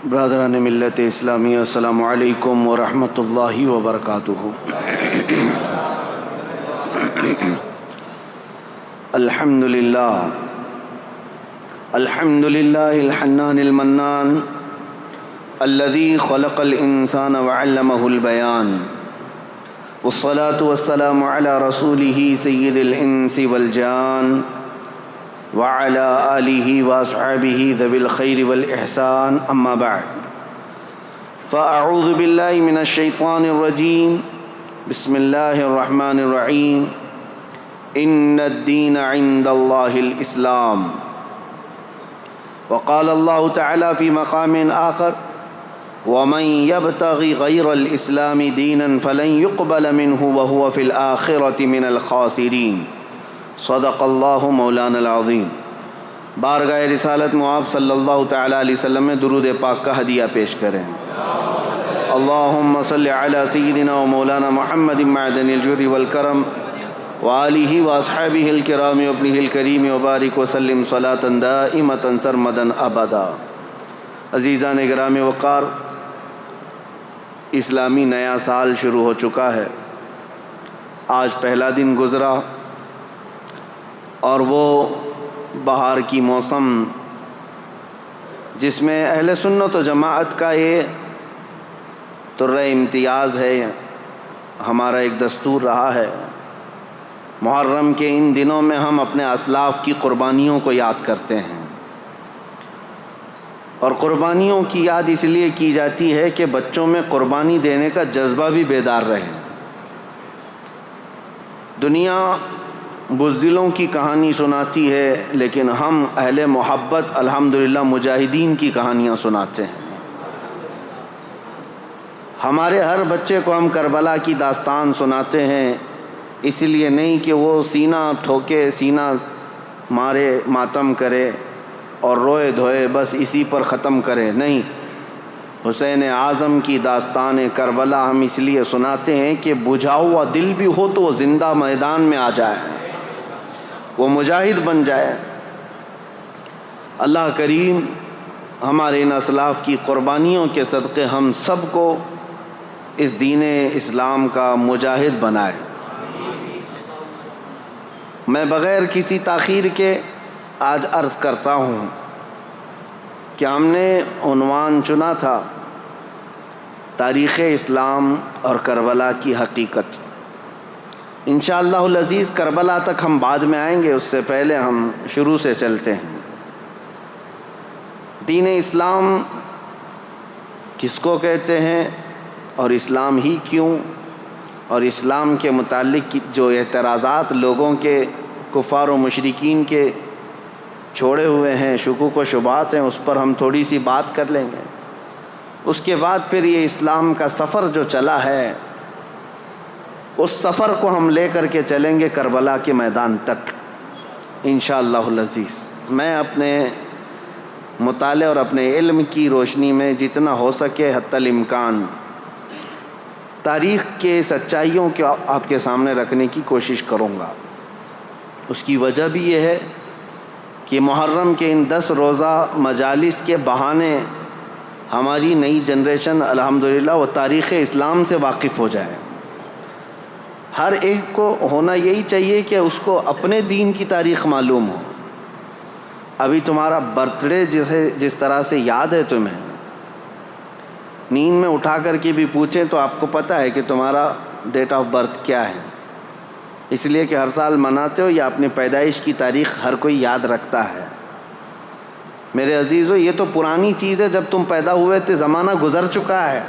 برادران ملت اسلامی، السلام علیکم ورحمۃ اللہ وبرکاتہ۔ الحمد للہ الحنان المنان الذي خلق الانسان وعلمه البيان، والصلاة والسلام على رسوله سید الانس والجان وعلى آلہ واصحابہ ذوی الخیر والإحسان، اما بعد فاعوذ باللہ من الشیطان الرجیم، بسم اللہ الرحمن الرحیم۔ ان الدین عند اللہ الاسلام، وقال اللہ تعالی فی مقام آخر، ومن يبتغ غیر الاسلام دینا فلن يقبل منہ وهو فی الآخرة من الخاسرین، صدق اللہ مولانا العظیم۔ بارگاہ رسالت معاب صلی اللہ تعالی علیہ وسلم میں درود پاک کا ہدیہ پیش کریں۔ اللہم صلی علی سیدنا و مولانا محمد معدن الجود والکرم وآلہ واصحابہ الکرام وابنہ الکریم وبارک وسلم صلاۃ دائمۃ سرمدا ابدا۔ عزیزان گرامی وقار، اسلامی نیا سال شروع ہو چکا ہے۔ آج پہلا دن گزرا اور وہ بہار کی موسم جس میں اہل سنت و جماعت کا یہ طرۂ امتیاز ہے، ہمارا ایک دستور رہا ہے، محرم کے ان دنوں میں ہم اپنے اسلاف کی قربانیوں کو یاد کرتے ہیں، اور قربانیوں کی یاد اس لیے کی جاتی ہے کہ بچوں میں قربانی دینے کا جذبہ بھی بیدار رہے۔ دنیا بزدلوں کی کہانی سناتی ہے، لیکن ہم اہل محبت الحمدللہ مجاہدین کی کہانیاں سناتے ہیں۔ ہمارے ہر بچے کو ہم کربلا کی داستان سناتے ہیں، اس لیے نہیں کہ وہ سینہ ٹھوکے، سینہ مارے، ماتم کرے اور روئے دھوئے بس اسی پر ختم کرے، نہیں۔ حسین اعظم کی داستان کربلا ہم اس لیے سناتے ہیں کہ بجھا ہوا دل بھی ہو تو وہ زندہ میدان میں آ جائے، وہ مجاہد بن جائے۔ اللہ کریم ہمارے ان اسلاف کی قربانیوں کے صدقے ہم سب کو اس دین اسلام کا مجاہد بنائے۔ میں بغیر کسی تاخیر کے آج عرض کرتا ہوں کہ ہم نے عنوان چنا تھا تاریخ اسلام اور کربلا کی حقیقت۔ انشاءاللہ العزیز کربلا تک ہم بعد میں آئیں گے، اس سے پہلے ہم شروع سے چلتے ہیں۔ دین اسلام کس کو کہتے ہیں اور اسلام ہی کیوں، اور اسلام کے متعلق جو اعتراضات لوگوں کے، کفار و مشرکین کے چھوڑے ہوئے ہیں، شکوک و شبہات ہیں، اس پر ہم تھوڑی سی بات کر لیں گے۔ اس کے بعد پھر یہ اسلام کا سفر جو چلا ہے، اس سفر کو ہم لے کر کے چلیں گے کربلا کے میدان تک انشاءاللہ العزیز۔ میں اپنے مطالعے اور اپنے علم کی روشنی میں جتنا ہو سکے حتی الامکان تاریخ کے سچائیوں کو آپ کے سامنے رکھنے کی کوشش کروں گا۔ اس کی وجہ بھی یہ ہے کہ محرم کے ان 10 روزہ مجالس کے بہانے ہماری نئی جنریشن الحمدللہ وہ تاریخ اسلام سے واقف ہو جائے۔ ہر ایک کو ہونا یہی چاہیے کہ اس کو اپنے دین کی تاریخ معلوم ہو۔ ابھی تمہارا برتھ ڈے جس طرح سے یاد ہے، تمہیں نیند میں اٹھا کر کے بھی پوچھیں تو آپ کو پتہ ہے کہ تمہارا ڈیٹ آف برتھ کیا ہے، اس لیے کہ ہر سال مناتے ہو، یا اپنی پیدائش کی تاریخ ہر کوئی یاد رکھتا ہے۔ میرے عزیزو، یہ تو پرانی چیز ہے، جب تم پیدا ہوئے تھے زمانہ گزر چکا ہے،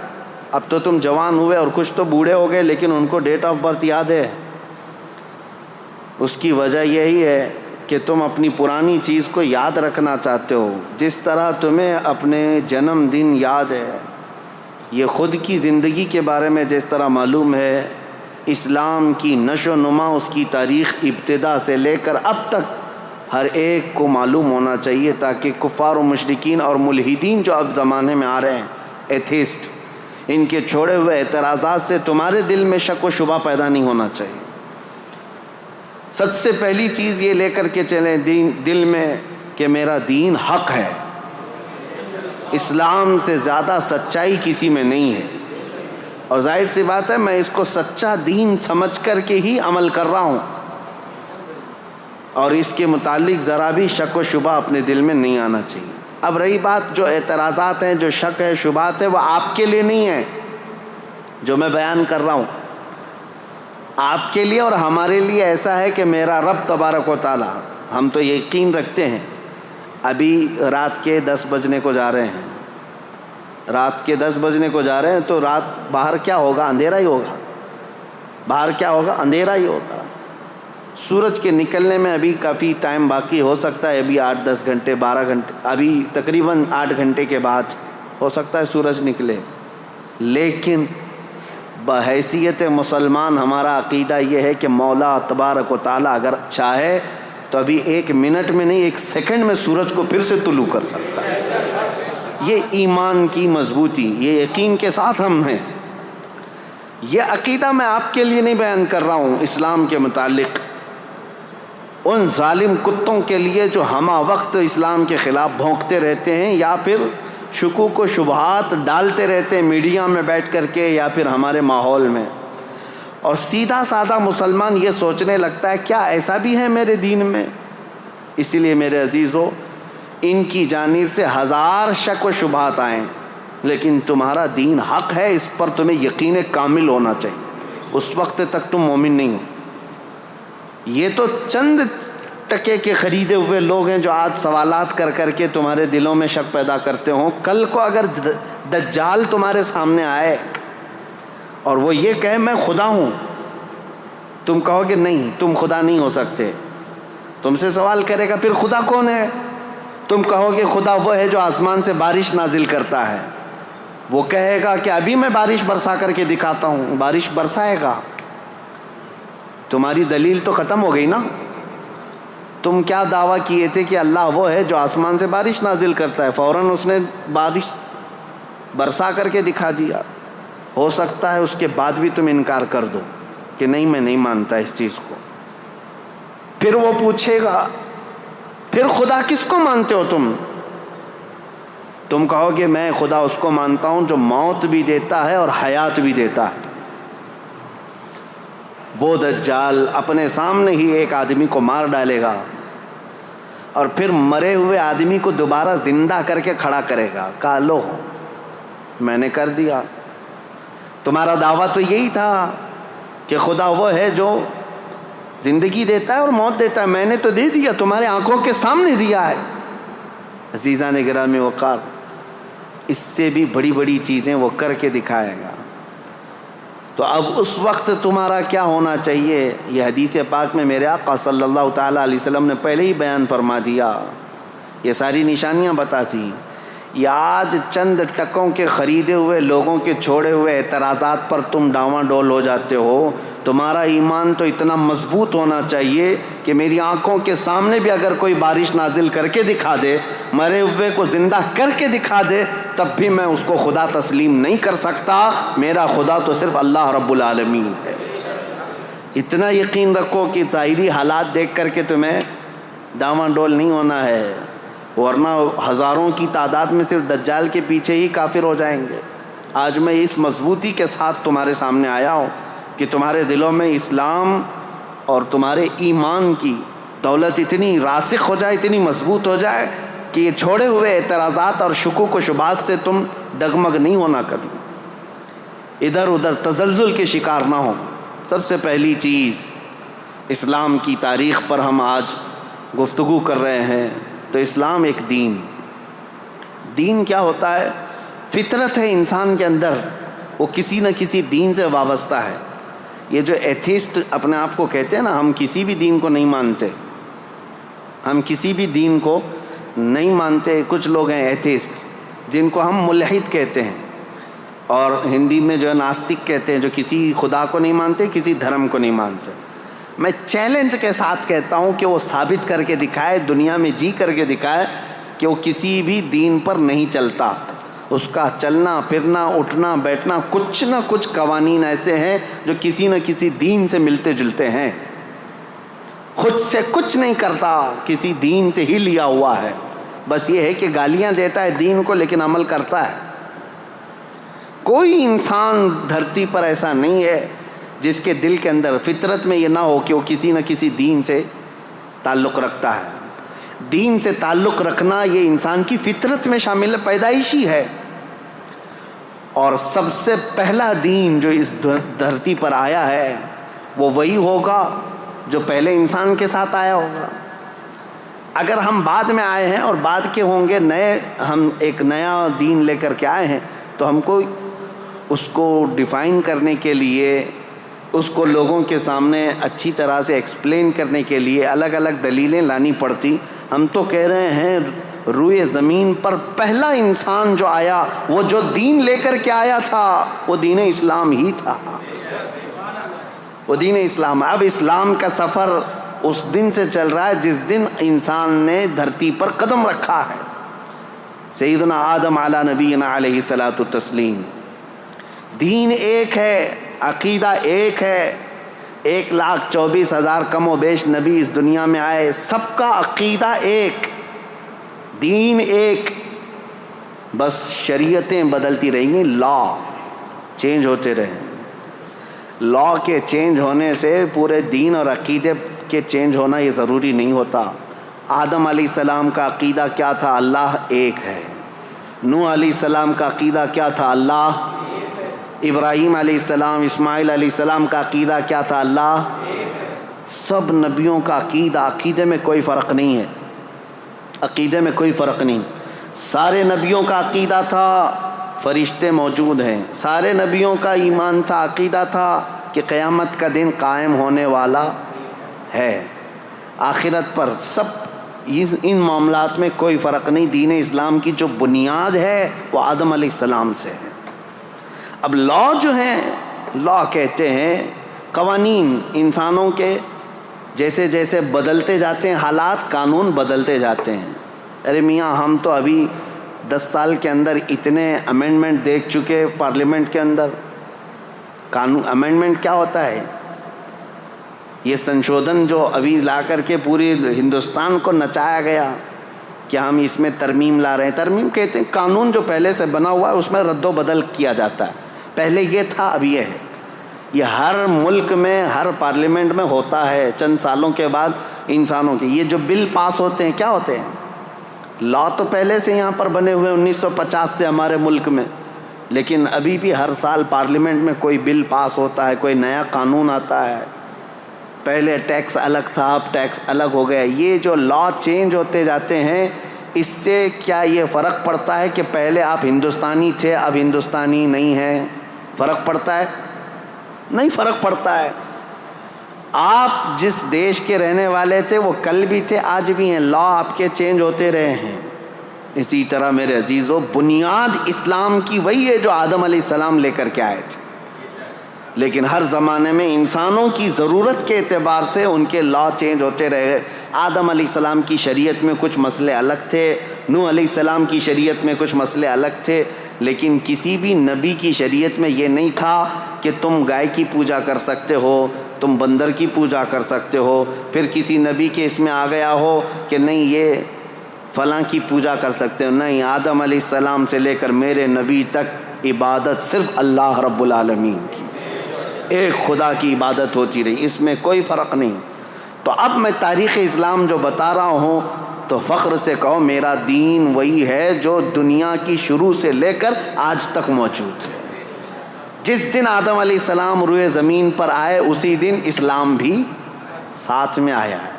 اب تو تم جوان ہوئے اور کچھ تو بوڑھے ہو گئے، لیکن ان کو ڈیٹ آف برتھ یاد ہے۔ اس کی وجہ یہی ہے کہ تم اپنی پرانی چیز کو یاد رکھنا چاہتے ہو، جس طرح تمہیں اپنے جنم دن یاد ہے، یہ خود کی زندگی کے بارے میں جس طرح معلوم ہے، اسلام کی نشو و نما، اس کی تاریخ ابتدا سے لے کر اب تک ہر ایک کو معلوم ہونا چاہیے، تاکہ کفار و مشرکین اور ملحدین جو اب زمانے میں آ رہے ہیں، ایتھیسٹ، ان کے چھوڑے ہوئے اعتراضات سے تمہارے دل میں شک و شبہ پیدا نہیں ہونا چاہیے۔ سب سے پہلی چیز یہ لے کر کے چلیں دل میں کہ میرا دین حق ہے، اسلام سے زیادہ سچائی کسی میں نہیں ہے، اور ظاہر سی بات ہے میں اس کو سچا دین سمجھ کر کے ہی عمل کر رہا ہوں، اور اس کے متعلق ذرا بھی شک و شبہ اپنے دل میں نہیں آنا چاہیے۔ اب رہی بات جو اعتراضات ہیں، جو شک ہے، شبہات ہے، وہ آپ کے لیے نہیں ہے جو میں بیان کر رہا ہوں، آپ کے لیے اور ہمارے لیے ایسا ہے کہ میرا رب تبارک و تعالی، ہم تو یقین رکھتے ہیں، ابھی رات کے 10 بجنے کو جا رہے ہیں، رات کے 10 بجنے کو جا رہے ہیں، تو رات باہر کیا ہوگا؟ اندھیرا ہی ہوگا، باہر کیا ہوگا؟ اندھیرا ہی ہوگا۔ سورج کے نکلنے میں ابھی کافی ٹائم باقی ہو سکتا ہے، ابھی 8-10 گھنٹے 12 گھنٹے، ابھی تقریباً 8 گھنٹے کے بعد ہو سکتا ہے سورج نکلے، لیکن بحیثیت مسلمان ہمارا عقیدہ یہ ہے کہ مولا تبارک و تعالیٰ اگر چاہے تو ابھی 1 منٹ میں نہیں 1 سیکنڈ میں سورج کو پھر سے طلوع کر سکتا ہے۔ یہ ایمان کی مضبوطی، یہ یقین کے ساتھ ہم ہیں۔ یہ عقیدہ میں آپ کے لیے نہیں بیان کر رہا ہوں، اسلام کے متعلق ان ظالم کتوں کے لیے جو ہمہ وقت اسلام کے خلاف بھونکتے رہتے ہیں، یا پھر شکوک و شبہات ڈالتے رہتے ہیں میڈیا میں بیٹھ کر کے یا پھر ہمارے ماحول میں، اور سیدھا سادہ مسلمان یہ سوچنے لگتا ہے کیا ایسا بھی ہے میرے دین میں؟ اسی لیے میرے عزیزو، ان کی جانب سے 1000 شک و شبہات آئیں، لیکن تمہارا دین حق ہے، اس پر تمہیں یقین کامل ہونا چاہیے، اس وقت تک تم مومن نہیں ہو۔ یہ تو چند ٹکے کے خریدے ہوئے لوگ ہیں جو آج سوالات کر کر کے تمہارے دلوں میں شک پیدا کرتے ہوں۔ کل کو اگر دجال تمہارے سامنے آئے اور وہ یہ کہے میں خدا ہوں، تم کہو گے نہیں تم خدا نہیں ہو سکتے، تم سے سوال کرے گا پھر خدا کون ہے؟ تم کہو گے خدا وہ ہے جو آسمان سے بارش نازل کرتا ہے، وہ کہے گا کہ ابھی میں بارش برسا کر کے دکھاتا ہوں، بارش برسائے گا۔ تمہاری دلیل تو ختم ہو گئی نا۔ تم کیا دعویٰ کیے تھے کہ اللہ وہ ہے جو آسمان سے بارش نازل کرتا ہے، فوراً اس نے بارش برسا کر کے دکھا دیا۔ ہو سکتا ہے اس کے بعد بھی تم انکار کر دو کہ نہیں میں نہیں مانتا اس چیز کو۔ پھر وہ پوچھے گا پھر خدا کس کو مانتے ہو تم کہو گے میں خدا اس کو مانتا ہوں جو موت بھی دیتا ہے اور حیات بھی دیتا ہے۔ وہ دجال اپنے سامنے ہی ایک آدمی کو مار ڈالے گا اور پھر مرے ہوئے آدمی کو دوبارہ زندہ کر کے کھڑا کرے گا، کہا لو میں نے کر دیا۔ تمہارا دعویٰ تو یہی تھا کہ خدا وہ ہے جو زندگی دیتا ہے اور موت دیتا ہے، میں نے تو دے دیا، تمہارے آنکھوں کے سامنے دیا ہے۔ عزیزان گرامی وقار، اس سے بھی بڑی بڑی چیزیں وہ کر کے دکھائے گا۔ تو اب اس وقت تمہارا کیا ہونا چاہیے؟ یہ حدیث پاک میں میرے آقا صلی اللہ تعالیٰ علیہ وسلم نے پہلے ہی بیان فرما دیا، یہ ساری نشانیاں بتاتی۔ یہ آج چند ٹکوں کے خریدے ہوئے لوگوں کے چھوڑے ہوئے اعتراضات پر تم ڈاواں ڈول ہو جاتے ہو۔ تمہارا ایمان تو اتنا مضبوط ہونا چاہیے کہ میری آنکھوں کے سامنے بھی اگر کوئی بارش نازل کر کے دکھا دے، مرے ہوئے کو زندہ کر کے دکھا دے، تب بھی میں اس کو خدا تسلیم نہیں کر سکتا، میرا خدا تو صرف اللہ رب العالمین ہے۔ اتنا یقین رکھو کہ ظاہری حالات دیکھ کر کے تمہیں ڈاواں ڈول نہیں ہونا ہے، ورنہ ہزاروں کی تعداد میں صرف دجال کے پیچھے ہی کافر ہو جائیں گے۔ آج میں اس مضبوطی کے ساتھ تمہارے سامنے آیا ہوں کہ تمہارے دلوں میں اسلام اور تمہارے ایمان کی دولت اتنی راسخ ہو جائے، اتنی مضبوط ہو جائے کہ یہ چھوڑے ہوئے اعتراضات اور شکوک و شبہات سے تم ڈگمگ نہیں ہونا، کبھی ادھر ادھر تزلزل کے شکار نہ ہو۔ سب سے پہلی چیز، اسلام کی تاریخ پر ہم آج گفتگو کر رہے ہیں، تو اسلام ایک دین کیا ہوتا ہے؟ فطرت ہے انسان کے اندر، وہ کسی نہ کسی دین سے وابستہ ہے۔ یہ جو ایتھیسٹ اپنے آپ کو کہتے ہیں نا، ہم کسی بھی دین کو نہیں مانتے، ہم کسی بھی دین کو نہیں مانتے۔ کچھ لوگ ہیں ایتھیسٹ جن کو ہم ملحد کہتے ہیں، اور ہندی میں جو ہے ناستک کہتے ہیں، جو کسی خدا کو نہیں مانتے، کسی دھرم کو نہیں مانتے۔ میں چیلنج کے ساتھ کہتا ہوں کہ وہ ثابت کر کے دکھائے، دنیا میں جی کر کے دکھائے کہ وہ کسی بھی دین پر نہیں چلتا۔ اس کا چلنا پھرنا اٹھنا بیٹھنا کچھ نہ کچھ قوانین ایسے ہیں جو کسی نہ کسی دین سے ملتے جلتے ہیں، خود سے کچھ نہیں کرتا، کسی دین سے ہی لیا ہوا ہے۔ بس یہ ہے کہ گالیاں دیتا ہے دین کو لیکن عمل کرتا ہے۔ کوئی انسان دھرتی پر ایسا نہیں ہے جس کے دل کے اندر فطرت میں یہ نہ ہو کہ وہ کسی نہ کسی دین سے تعلق رکھتا ہے۔ دین سے تعلق رکھنا یہ انسان کی فطرت میں شامل ہے، پیدائشی ہے۔ اور سب سے پہلا دین جو اس دھرتی پر آیا ہے وہ وہی ہوگا جو پہلے انسان کے ساتھ آیا ہوگا۔ اگر ہم بعد میں آئے ہیں اور بعد کے ہوں گے ہم ایک نیا دین لے کر کے آئے ہیں تو ہم کو اس کو ڈیفائن کرنے کے لیے، اس کو لوگوں کے سامنے اچھی طرح سے ایکسپلین کرنے کے لیے الگ الگ دلیلیں لانی پڑتی۔ ہم تو کہہ رہے ہیں روئے زمین پر پہلا انسان جو آیا، وہ جو دین لے کر کے آیا تھا وہ دین اسلام ہی تھا، وہ دین اسلام۔ اب اسلام کا سفر اس دن سے چل رہا ہے جس دن انسان نے دھرتی پر قدم رکھا ہے۔ سیدنا آدم علی نبینا علیہ الصلاۃ والتسلیم۔ دین ایک ہے، عقیدہ ایک ہے۔ 1,24,000 کم و بیش نبی اس دنیا میں آئے، سب کا عقیدہ ایک، دین ایک، بس شریعتیں بدلتی رہیں گی، لا چینج ہوتے رہیں۔ لا کے چینج ہونے سے پورے دین اور عقیدے کے چینج ہونا یہ ضروری نہیں ہوتا۔ آدم علیہ السلام کا عقیدہ کیا تھا؟ اللہ ایک ہے۔ نوح علیہ السلام کا عقیدہ کیا تھا؟ اللہ۔ ابراہیم علیہ السلام، اسماعیل علیہ السلام کا عقیدہ کیا تھا؟ اللہ۔ سب نبیوں کا عقیدے میں کوئی فرق نہیں ہے، عقیدے میں کوئی فرق نہیں۔ سارے نبیوں کا عقیدہ تھا فرشتے موجود ہیں، سارے نبیوں کا ایمان تھا، عقیدہ تھا کہ قیامت کا دن قائم ہونے والا ہے، آخرت پر سب ان معاملات میں کوئی فرق نہیں۔ دین اسلام کی جو بنیاد ہے وہ آدم علیہ السلام سے ہے۔ اب لا جو ہیں، لا کہتے ہیں قوانین انسانوں کے جیسے جیسے بدلتے جاتے ہیں حالات، قانون بدلتے جاتے ہیں۔ ارے میاں ہم تو ابھی 10 سال کے اندر اتنے امینڈمنٹ دیکھ چکے پارلیمنٹ کے اندر۔ قانون امینڈمنٹ کیا ہوتا ہے؟ یہ سنشودھن جو ابھی لا کر کے پوری ہندوستان کو نچایا گیا کہ ہم اس میں ترمیم لا رہے ہیں۔ ترمیم کہتے ہیں قانون جو پہلے سے بنا ہوا ہے اس میں رد و بدل کیا جاتا ہے، پہلے یہ تھا اب یہ ہے۔ یہ ہر ملک میں ہر پارلیمنٹ میں ہوتا ہے، چند سالوں کے بعد انسانوں کے یہ جو بل پاس ہوتے ہیں کیا ہوتے ہیں؟ لا تو پہلے سے یہاں پر بنے ہوئے 1950 سے ہمارے ملک میں، لیکن ابھی بھی ہر سال پارلیمنٹ میں کوئی بل پاس ہوتا ہے، کوئی نیا قانون آتا ہے۔ پہلے ٹیکس الگ تھا، اب ٹیکس الگ ہو گیا۔ یہ جو لا چینج ہوتے جاتے ہیں، اس سے کیا یہ فرق پڑتا ہے کہ پہلے آپ ہندوستانی تھے اب ہندوستانی نہیں ہیں؟ فرق پڑتا ہے؟ نہیں فرق پڑتا ہے۔ آپ جس دیش کے رہنے والے تھے وہ کل بھی تھے آج بھی ہیں، لا آپ کے چینج ہوتے رہے ہیں۔ اسی طرح میرے عزیزو بنیاد اسلام کی وہی ہے جو آدم علیہ السلام لے کر کے آئے تھے، لیکن ہر زمانے میں انسانوں کی ضرورت کے اعتبار سے ان کے لا چینج ہوتے رہے۔ آدم علیہ السلام کی شریعت میں کچھ مسئلے الگ تھے، نوح علیہ السلام کی شریعت میں کچھ مسئلے الگ تھے، لیکن کسی بھی نبی کی شریعت میں یہ نہیں تھا کہ تم گائے کی پوجا کر سکتے ہو، تم بندر کی پوجا کر سکتے ہو۔ پھر کسی نبی کے اس میں آ گیا ہو کہ نہیں یہ فلاں کی پوجا کر سکتے ہو، نہیں، آدم علیہ السلام سے لے کر میرے نبی تک عبادت صرف اللہ رب العالمین کی، ایک خدا کی عبادت ہوتی رہی، اس میں کوئی فرق نہیں۔ تو اب میں تاریخ اسلام جو بتا رہا ہوں تو فخر سے کہو میرا دین وہی ہے جو دنیا کی شروع سے لے کر آج تک موجود ہے۔ جس دن آدم علیہ السلام روئے زمین پر آئے اسی دن اسلام بھی ساتھ میں آیا ہے،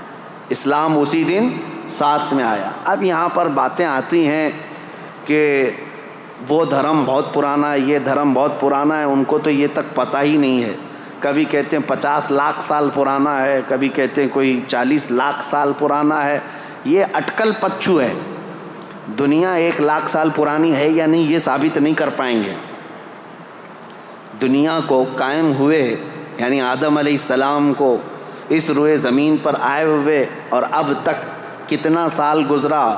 اسلام اسی دن ساتھ میں آیا۔ اب یہاں پر باتیں آتی ہیں کہ وہ دھرم بہت پرانا ہے، یہ دھرم بہت پرانا ہے، ان کو تو یہ تک پتہ ہی نہیں ہے۔ کبھی کہتے ہیں 50 لاکھ سال پرانا ہے، کبھی کہتے ہیں کوئی 40 لاکھ سال پرانا ہے۔ یہ اٹکل پچو ہے، دنیا 1 لاکھ سال پرانی ہے یا نہیں یہ ثابت نہیں کر پائیں گے۔ دنیا کو قائم ہوئے یعنی آدم علیہ السلام کو اس روئے زمین پر آئے ہوئے اور اب تک کتنا سال گزرا،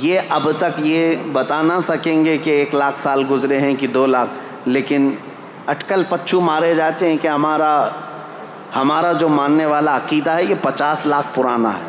یہ اب تک یہ بتا نہ سکیں گے کہ 1 لاکھ سال گزرے ہیں کہ 2 لاکھ، لیکن اٹکل پچو مارے جاتے ہیں کہ ہمارا جو ماننے والا عقیدہ ہے یہ 50 لاکھ پرانا ہے۔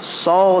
100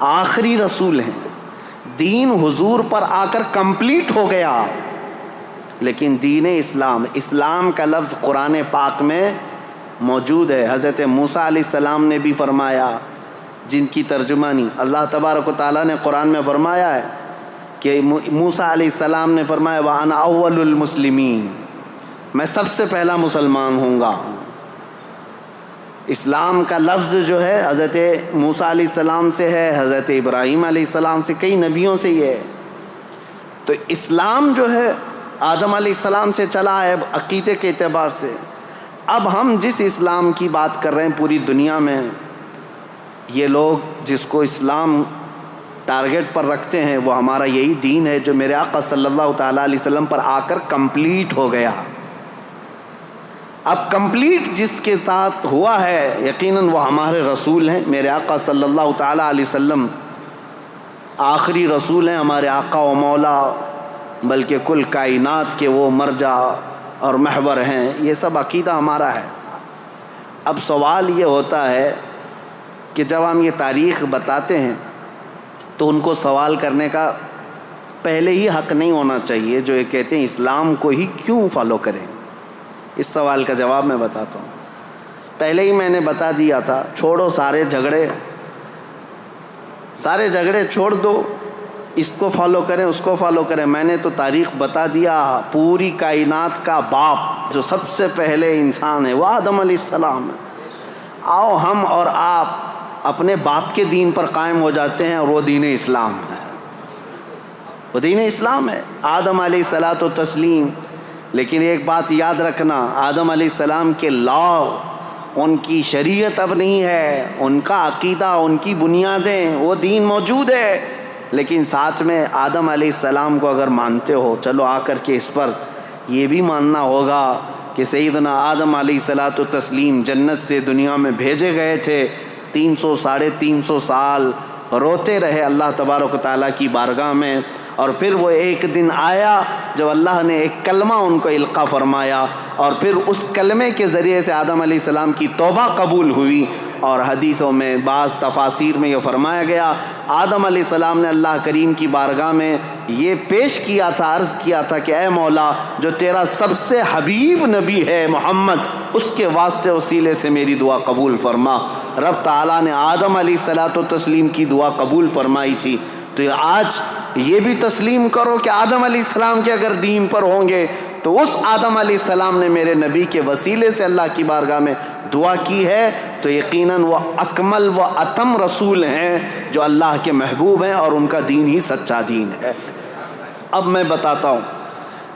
آخری رسول ہیں، دین حضور پر آ کر کمپلیٹ ہو گیا، لیکن دین اسلام کا لفظ قرآن پاک میں موجود ہے۔ حضرت موسیٰ علیہ السلام نے بھی فرمایا، جن کی ترجمانی اللہ تبارک و تعالیٰ نے قرآن میں فرمایا ہے کہ موسیٰ علیہ السلام نے فرمایا وَأَنَا أَوَّلُ الْمُسْلِمِينَ، میں سب سے پہلا مسلمان ہوں گا۔ اسلام کا لفظ جو ہے حضرت موسیٰ علیہ السلام سے ہے، حضرت ابراہیم علیہ السلام سے، کئی نبیوں سے یہ ہے۔ تو اسلام جو ہے آدم علیہ السلام سے چلا ہے عقیدے کے اعتبار سے۔ اب ہم جس اسلام کی بات کر رہے ہیں پوری دنیا میں، یہ لوگ جس کو اسلام ٹارگٹ پر رکھتے ہیں وہ ہمارا یہی دین ہے جو میرے آقا صلی اللہ تعالیٰ علیہ وسلم پر آ کر کمپلیٹ ہو گیا۔ اب کمپلیٹ جس کے ساتھ ہوا ہے یقیناً وہ ہمارے رسول ہیں، میرے آقا صلی اللہ تعالیٰ علیہ وسلم آخری رسول ہیں، ہمارے آقا و مولا، بلکہ کل کائنات کے وہ مرجع اور محور ہیں۔ یہ سب عقیدہ ہمارا ہے۔ اب سوال یہ ہوتا ہے کہ جب ہم یہ تاریخ بتاتے ہیں تو ان کو سوال کرنے کا پہلے ہی حق نہیں ہونا چاہیے جو یہ کہتے ہیں اسلام کو ہی کیوں فالو کریں۔ اس سوال کا جواب میں بتاتا ہوں۔ پہلے ہی میں نے بتا دیا تھا، چھوڑو سارے جھگڑے چھوڑ دو، اس کو فالو کریں اس کو فالو کریں۔ میں نے تو تاریخ بتا دیا، پوری کائنات کا باپ جو سب سے پہلے انسان ہے وہ آدم علیہ السلام ہے۔ آؤ ہم اور آپ اپنے باپ کے دین پر قائم ہو جاتے ہیں اور وہ دین اسلام ہے، وہ دین اسلام ہے، آدم علیہ الصلاۃ و تسلیم۔ لیکن ایک بات یاد رکھنا، آدم علیہ السلام کے لا، ان کی شریعت اب نہیں ہے، ان کا عقیدہ، ان کی بنیادیں، وہ دین موجود ہے، لیکن ساتھ میں آدم علیہ السلام کو اگر مانتے ہو، چلو آ کر کے اس پر یہ بھی ماننا ہوگا کہ سیدنا آدم علیہ الصلاۃ و تسلیم جنت سے دنیا میں بھیجے گئے تھے، 300 ساڑھے 300 سال روتے رہے اللہ تبارک و تعالیٰ کی بارگاہ میں، اور پھر وہ ایک دن آیا جب اللہ نے ایک کلمہ ان کو القا فرمایا، اور پھر اس کلمے کے ذریعے سے آدم علیہ السلام کی توبہ قبول ہوئی۔ اور حدیثوں میں بعض تفاسیر میں یہ فرمایا گیا، آدم علیہ السلام نے اللہ کریم کی بارگاہ میں یہ پیش کیا تھا، عرض کیا تھا کہ اے مولا، جو تیرا سب سے حبیب نبی ہے محمد، اس کے واسطے وسیلے سے میری دعا قبول فرما۔ رب تعالیٰ نے آدم علیہ الصلاۃ و تسلیم کی دعا قبول فرمائی تھی۔ تو آج یہ بھی تسلیم کرو کہ آدم علیہ السلام کے اگر دین پر ہوں گے تو اس آدم علیہ السلام نے میرے نبی کے وسیلے سے اللہ کی بارگاہ میں دعا کی ہے، تو یقیناً وہ اکمل و اتم رسول ہیں جو اللہ کے محبوب ہیں، اور ان کا دین ہی سچا دین ہے۔ اب میں بتاتا ہوں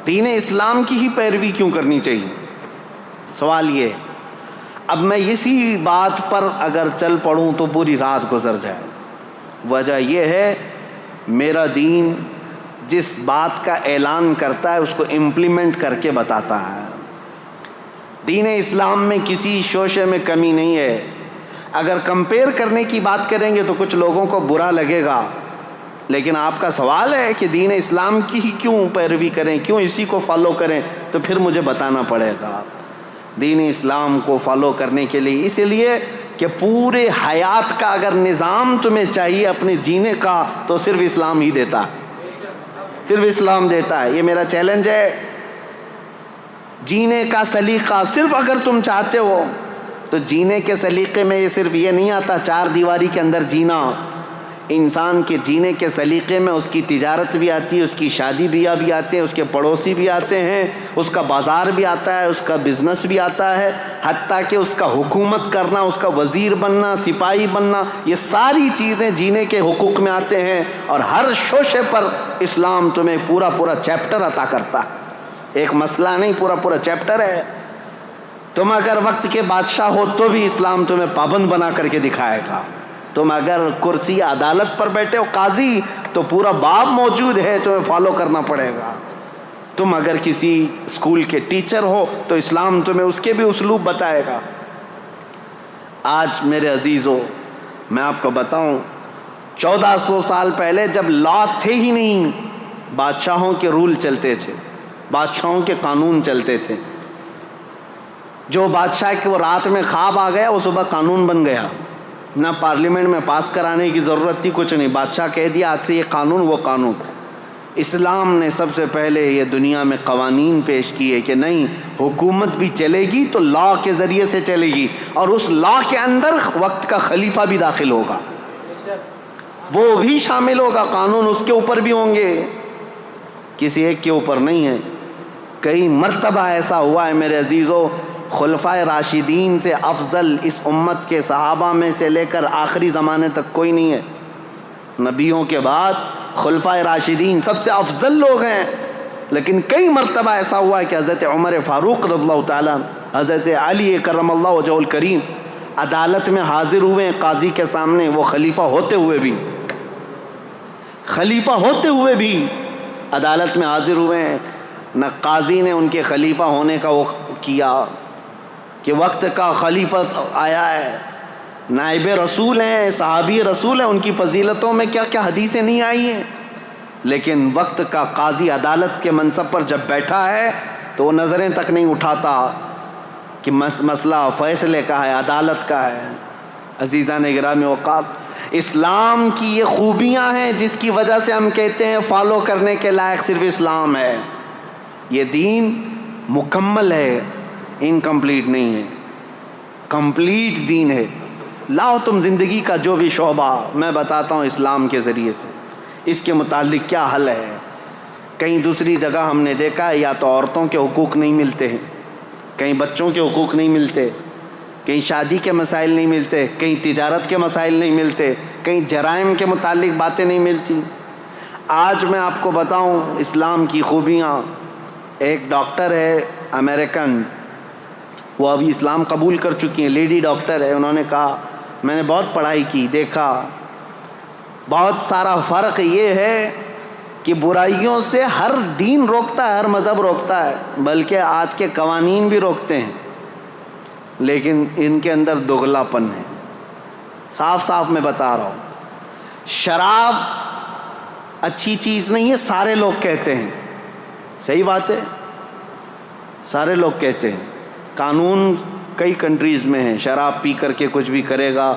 دین اسلام کی ہی پیروی کیوں کرنی چاہیے۔ سوال یہ، اب میں اسی بات پر اگر چل پڑوں تو پوری رات گزر جائے۔ وجہ یہ ہے، میرا دین جس بات کا اعلان کرتا ہے اس کو امپلیمنٹ کر کے بتاتا ہے۔ دین اسلام میں کسی شوشے میں کمی نہیں ہے۔ اگر کمپیئر کرنے کی بات کریں گے تو کچھ لوگوں کو برا لگے گا، لیکن آپ کا سوال ہے کہ دین اسلام کی ہی کیوں پیروی کریں، کیوں اسی کو فالو کریں، تو پھر مجھے بتانا پڑے گا۔ دین اسلام کو فالو کرنے کے لیے اس لیے کہ پورے حیات کا اگر نظام تمہیں چاہیے اپنے جینے کا تو صرف اسلام ہی دیتا ہے، صرف اسلام دیتا ہے۔ یہ میرا چیلنج ہے، جینے کا سلیقہ صرف اگر تم چاہتے ہو تو جینے کے سلیقے میں یہ صرف یہ نہیں آتا چار دیواری کے اندر جینا۔ انسان کے جینے کے سلیقے میں اس کی تجارت بھی آتی ہے، اس کی شادی بیاہ بھی آتے ہیں، اس کے پڑوسی بھی آتے ہیں، اس کا بازار بھی آتا ہے، اس کا بزنس بھی آتا ہے، حتیٰ کہ اس کا حکومت کرنا، اس کا وزیر بننا، سپاہی بننا، یہ ساری چیزیں جینے کے حقوق میں آتے ہیں۔ اور ہر شوشے پر اسلام تمہیں پورا پورا چیپٹر عطا کرتا ہے، ایک مسئلہ نہیں، پورا پورا چیپٹر ہے۔ تم اگر وقت کے بادشاہ ہو تو بھی اسلام تمہیں پابند بنا کر کے دکھائے گا۔ تم اگر کرسی عدالت پر بیٹھے ہو قاضی تو پورا باب موجود ہے، تمہیں فالو کرنا پڑے گا۔ تم اگر کسی اسکول کے ٹیچر ہو تو اسلام تمہیں اس کے بھی اسلوب بتائے گا۔ آج میرے عزیزو میں آپ کو بتاؤں، 1400 سال پہلے جب لا تھے ہی نہیں، بادشاہوں کے رول چلتے تھے، بادشاہوں کے قانون چلتے تھے۔ جو بادشاہ کے وہ رات میں خواب آ گیا وہ صبح قانون بن گیا۔ نہ پارلیمنٹ میں پاس کرانے کی ضرورت تھی، کچھ نہیں، بادشاہ کہہ دیا آج سے یہ قانون وہ قانون۔ اسلام نے سب سے پہلے یہ دنیا میں قوانین پیش کیے کہ نہیں، حکومت بھی چلے گی تو لا کے ذریعے سے چلے گی، اور اس لا کے اندر وقت کا خلیفہ بھی داخل ہوگا، وہ بھی شامل ہوگا، قانون اس کے اوپر بھی ہوں گے، کسی ایک کے اوپر نہیں ہے۔ کئی مرتبہ ایسا ہوا ہے میرے عزیزو، خلفائے راشدین سے افضل اس امت کے صحابہ میں سے لے کر آخری زمانے تک کوئی نہیں ہے۔ نبیوں کے بعد خلفائے راشدین سب سے افضل لوگ ہیں، لیکن کئی مرتبہ ایسا ہوا ہے کہ حضرت عمر فاروق رضی اللہ تعالیٰ، حضرت علی کرم اللہ وجہہ الکریم عدالت میں حاضر ہوئے ہیں قاضی کے سامنے، وہ خلیفہ ہوتے ہوئے بھی عدالت میں حاضر ہوئے ہیں، نہ قاضی نے ان کے خلیفہ ہونے کا وہ کیا کہ وقت کا خلیفہ آیا ہے، نائب رسول ہیں، صحابی رسول ہیں، ان کی فضیلتوں میں کیا کیا حدیثیں نہیں آئی ہیں، لیکن وقت کا قاضی عدالت کے منصب پر جب بیٹھا ہے تو وہ نظریں تک نہیں اٹھاتا کہ مسئلہ فیصلے کا ہے، عدالت کا ہے۔ عزیزان گرامی اوقات، اسلام کی یہ خوبیاں ہیں جس کی وجہ سے ہم کہتے ہیں فالو کرنے کے لائق صرف اسلام ہے۔ یہ دین مکمل ہے، انکمپلیٹ نہیں ہے، کمپلیٹ دین ہے۔ لاؤ تم زندگی کا جو بھی شعبہ، میں بتاتا ہوں اسلام کے ذریعے سے اس کے متعلق کیا حل ہے۔ کہیں دوسری جگہ ہم نے دیکھا ہے یا تو عورتوں کے حقوق نہیں ملتے ہیں، کہیں بچوں کے حقوق نہیں ملتے، کہیں شادی کے مسائل نہیں ملتے، کہیں تجارت کے مسائل نہیں ملتے، کہیں جرائم کے متعلق باتیں نہیں ملتی۔ آج میں آپ کو بتاؤں اسلام کی خوبیاں۔ ایک ڈاکٹر ہے امریکن، وہ ابھی اسلام قبول کر چکی ہیں، لیڈی ڈاکٹر ہے، انہوں نے کہا میں نے بہت پڑھائی کی، دیکھا بہت سارا فرق یہ ہے کہ برائیوں سے ہر دین روکتا ہے، ہر مذہب روکتا ہے، بلکہ آج کے قوانین بھی روکتے ہیں، لیکن ان کے اندر دگلا پن ہے۔ صاف صاف میں بتا رہا ہوں، شراب اچھی چیز نہیں ہے، سارے لوگ کہتے ہیں، صحیح بات ہے، سارے لوگ کہتے ہیں، قانون کئی کنٹریز میں ہیں، شراب پی کر کے کچھ بھی کرے گا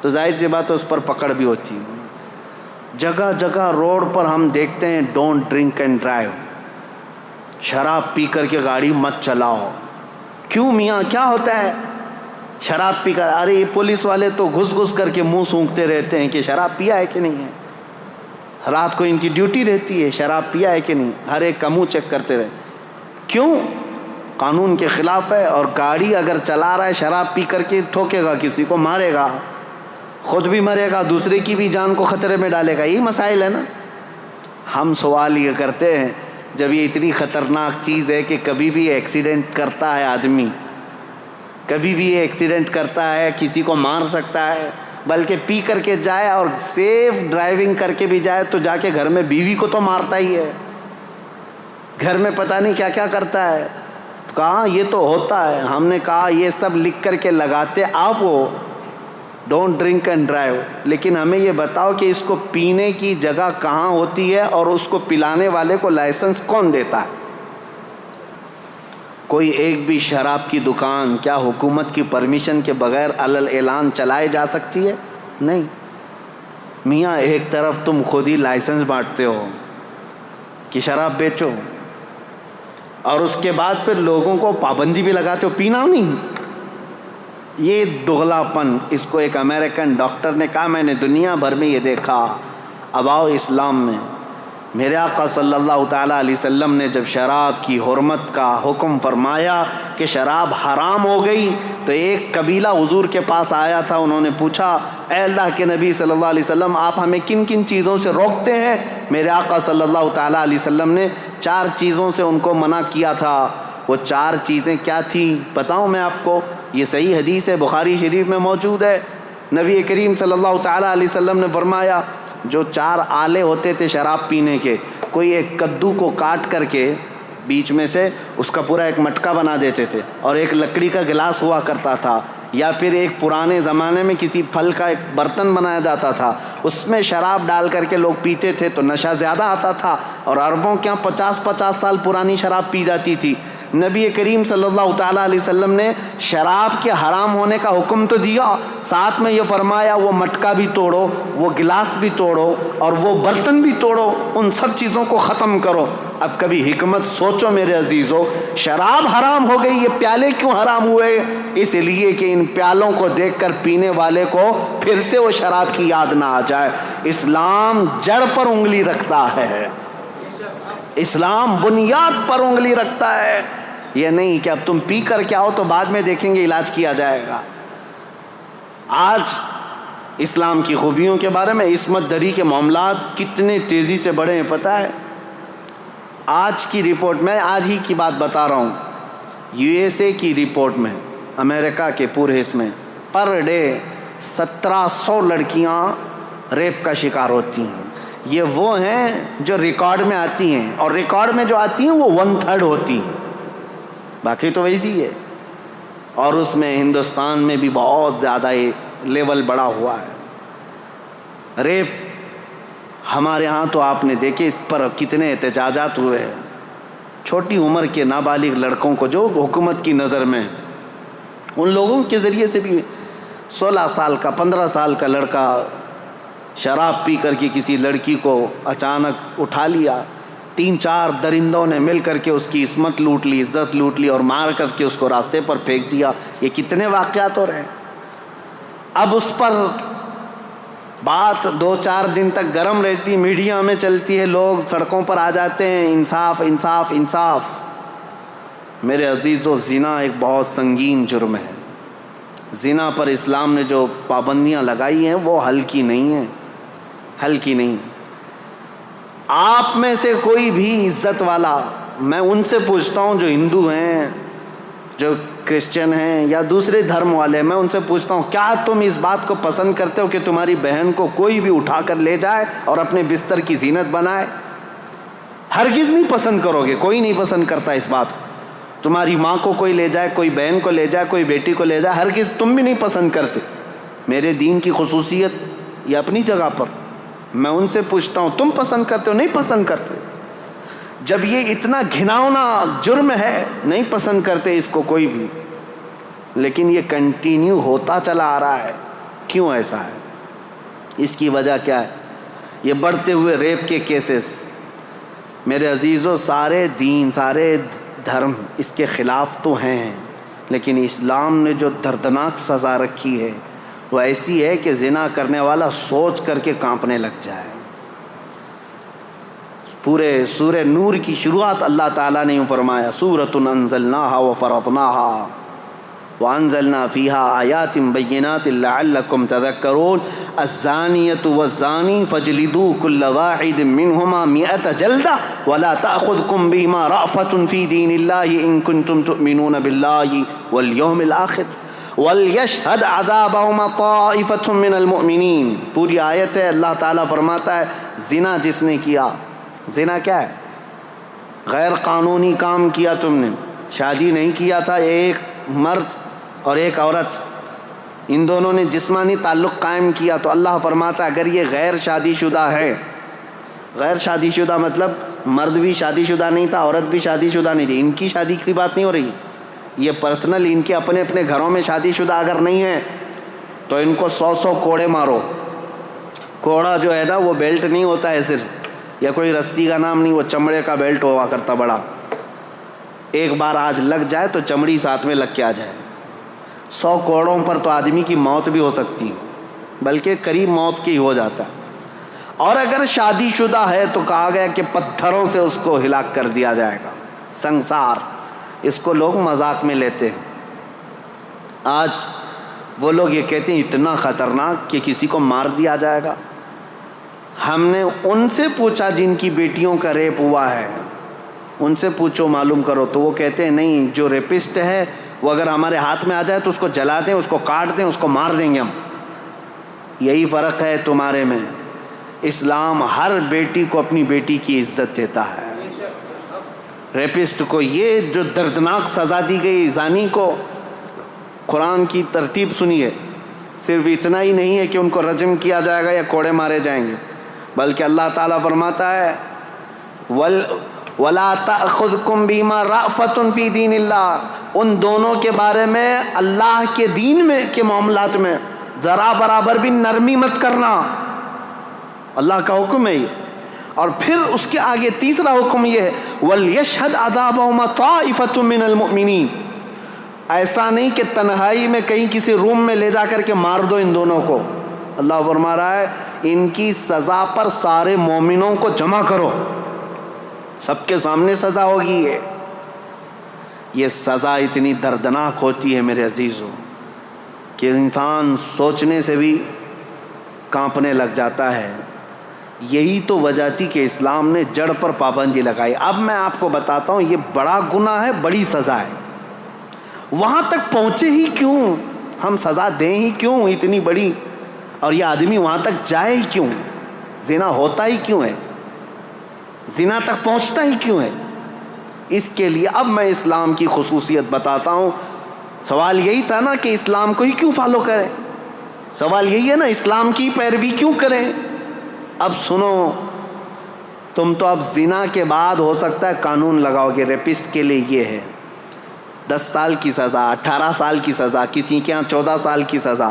تو ظاہر سی بات ہے اس پر پکڑ بھی ہوتی ہے۔ جگہ جگہ روڈ پر ہم دیکھتے ہیں ڈونٹ ڈرنک اینڈ ڈرائیو، شراب پی کر کے گاڑی مت چلاؤ۔ کیوں میاں، کیا ہوتا ہے شراب پی کر؟ ارے یہ پولیس والے تو گھس گھس کر کے منہ سونکھتے رہتے ہیں کہ شراب پیا ہے کہ نہیں ہے، رات کو ان کی ڈیوٹی رہتی ہے شراب پیا ہے کہ نہیں، ہر ایک کا منہ چیک کرتے رہے۔ کیوں؟ قانون کے خلاف ہے، اور گاڑی اگر چلا رہا ہے شراب پی کر کے ٹھوکے گا، کسی کو مارے گا، خود بھی مرے گا، دوسرے کی بھی جان کو خطرے میں ڈالے گا۔ یہی مسائل ہے نا۔ ہم سوال یہ کرتے ہیں جب یہ اتنی خطرناک چیز ہے کہ کبھی بھی ایکسیڈنٹ کرتا ہے آدمی، کبھی بھی ایکسیڈنٹ کرتا ہے، کسی کو مار سکتا ہے، بلکہ پی کر کے جائے اور سیف ڈرائیونگ کر کے بھی جائے تو جا کے گھر میں بیوی کو تو مارتا ہی ہے، گھر میں پتہ نہیں کیا کیا کرتا ہے۔ کہاں یہ تو ہوتا ہے۔ ہم نے کہا یہ سب لکھ کر کے لگاتے آپ ہو، ڈونٹ ڈرنک اینڈ ڈرائیو، لیکن ہمیں یہ بتاؤ کہ اس کو پینے کی جگہ کہاں ہوتی ہے اور اس کو پلانے والے کو لائسنس کون دیتا ہے؟ کوئی ایک بھی شراب کی دکان کیا حکومت کی پرمیشن کے بغیر علل اعلان چلائے جا سکتی ہے؟ نہیں میاں، ایک طرف تم خود ہی لائسنس بانٹتے ہو کہ شراب بیچو، اور اس کے بعد پھر لوگوں کو پابندی بھی لگاتے ہو پینا نہیں۔ یہ دغلا پن، اس کو ایک امریکن ڈاکٹر نے کہا میں نے دنیا بھر میں یہ دیکھا، اب آؤ اسلام میں۔ میرے آقا صلی اللہ تعالیٰ علیہ وسلم نے جب شراب کی حرمت کا حکم فرمایا کہ شراب حرام ہو گئی تو ایک قبیلہ حضور کے پاس آیا تھا، انہوں نے پوچھا اے اللہ کے نبی صلی اللہ علیہ وسلم آپ ہمیں کن کن چیزوں سے روکتے ہیں؟ میرے آقا صلی اللہ تعالیٰ علیہ وسلم نے 4 چیزوں سے ان کو منع کیا تھا۔ وہ 4 چیزیں کیا تھیں بتاؤں میں آپ کو؟ یہ صحیح حدیث ہے، بخاری شریف میں موجود ہے۔ نبی کریم صلی اللہ تعالیٰ علیہ وسلم نے فرمایا جو 4 آلے ہوتے تھے شراب پینے کے، کوئی ایک کدو کو کاٹ کر کے بیچ میں سے اس کا پورا ایک مٹکا بنا دیتے تھے، اور ایک لکڑی کا گلاس ہوا کرتا تھا، یا پھر ایک پرانے زمانے میں کسی پھل کا ایک برتن بنایا جاتا تھا، اس میں شراب ڈال کر کے لوگ پیتے تھے تو نشہ زیادہ آتا تھا، اور عربوں کے یہاں 50-50 سال پرانی شراب پی جاتی تھی۔ نبی کریم صلی اللہ تعالیٰ علیہ وسلم نے شراب کے حرام ہونے کا حکم تو دیا، ساتھ میں یہ فرمایا وہ مٹکا بھی توڑو، وہ گلاس بھی توڑو اور وہ برتن بھی توڑو، ان سب چیزوں کو ختم کرو۔ اب کبھی حکمت سوچو میرے عزیزو، شراب حرام ہو گئی، یہ پیالے کیوں حرام ہوئے؟ اس لیے کہ ان پیالوں کو دیکھ کر پینے والے کو پھر سے وہ شراب کی یاد نہ آ جائے۔ اسلام جڑ پر انگلی رکھتا ہے، اسلام بنیاد پر انگلی رکھتا ہے، یہ نہیں کہ اب تم پی کر کے آؤ تو بعد میں دیکھیں گے علاج کیا جائے گا۔ آج اسلام کی خوبیوں کے بارے میں، عصمت دری کے معاملات کتنے تیزی سے بڑھے ہیں پتہ ہے؟ آج کی رپورٹ، میں آج ہی کی بات بتا رہا ہوں، USA کی رپورٹ میں، امریکہ کے پورے حصے میں پر ڈے 1700 لڑکیاں ریپ کا شکار ہوتی ہیں۔ یہ وہ ہیں جو ریکارڈ میں آتی ہیں، اور ریکارڈ میں جو آتی ہیں وہ 1/3 ہوتی ہیں، باقی تو ویسی ہے۔ اور اس میں ہندوستان میں بھی بہت زیادہ لیول بڑا ہوا ہے ریپ۔ ہمارے ہاں تو آپ نے دیکھے اس پر کتنے احتجاجات ہوئے ہیں، چھوٹی عمر کے نابالغ لڑکوں کو جو حکومت کی نظر میں، ان لوگوں کے ذریعے سے بھی 16 سال کا 15 سال کا لڑکا شراب پی کر کے کسی لڑکی کو اچانک اٹھا لیا، 3-4 درندوں نے مل کر کے اس کی عصمت لوٹ لی، عزت لوٹ لی اور مار کر کے اس کو راستے پر پھینک دیا۔ یہ کتنے واقعات ہو رہے ہیں۔ اب اس پر بات 2-4 دن تک گرم رہتی، میڈیا میں چلتی ہے، لوگ سڑکوں پر آ جاتے ہیں، انصاف انصاف انصاف۔ میرے عزیزو، زنا ایک بہت سنگین جرم ہے۔ زنا پر اسلام نے جو پابندیاں لگائی ہیں وہ ہلکی نہیں ہیں، ہلکی نہیں۔ آپ میں سے کوئی بھی عزت والا، میں ان سے پوچھتا ہوں جو ہندو ہیں، جو کرسچن ہیں یا دوسرے دھرم والے، میں ان سے پوچھتا ہوں کیا تم اس بات کو پسند کرتے ہو کہ تمہاری بہن کو کوئی بھی اٹھا کر لے جائے اور اپنے بستر کی زینت بنائے؟ ہرگز نہیں پسند کرو گے، کوئی نہیں پسند کرتا اس بات کو۔ تمہاری ماں کو کوئی لے جائے، کوئی بہن کو لے جائے، کوئی بیٹی کو لے جائے، ہرگز تم بھی نہیں پسند کرتے۔ میرے دین کی خصوصیت یہ اپنی جگہ پر، میں ان سے پوچھتا ہوں تم پسند کرتے ہو؟ نہیں پسند کرتے۔ جب یہ اتنا گھناؤنا جرم ہے، نہیں پسند کرتے اس کو کوئی بھی، لیکن یہ کنٹینیو ہوتا چلا آ رہا ہے۔ کیوں ایسا ہے؟ اس کی وجہ کیا ہے؟ یہ بڑھتے ہوئے ریپ کے کیسز۔ میرے عزیزو، سارے دین، سارے دھرم اس کے خلاف تو ہیں، لیکن اسلام نے جو دردناک سزا رکھی ہے وہ ایسی ہے کہ زنا کرنے والا سوچ کر کے کانپنے لگ جائے۔ پورے سورہ نور کی شروعات اللہ تعالیٰ نے یوں فرمایا، سورۃ انزلناہا وفرضناہا وانزلنا فیہا آیات بینات لعلکم تذکرون الزانیۃ والزانی فاجلدوا کل واحد منہما 100 جلدہ ولا تأخذکم بہما رأفۃ فی دین اللہ ان کنتم تؤمنون باللہ والیوم الآخر وَلْيَشْهَدْ عَذَابَهُمَا طَائِفَةٌ مِّنَ الْمُؤْمِنِينَ۔ پوری آیت ہے، اللہ تعالیٰ فرماتا ہے زنا جس نے کیا، زنا کیا ہے؟ غیر قانونی کام کیا تم نے، شادی نہیں کیا تھا، ایک مرد اور ایک عورت، ان دونوں نے جسمانی تعلق قائم کیا، تو اللہ فرماتا ہے اگر یہ غیر شادی شدہ ہے، غیر شادی شدہ مطلب مرد بھی شادی شدہ نہیں تھا، عورت بھی شادی شدہ نہیں تھی، ان کی شادی کی بات نہیں ہو رہی، یہ پرسنل ان کے اپنے اپنے گھروں میں شادی شدہ اگر نہیں ہے تو ان کو 100 کوڑے مارو۔ کوڑا جو ہے نا وہ بیلٹ نہیں ہوتا ہے صرف، یا کوئی رسی کا نام نہیں، وہ چمڑے کا بیلٹ ہوا کرتا بڑا، ایک بار آج لگ جائے تو چمڑی ساتھ میں لگ کے آ جائے۔ 100 کوڑوں پر تو آدمی کی موت بھی ہو سکتی ہے، بلکہ قریب موت کی ہو جاتا ہے۔ اور اگر شادی شدہ ہے تو کہا گیا کہ پتھروں سے اس کو ہلاک کر دیا جائے گا، سنسار۔ اس کو لوگ مذاق میں لیتے ہیں۔ آج وہ لوگ یہ کہتے ہیں اتنا خطرناک کہ کسی کو مار دیا جائے گا۔ ہم نے ان سے پوچھا جن کی بیٹیوں کا ریپ ہوا ہے، ان سے پوچھو معلوم کرو، تو وہ کہتے ہیں نہیں، جو ریپسٹ ہے وہ اگر ہمارے ہاتھ میں آ جائے تو اس کو جلا دیں، اس کو کاٹ دیں، اس کو مار دیں گے ہم۔ یہی فرق ہے تمہارے میں۔ اسلام ہر بیٹی کو اپنی بیٹی کی عزت دیتا ہے۔ ریپسٹ کو یہ جو دردناک سزا دی گئی، زانی کو، قرآن کی ترتیب سنیے، صرف اتنا ہی نہیں ہے کہ ان کو رجم کیا جائے گا یا کوڑے مارے جائیں گے، بلکہ اللہ تعالیٰ فرماتا ہے وَلَا تَأْخُذْكُمْ بِمَا رَأْفَةٌ فِي دِينِ اللَّهِ، ان دونوں کے بارے میں اللہ کے دین میں کے معاملات میں ذرا برابر بھی نرمی مت کرنا، اللہ کا حکم ہے یہ۔ اور پھر اس کے آگے تیسرا حکم یہ ہے وَلْيَشْهَدْ عَذَابَهُمَا طَائِفَةٌ مِّنَ الْمُؤْمِنِينَ، ایسا نہیں کہ تنہائی میں کہیں کسی روم میں لے جا کر کے مار دو ان دونوں کو، اللہ فرما رہا ہے ان کی سزا پر سارے مومنوں کو جمع کرو، سب کے سامنے سزا ہوگی۔ یہ سزا اتنی دردناک ہوتی ہے میرے عزیزوں کہ انسان سوچنے سے بھی کانپنے لگ جاتا ہے۔ یہی تو وجہ تھی کہ اسلام نے جڑ پر پابندی لگائی۔ اب میں آپ کو بتاتا ہوں یہ بڑا گناہ ہے، بڑی سزا ہے، وہاں تک پہنچے ہی کیوں، ہم سزا دیں ہی کیوں اتنی بڑی، اور یہ آدمی وہاں تک جائے ہی کیوں، زنا ہوتا ہی کیوں ہے، زنا تک پہنچتا ہی کیوں ہے؟ اس کے لیے اب میں اسلام کی خصوصیت بتاتا ہوں۔ سوال یہی تھا نا کہ اسلام کو ہی کیوں فالو کریں، سوال یہی ہے نا اسلام کی پیروی کیوں کریں؟ اب سنو، تم تو اب زنا کے بعد ہو سکتا ہے قانون لگاؤ گے ریپسٹ کے لیے یہ ہے 10 سال کی سزا، 18 سال کی سزا، کسی کے ہاں 14 سال کی سزا،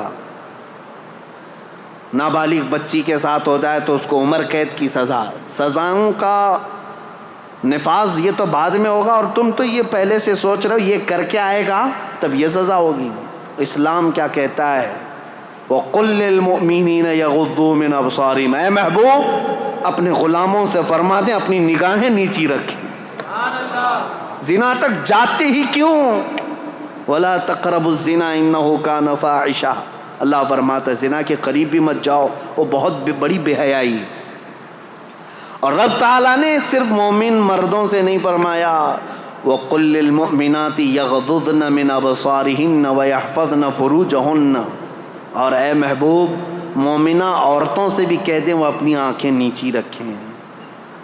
نابالغ بچی کے ساتھ ہو جائے تو اس کو عمر قید کی سزا۔ سزاؤں کا نفاذ یہ تو بعد میں ہوگا، اور تم تو یہ پہلے سے سوچ رہے ہو یہ کر کے آئے گا تب یہ سزا ہوگی۔ اسلام کیا کہتا ہے وَقُلْ لِلْمُؤْمِنِينَ يَغُضُّوا مِنْ أَبْصَارِهِمْ، اے محبوب اپنے غلاموں سے فرما دیں اپنی نگاہیں نیچی رکھیں، زنا تک جاتے ہی کیوں؟ وَلَا تَقْرَبُوا الزِّنَا إِنَّهُ كَانَ فَاحِشَةً، اللہ فرماتا ہے زنا کے قریب بھی مت جاؤ، وہ بہت بڑی بے حیائی۔ اور رب تعالیٰ نے صرف مومن مردوں سے نہیں فرمایا وَقُلْ لِلْمُؤْمِنَاتِ يَغْضُضْنَ مِنْ أَبْصَارِهِنَّ وَيَحْفَظْنَ فُرُوجَهُنَّ، اور اے محبوب مومنہ عورتوں سے بھی کہہ دیں وہ اپنی آنکھیں نیچی رکھیں،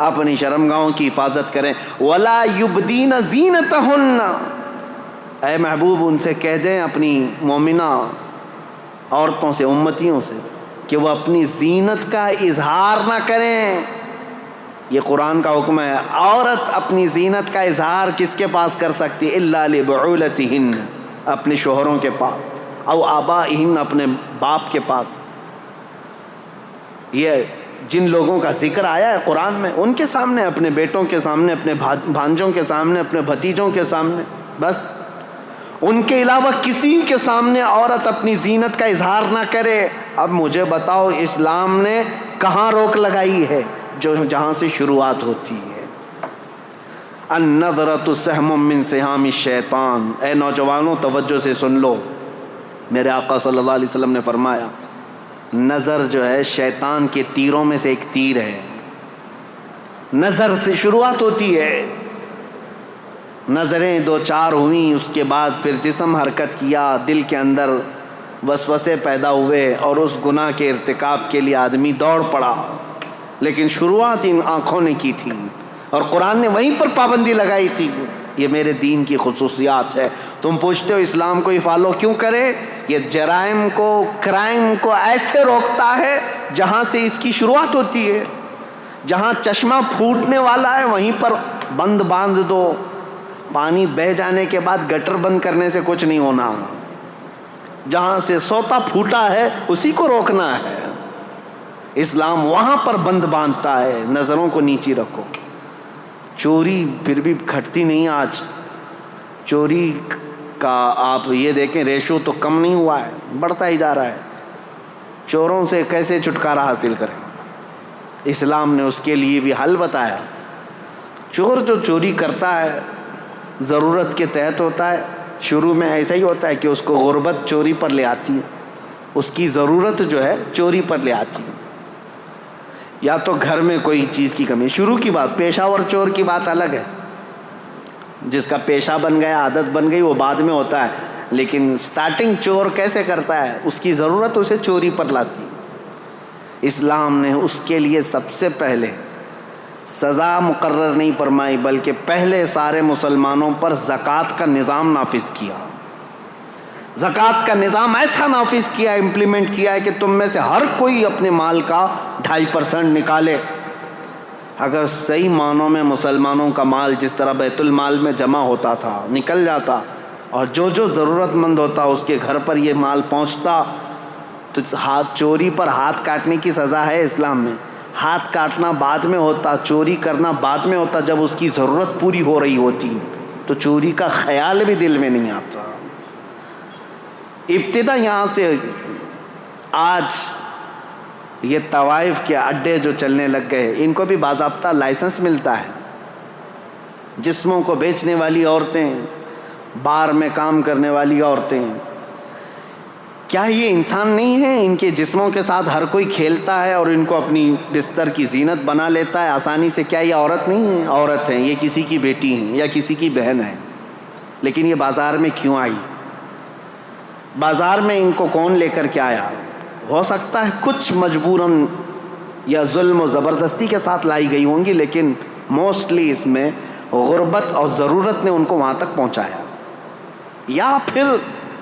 اپنی شرمگاہوں کی حفاظت کریں۔ وَلَا يُبْدِينَ زِينَتَهُنَّ، اے محبوب ان سے کہہ دیں اپنی مومنہ عورتوں سے، امتیوں سے، کہ وہ اپنی زینت کا اظہار نہ کریں۔ یہ قرآن کا حکم ہے۔ عورت اپنی زینت کا اظہار کس کے پاس کر سکتی؟ الا لبعولتہن، اپنے شوہروں کے پاس، او آبائہن، اپنے باپ کے پاس۔ یہ جن لوگوں کا ذکر آیا ہے قرآن میں ان کے سامنے، اپنے بیٹوں کے سامنے، اپنے بھانجوں کے سامنے، اپنے بھتیجوں کے سامنے، بس ان کے علاوہ کسی کے سامنے عورت اپنی زینت کا اظہار نہ کرے۔ اب مجھے بتاؤ اسلام نے کہاں روک لگائی ہے؟ جہاں سے شروعات ہوتی ہے، النظرۃ سہم من سہام الشیطان۔ اے نوجوانوں توجہ سے سن لو، میرے آقا صلی اللہ علیہ وسلم نے فرمایا نظر جو ہے شیطان کے تیروں میں سے ایک تیر ہے، نظر سے شروعات ہوتی ہے۔ نظریں دو چار ہوئیں، اس کے بعد پھر جسم حرکت کیا، دل کے اندر وسوسے پیدا ہوئے اور اس گناہ کے ارتکاب کے لیے آدمی دوڑ پڑا، لیکن شروعات ان آنکھوں نے کی تھی اور قرآن نے وہیں پر پابندی لگائی تھی۔ یہ میرے دین کی خصوصیات ہے۔ تم پوچھتے ہو اسلام کو یہ فالو کیوں کرے؟ یہ جرائم کو، کرائم کو ایسے روکتا ہے جہاں سے اس کی شروعات ہوتی ہے۔ جہاں چشمہ پھوٹنے والا ہے وہیں پر بند باندھ دو، پانی بہہ جانے کے بعد گٹر بند کرنے سے کچھ نہیں ہونا۔ جہاں سے سوتا پھوٹا ہے اسی کو روکنا ہے۔ اسلام وہاں پر بند باندھتا ہے، نظروں کو نیچی رکھو۔ چوری پھر بھی گھٹتی نہیں، آج چوری کا آپ یہ دیکھیں ریشو تو کم نہیں ہوا ہے، بڑھتا ہی جا رہا ہے۔ چوروں سے کیسے چھٹکارا حاصل کریں؟ اسلام نے اس کے لیے بھی حل بتایا۔ چور جو چوری کرتا ہے ضرورت کے تحت ہوتا ہے، شروع میں ایسا ہی ہوتا ہے کہ اس کو غربت چوری پر لے آتی ہے، اس کی ضرورت جو ہے چوری پر لے آتی ہے، یا تو گھر میں کوئی چیز کی کمی۔ شروع کی بات، پیشہ ور چور کی بات الگ ہے، جس کا پیشہ بن گیا، عادت بن گئی، وہ بعد میں ہوتا ہے، لیکن سٹارٹنگ چور کیسے کرتا ہے؟ اس کی ضرورت اسے چوری پر لاتی ہے۔ اسلام نے اس کے لیے سب سے پہلے سزا مقرر نہیں فرمائی، بلکہ پہلے سارے مسلمانوں پر زکوٰۃ کا نظام نافذ کیا۔ زکوٰۃ کا نظام ایسا نافذ کیا، امپلیمنٹ کیا ہے کہ تم میں سے ہر کوئی اپنے مال کا 2.5% نکالے۔ اگر صحیح معنوں میں مسلمانوں کا مال جس طرح بیت المال میں جمع ہوتا تھا نکل جاتا اور جو جو ضرورت مند ہوتا اس کے گھر پر یہ مال پہنچتا تو چوری پر ہاتھ کاٹنے کی سزا ہے اسلام میں. ہاتھ کاٹنا بعد میں ہوتا, چوری کرنا بعد میں ہوتا. جب اس کی ضرورت پوری ہو رہی ہوتی تو چوری کا خیال بھی دل میں نہیں آتا. ابتدا یہاں سے. آج یہ طوائف کے اڈے جو چلنے لگ گئے ان کو بھی باضابطہ لائسنس ملتا ہے. جسموں کو بیچنے والی عورتیں, بار میں کام کرنے والی عورتیں, کیا یہ انسان نہیں ہیں؟ ان کے جسموں کے ساتھ ہر کوئی کھیلتا ہے اور ان کو اپنی بستر کی زینت بنا لیتا ہے آسانی سے. کیا یہ عورت نہیں ہیں؟ عورت ہیں. یہ کسی کی بیٹی ہیں یا کسی کی بہن ہے. لیکن یہ بازار میں کیوں آئی؟ بازار میں ان کو کون لے کر کے آیا؟ ہو سکتا ہے کچھ مجبوراً یا ظلم و زبردستی کے ساتھ لائی گئی ہوں گی, لیکن موسٹلی اس میں غربت اور ضرورت نے ان کو وہاں تک پہنچایا یا پھر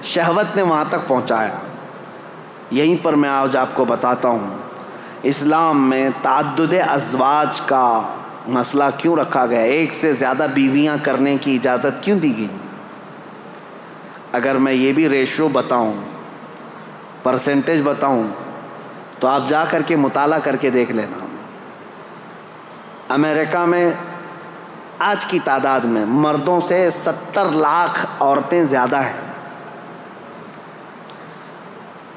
شہوت نے وہاں تک پہنچایا. یہیں پر میں آج آپ کو بتاتا ہوں اسلام میں تعدد ازواج کا مسئلہ کیوں رکھا گیا, ایک سے زیادہ بیویاں کرنے کی اجازت کیوں دی گئی. اگر میں یہ بھی ریشو بتاؤں, پرسنٹیج بتاؤں, تو آپ جا کر کے مطالعہ کر کے دیکھ لینا. امریکہ میں آج کی تعداد میں مردوں سے 70 لاکھ عورتیں زیادہ ہیں.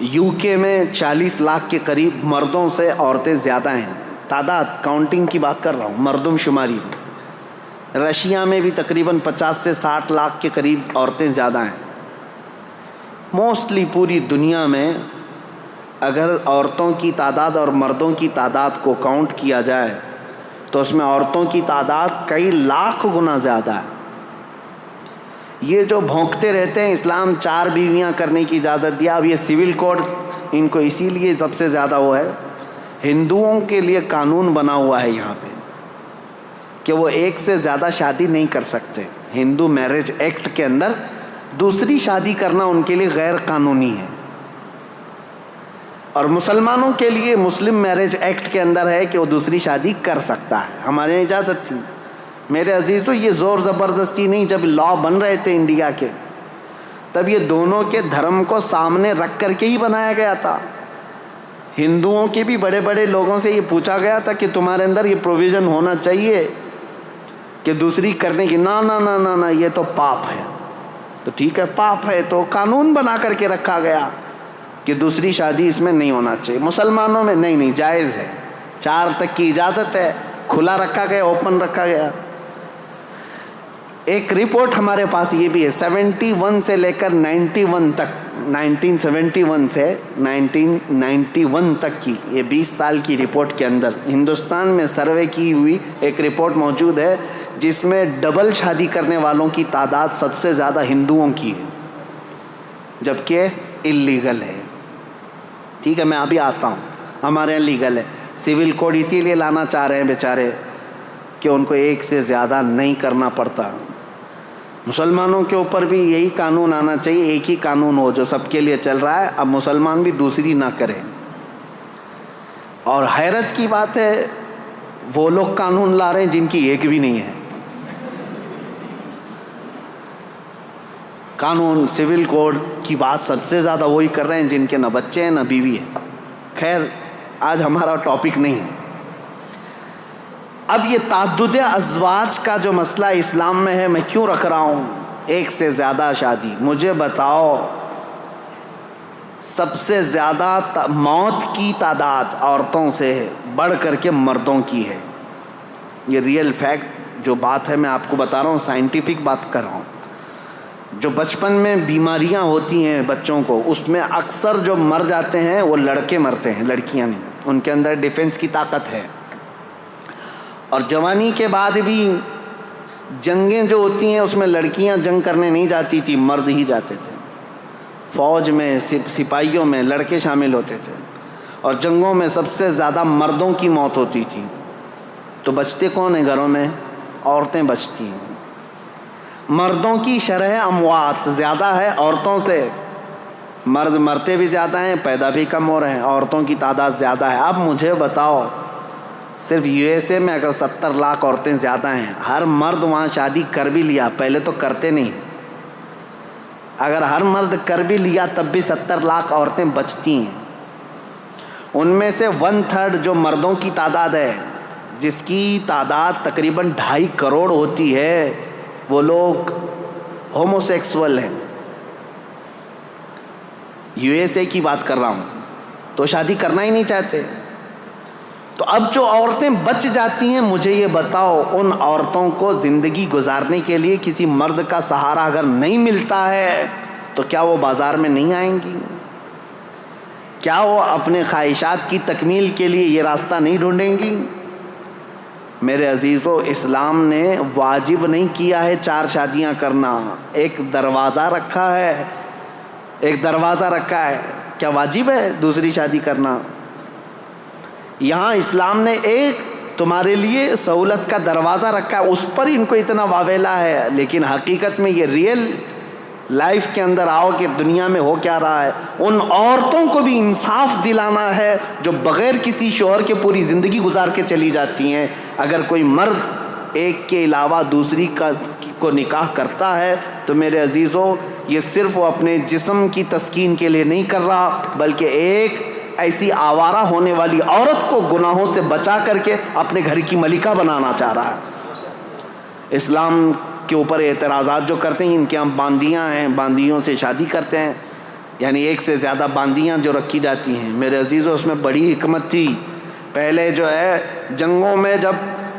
یو کے میں 40 لاکھ کے قریب مردوں سے عورتیں زیادہ ہیں. تعداد کاؤنٹنگ کی بات کر رہا ہوں, مردم شماری میں. رشیا میں بھی تقریباً 50 سے 60 لاکھ کے قریب عورتیں زیادہ ہیں. موسٹلی پوری دنیا میں اگر عورتوں کی تعداد اور مردوں کی تعداد کو کاؤنٹ کیا جائے تو اس میں عورتوں کی تعداد کئی لاکھ گنا زیادہ ہے. یہ جو بھونکتے رہتے ہیں اسلام 4 بیویاں کرنے کی اجازت دیا, اب یہ سول کوڈ ان کو اسی لیے سب سے زیادہ وہ ہے, ہندوؤں کے لیے قانون بنا ہوا ہے یہاں پہ کہ وہ ایک سے زیادہ شادی نہیں کر سکتے. ہندو میرج ایکٹ کے اندر دوسری شادی کرنا ان کے لیے غیر قانونی ہے. اور مسلمانوں کے لیے مسلم میرج ایکٹ کے اندر ہے کہ وہ دوسری شادی کر سکتا ہے. ہمارے یہاں اجازت تھی. میرے عزیزو, یہ زور زبردستی نہیں. جب لا بن رہے تھے انڈیا کے تب یہ دونوں کے دھرم کو سامنے رکھ کر کے ہی بنایا گیا تھا. ہندوؤں کے بھی بڑے بڑے لوگوں سے یہ پوچھا گیا تھا کہ تمہارے اندر یہ پروویژن ہونا چاہیے کہ دوسری کرنے کی. نہ نہ نہ نہ یہ تو پاپ ہے. تو ٹھیک ہے, پاپ ہے تو قانون بنا کر کے رکھا گیا کہ دوسری شادی اس میں نہیں ہونا چاہیے. مسلمانوں میں نہیں, جائز ہے. 4 تک کی اجازت ہے. کھلا رکھا گیا, اوپن رکھا گیا. ایک رپورٹ ہمارے پاس یہ بھی ہے 71 سے لے کر 91 تک, 1971 سے 1991 تک کی یہ 20 سال کی رپورٹ کے اندر ہندوستان میں سروے کی ہوئی ایک رپورٹ موجود ہے جس میں ڈبل شادی کرنے والوں کی تعداد سب سے زیادہ ہندوؤں کی ہے, جبکہ اللیگل ہے. ٹھیک ہے, میں ابھی آتا ہوں. ہمارے یہاں لیگل ہے. سول کوڈ اسی لیے لانا چاہ رہے ہیں بیچارے کہ ان کو ایک سے زیادہ نہیں کرنا پڑتا. مسلمانوں کے اوپر بھی یہی قانون آنا چاہیے, ایک ہی قانون ہو جو سب کے لیے چل رہا ہے. اب مسلمان بھی دوسری نہ کریں. اور حیرت کی بات ہے وہ لوگ قانون لا رہے ہیں جن کی ایک بھی نہیں ہے. قانون سول کوڈ کی بات سب سے زیادہ وہی کر رہے ہیں جن کے نہ بچے ہیں نہ بیوی ہے. خیر, آج ہمارا ٹاپک نہیں ہے. اب یہ تعدد ازواج کا جو مسئلہ اسلام میں ہے, میں کیوں رکھ رہا ہوں ایک سے زیادہ شادی. مجھے بتاؤ سب سے زیادہ موت کی تعداد عورتوں سے بڑھ کر کے مردوں کی ہے. یہ ریئل فیکٹ جو بات ہے میں آپ کو بتا رہا ہوں, سائنٹیفک بات کر رہا ہوں. جو بچپن میں بیماریاں ہوتی ہیں بچوں کو, اس میں اکثر جو مر جاتے ہیں وہ لڑکے مرتے ہیں, لڑکیاں نہیں. ان کے اندر ڈیفنس کی طاقت ہے. اور جوانی کے بعد بھی جنگیں جو ہوتی ہیں اس میں لڑکیاں جنگ کرنے نہیں جاتی تھی, مرد ہی جاتے تھے. فوج میں سپاہیوں میں لڑکے شامل ہوتے تھے. اور جنگوں میں سب سے زیادہ مردوں کی موت ہوتی تھی. تو بچتے کون ہیں گھروں میں؟ عورتیں بچتی ہیں. مردوں کی شرح اموات زیادہ ہے عورتوں سے. مرد مرتے بھی زیادہ ہیں, پیدا بھی کم ہو رہے ہیں, عورتوں کی تعداد زیادہ ہے. اب مجھے بتاؤ صرف USA میں اگر 70 لاکھ عورتیں زیادہ ہیں، ہر مرد وہاں شادی کر بھی لیا، پہلے تو کرتے نہیں، اگر ہر مرد کر بھی لیا تب بھی 70 لاکھ عورتیں بچتی ہیں۔ ان میں سے 1/3 جو مردوں کی تعداد ہے، جس کی تعداد تقریباً 2.5 کروڑ ہوتی ہے، وہ لوگ ہومو سیکسول ہیں۔ USA کی بات کر رہا ہوں، تو شادی کرنا ہی نہیں چاہتے۔ تو اب جو عورتیں بچ جاتی ہیں، مجھے یہ بتاؤ، ان عورتوں کو زندگی گزارنے کے لیے کسی مرد کا سہارا اگر نہیں ملتا ہے تو کیا وہ بازار میں نہیں آئیں گی؟ کیا وہ اپنے خواہشات کی تکمیل کے لیے یہ راستہ نہیں ڈھونڈیں گی؟ میرے عزیزو، اسلام نے واجب نہیں کیا ہے 4 شادیاں کرنا، ایک دروازہ رکھا ہے، ایک دروازہ رکھا ہے۔ کیا واجب ہے دوسری شادی کرنا؟ یہاں اسلام نے ایک تمہارے لیے سہولت کا دروازہ رکھا ہے، اس پر ان کو اتنا واویلا ہے، لیکن حقیقت میں یہ ریئل لائف کے اندر آؤ کہ دنیا میں ہو کیا رہا ہے۔ ان عورتوں کو بھی انصاف دلانا ہے جو بغیر کسی شوہر کے پوری زندگی گزار کے چلی جاتی ہیں۔ اگر کوئی مرد ایک کے علاوہ دوسری کو نکاح کرتا ہے تو میرے عزیزو، یہ صرف وہ اپنے جسم کی تسکین کے لیے نہیں کر رہا، بلکہ ایک ایسی آوارہ ہونے والی عورت کو گناہوں سے بچا کر کے اپنے گھر کی ملکہ بنانا چاہ رہا ہے۔ اسلام کے اوپر اعتراضات جو کرتے ہیں، ان کے ہم باندیاں ہیں، باندیوں سے شادی کرتے ہیں، یعنی ایک سے زیادہ باندیاں جو رکھی جاتی ہیں۔ میرے عزیزو، اس میں بڑی حکمت تھی۔ پہلے جو ہے جنگوں میں جب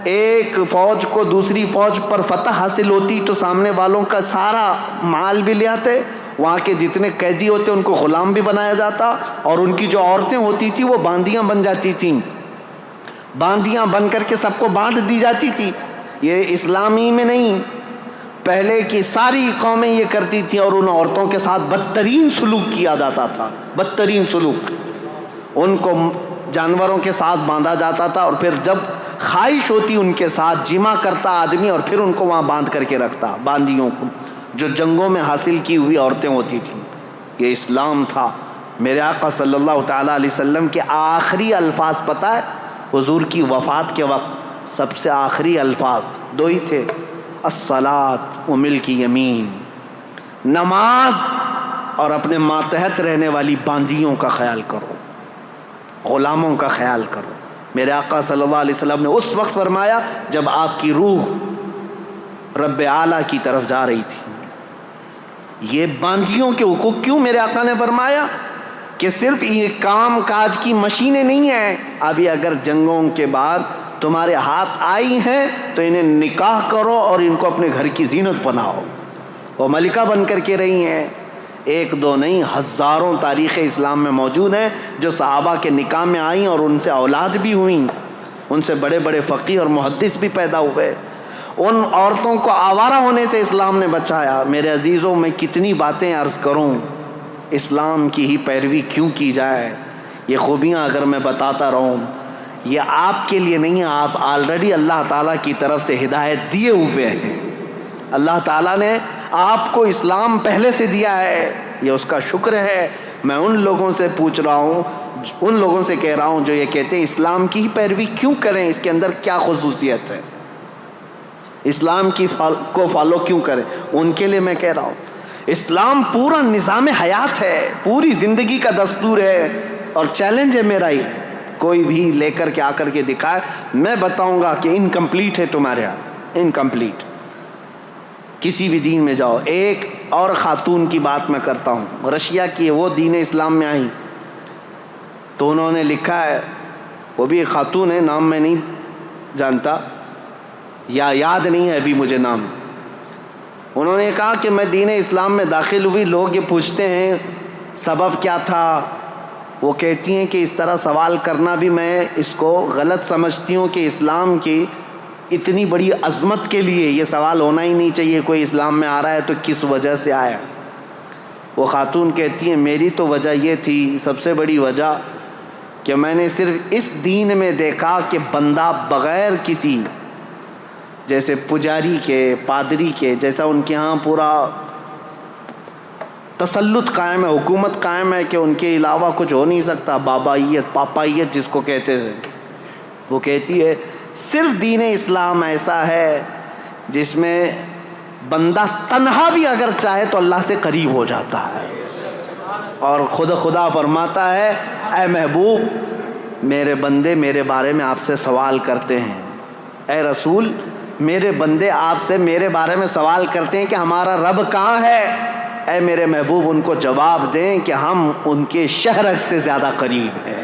ایک فوج کو دوسری فوج پر فتح حاصل ہوتی تو سامنے والوں کا سارا مال بھی لے آتے، وہاں کے جتنے قیدی ہوتے ان کو غلام بھی بنایا جاتا، اور ان کی جو عورتیں ہوتی تھی وہ باندیاں بن جاتی تھیں، باندیاں بن کر کے سب کو بانٹ دی جاتی تھی۔ یہ اسلامی میں نہیں، پہلے کی ساری قومیں یہ کرتی تھیں، اور ان عورتوں کے ساتھ بدترین سلوک کیا جاتا تھا، بدترین سلوک۔ ان کو جانوروں کے ساتھ باندھا جاتا تھا، اور پھر جب خواہش ہوتی ان کے ساتھ جمع کرتا آدمی، اور پھر ان کو وہاں باندھ کر کے رکھتا، باندیوں کو جو جنگوں میں حاصل کی ہوئی عورتیں ہوتی تھیں۔ یہ اسلام تھا۔ میرے آقا صلی اللہ تعالیٰ علیہ وسلم کے آخری الفاظ پتہ ہے؟ حضور کی وفات کے وقت سب سے آخری الفاظ 2 ہی تھے، الصلاۃ و ملک یمین، نماز اور اپنے ماتحت رہنے والی باندیوں کا خیال کرو، غلاموں کا خیال کرو۔ میرے آقا صلی اللہ علیہ وسلم نے اس وقت فرمایا جب آپ کی روح رب اعلیٰ کی طرف جا رہی تھی۔ یہ باندیوں کے حقوق کیوں میرے آقا نے فرمایا؟ کہ صرف یہ کام کاج کی مشینیں نہیں ہیں، ابھی اگر جنگوں کے بعد تمہارے ہاتھ آئی ہیں تو انہیں نکاح کرو اور ان کو اپنے گھر کی زینت بناؤ۔ وہ ملکہ بن کر کے رہی ہیں، 1 2 نہیں، ہزاروں تاریخ اسلام میں موجود ہیں جو صحابہ کے نکاح میں آئیں اور ان سے اولاد بھی ہوئیں، ان سے بڑے بڑے فقیہ اور محدث بھی پیدا ہوئے۔ ان عورتوں کو آوارہ ہونے سے اسلام نے بچایا۔ میرے عزیزوں، میں کتنی باتیں عرض کروں، اسلام کی ہی پیروی کیوں کی جائے؟ یہ خوبیاں اگر میں بتاتا رہوں، یہ آپ کے لیے نہیں ہے، آپ آلریڈی اللہ تعالیٰ کی طرف سے ہدایت دیے ہوئے ہیں۔ اللہ تعالیٰ نے آپ کو اسلام پہلے سے دیا ہے، یہ اس کا شکر ہے۔ میں ان لوگوں سے پوچھ رہا ہوں، ان لوگوں سے کہہ رہا ہوں جو یہ کہتے ہیں اسلام کی ہی پیروی کیوں کریں، اس کے اندر کیا خصوصیت ہے، اسلام کو فالو کیوں کریں؟ ان کے لیے میں کہہ رہا ہوں اسلام پورا نظام حیات ہے، پوری زندگی کا دستور ہے، اور چیلنج ہے میرا ہی، کوئی بھی لے کر کے آ کر کے دکھائے، میں بتاؤں گا کہ انکمپلیٹ ہے تمہارے ہاں، انکمپلیٹ۔ کسی بھی دین میں جاؤ۔ ایک اور خاتون کی بات میں کرتا ہوں، رشیا کی، وہ دین اسلام میں آئیں تو انہوں نے لکھا ہے، وہ بھی ایک خاتون ہے، نام میں نہیں جانتا یا یاد نہیں ہے ابھی مجھے نام۔ انہوں نے کہا کہ میں دین اسلام میں داخل ہوئی، لوگ یہ پوچھتے ہیں سبب کیا تھا، وہ کہتی ہیں کہ اس طرح سوال کرنا بھی میں اس کو غلط سمجھتی ہوں کہ اسلام کی اتنی بڑی عظمت کے لیے یہ سوال ہونا ہی نہیں چاہیے، کوئی اسلام میں آ رہا ہے تو کس وجہ سے آیا۔ وہ خاتون کہتی ہیں میری تو وجہ یہ تھی، سب سے بڑی وجہ کہ میں نے صرف اس دین میں دیکھا کہ بندہ بغیر کسی، جیسے پجاری کے، پادری کے، جیسا ان کے ہاں پورا تسلط قائم ہے، حکومت قائم ہے کہ ان کے علاوہ کچھ ہو نہیں سکتا، بابائیت، پاپائیت جس کو کہتے تھے، وہ کہتی ہے صرف دین اسلام ایسا ہے جس میں بندہ تنہا بھی اگر چاہے تو اللہ سے قریب ہو جاتا ہے. اور خدا فرماتا ہے اے محبوب میرے بندے میرے بارے میں آپ سے سوال کرتے ہیں، اے رسول میرے بندے آپ سے میرے بارے میں سوال کرتے ہیں کہ ہمارا رب کہاں ہے. اے میرے محبوب ان کو جواب دیں کہ ہم ان کے شہرک سے زیادہ قریب ہیں.